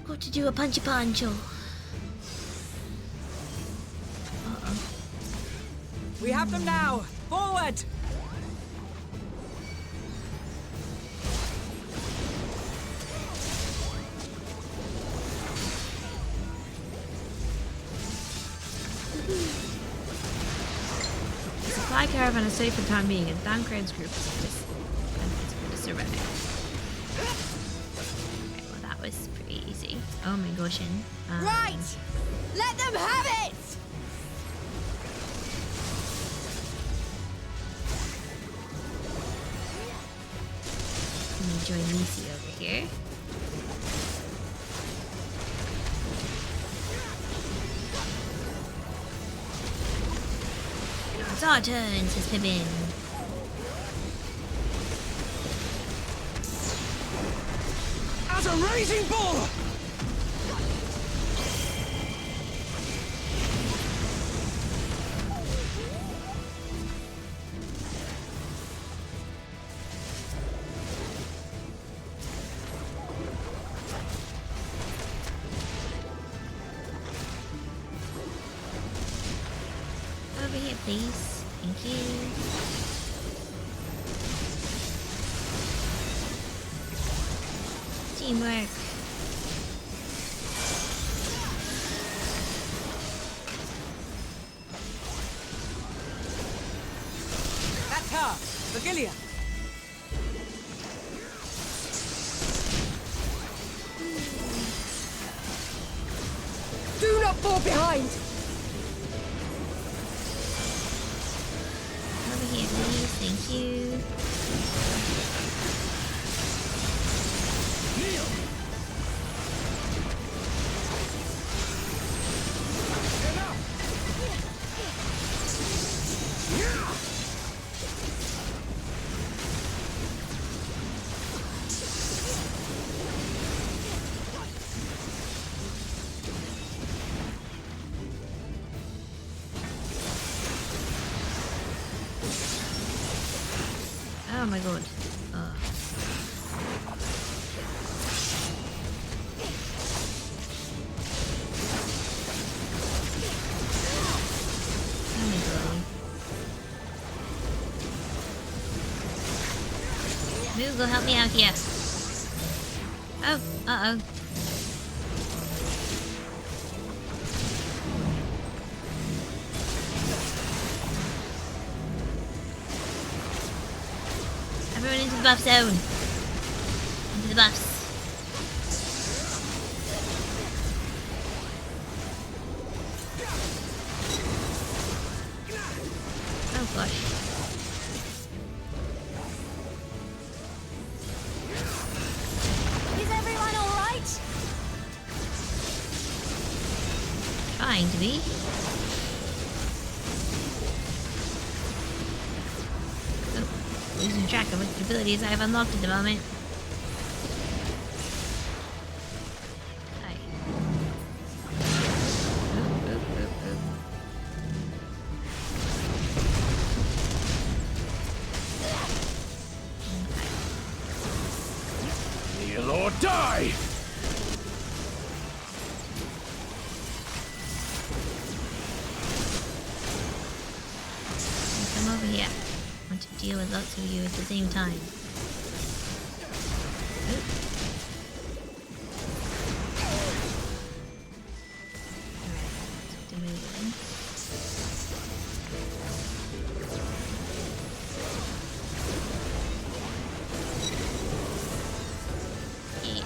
Got to do a punchy pancho. Uh-oh. We have them now! Forward! Supply caravan is safe for the time being, and Thancred's group is survey. Okay, well that was pretty easy. Oh my gosh. Right! Let them have it! Let me join Lisi over here. It's our turn, says Pippin. As a raging bull! Over here, please. Thank you. Teamwork. That's her! Virgilia! Do not fall behind! Over here, please. Thank you. Oh my god. Oh my god. Move, go help me out here. Oh, uh-oh. Everyone into the buff zone. Into the buffs. Oh gosh. Is everyone alright? Trying to be. Losing track of which abilities I have unlocked at the moment. Hi. Kneel or die! Come over here. I want to deal with lots of you at the same time. Oop. Alright, to move in. Yeah.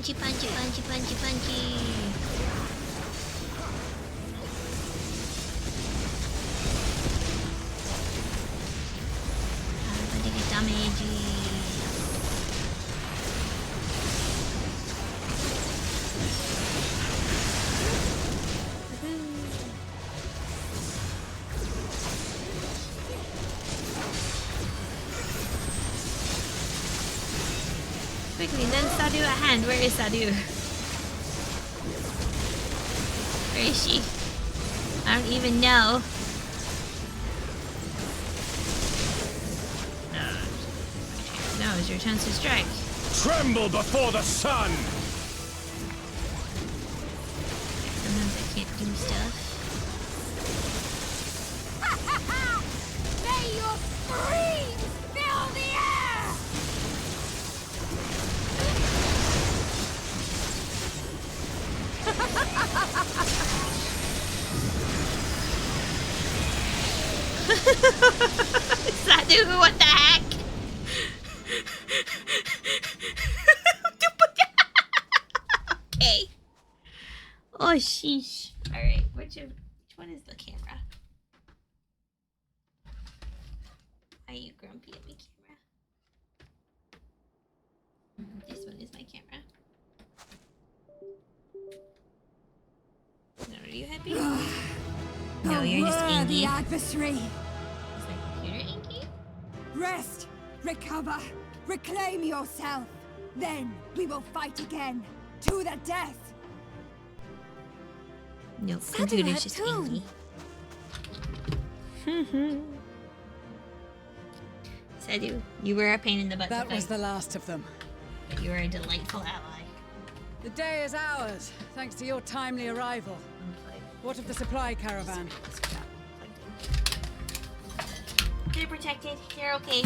Punchy, punchy, punchy, punchy, punchy. I'm going to get damage. Quickly, lend Sadu a hand. Where is Sadu? Where is she? I don't even know. Now is your chance to strike. Tremble before the sun! Sometimes I can't do stuff. May your screams fill the air! Sadu, what the heck? Okay. Oh, sheesh. Alright, which one is the camera? Why are you grumpy at me, camera? This one is my camera. No, are you happy? No, you're just angry. The adversary. Is my computer angry? Rest, recover, reclaim yourself. Then we will fight again to the death. No, computer's just angry. Sadu, you were a pain in the butt. That was the last of them. But you were a delightful ally. The day is ours, thanks to your timely arrival. What of the supply caravan? They're protected. They're okay.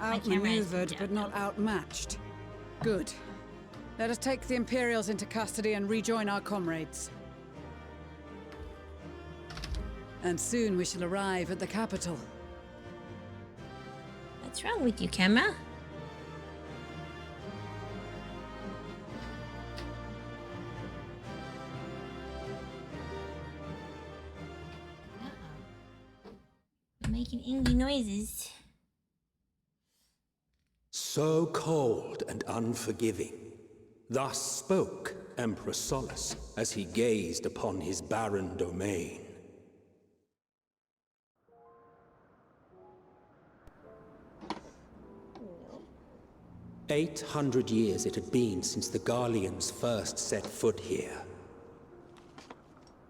Outmaneuvered, but not outmatched. Good. Let us take the Imperials into custody and rejoin our comrades. And soon we shall arrive at the capital. What's wrong with you, camera? You're making angry noises. So cold and unforgiving. Thus spoke Emperor Solus as he gazed upon his barren domain. No. 800 years it had been since the Garleans first set foot here.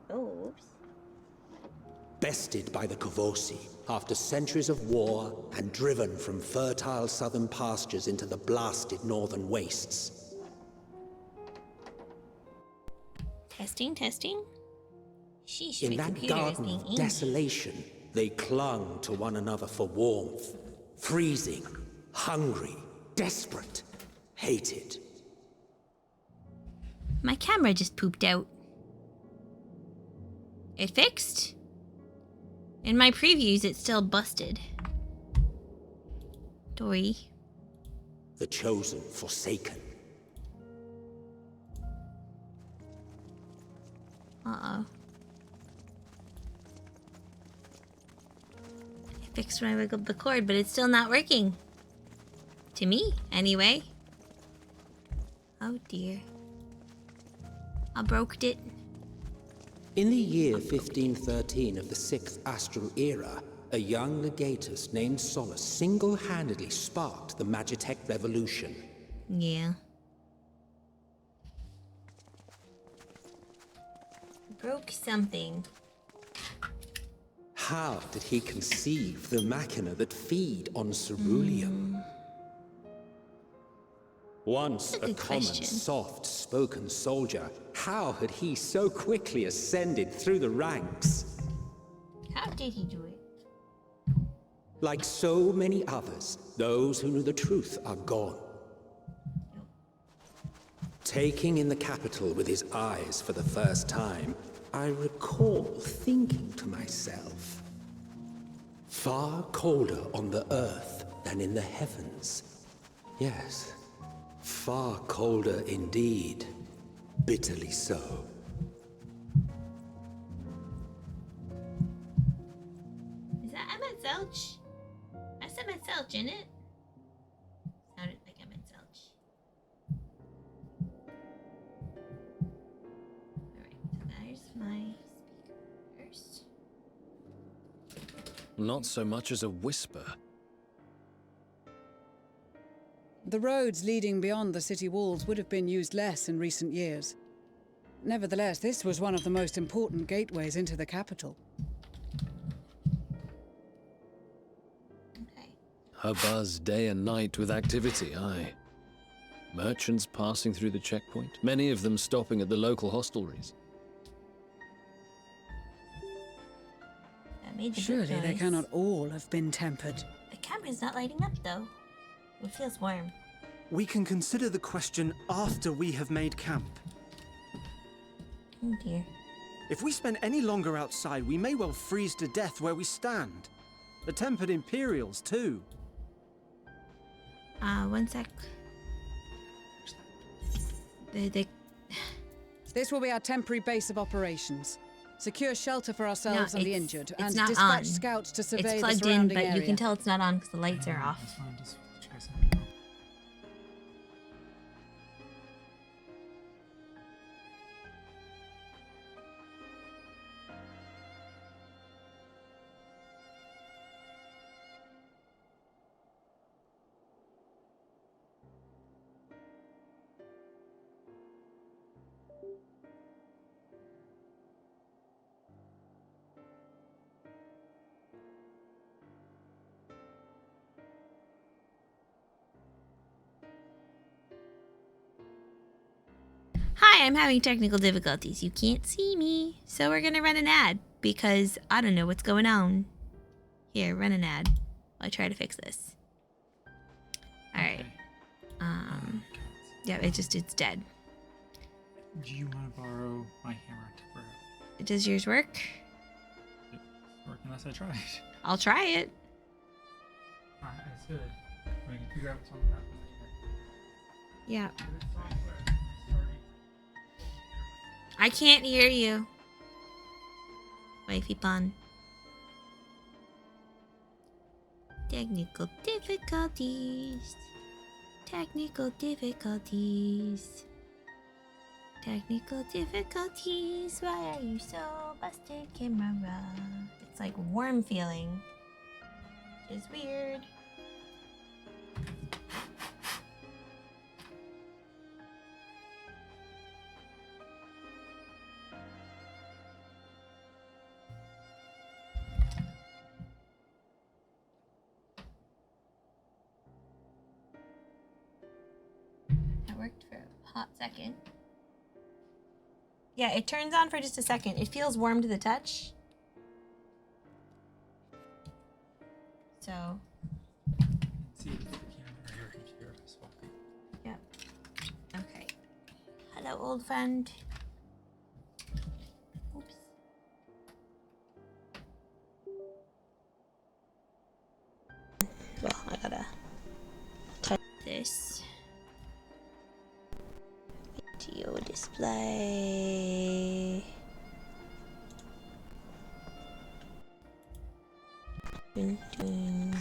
Oh. Bested by the Kovosi after centuries of war and driven from fertile southern pastures into the blasted northern wastes. Testing, testing. Sheesh, In my that computer is garden being of angry. desolation, they clung to one another for warmth. Freezing, hungry, desperate, hated. My camera just pooped out. It fixed? In my previews, it's still busted. Dory. The chosen forsaken. Uh-oh. I fixed when I wiggled the cord, but it's still not working. To me, anyway. Oh dear. I broke it. In the year 1513 of the 6th Astral Era, a young legatus named Solus single-handedly sparked the Magitech Revolution. Yeah. Broke something. How did he conceive the machina that feed on ceruleum? Once a common, soft-spoken soldier, how had he so quickly ascended through the ranks? How did he do it? Like so many others, those who knew the truth are gone. Taking in the capital with his eyes for the first time, I recall thinking to myself, far colder on the earth than in the heavens. Yes, Far colder indeed. Bitterly so. Is that Emmett Zelch? That's Emmett Zelch, isn't it? Sounded like Emmett Zelch. Alright, so there's my speakers. Not so much as a whisper. The roads leading beyond the city walls would have been used less in recent years. Nevertheless, this was one of the most important gateways into the capital. A buzz day and night with activity, aye. Merchants passing through the checkpoint, many of them stopping at the local hostelries. That made the Surely good they noise. cannot all have been tempered. The camera's not lighting up though. It feels warm. We can consider the question after we have made camp. Oh dear. If we spend any longer outside, we may well freeze to death where we stand. The tempered Imperials, too. 1 sec. This will be our temporary base of operations. Secure shelter for ourselves and the injured, and not dispatch on. scouts to survey It's the plugged in, surrounding but area. you can tell it's not on because the lights are off. Hi, I'm having technical difficulties. You can't see me. So we're gonna run an ad because I don't know what's going on. Here, run an ad. I'll try to fix this. Alright. Yeah, it's dead. Do you want to borrow my hammer temporarily? Does yours work? It's work unless I try it. I'll try it. Alright, it's good. We can figure out what's wrong with that one later. Yeah. I can't hear you. Wifey pun. Technical difficulties. Technical difficulties. Technical difficulties. Why are you so busted, camera? It's like warm feeling. Which is weird. Worked for a hot second. Yeah, it turns on for just a second. It feels warm to the touch. So. See if the camera or your computer is working. Yep. Okay. Hello, old friend. Oops. Well, I gotta type this. Video display. Dun, dun.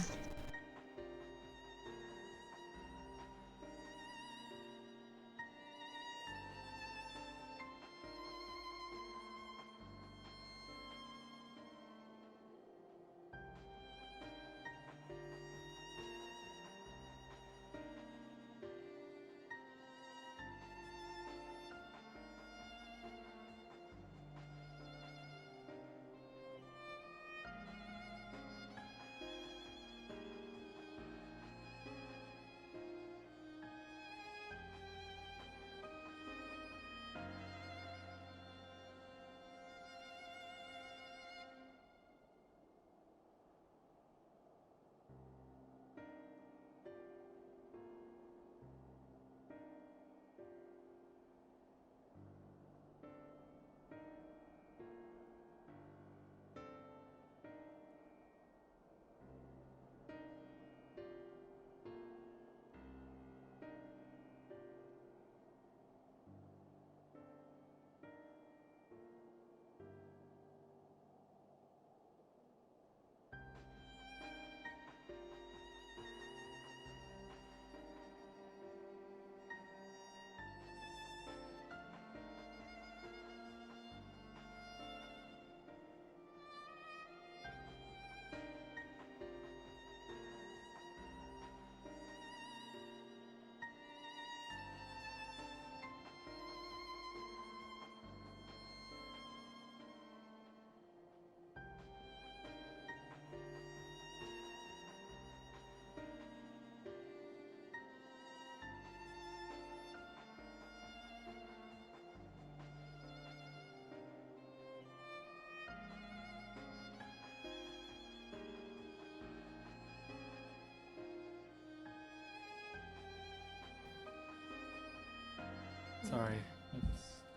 Sorry.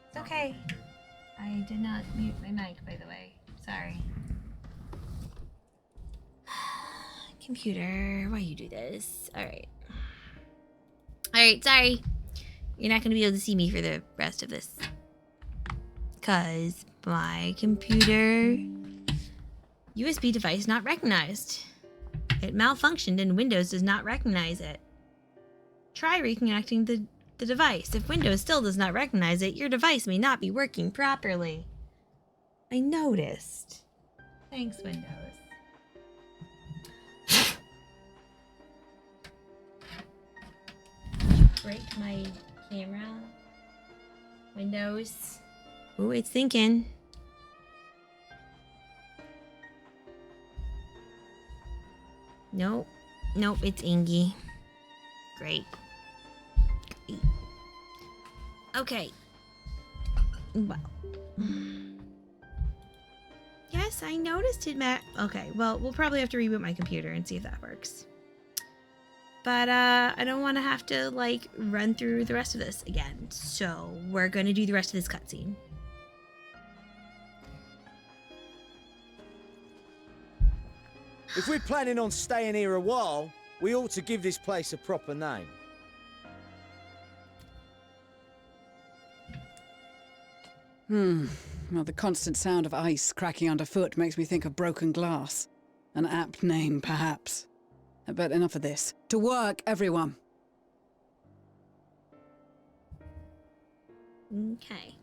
It's okay. I did not mute my mic, by the way. Sorry. Computer, why you do this? Alright. Alright, sorry. You're not going to be able to see me for the rest of this. Because my computer USB device not recognized. It malfunctioned and Windows does not recognize it. Try reconnecting the device. If Windows still does not recognize it, your device may not be working properly. I noticed. Thanks, Windows. Break my camera. Windows. Ooh, it's thinking. Nope. Nope, it's Ingy. Great. Okay. Well. Yes, I noticed it, Matt. Okay, well, we'll probably have to reboot my computer and see if that works. But, I don't want to have to, like, run through the rest of this again. So, we're going to do the rest of this cutscene. If we're planning on staying here a while, we ought to give this place a proper name. Well, the constant sound of ice cracking underfoot makes me think of broken glass. An apt name, perhaps. But enough of this. To work, everyone! Okay.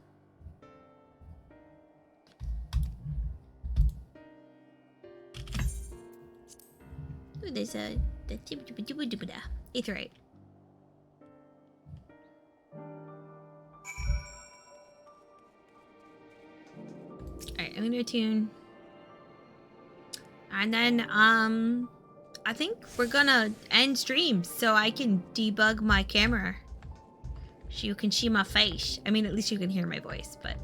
Ooh, there's a... Aetheryte. Alright, I'm gonna attune. And then, I think we're gonna end stream so I can debug my camera. So you can see my face. I mean, at least you can hear my voice, but...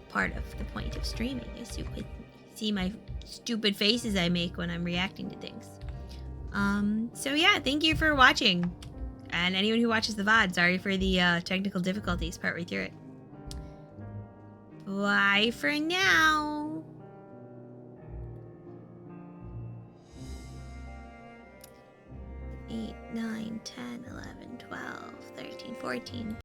part of the point of streaming is you could see my stupid faces I make when I'm reacting to things. So yeah, thank you for watching. And anyone who watches the VOD, sorry for the technical difficulties partway through it. Bye for now. 8, 9, 10, 11, 12, 13, 14.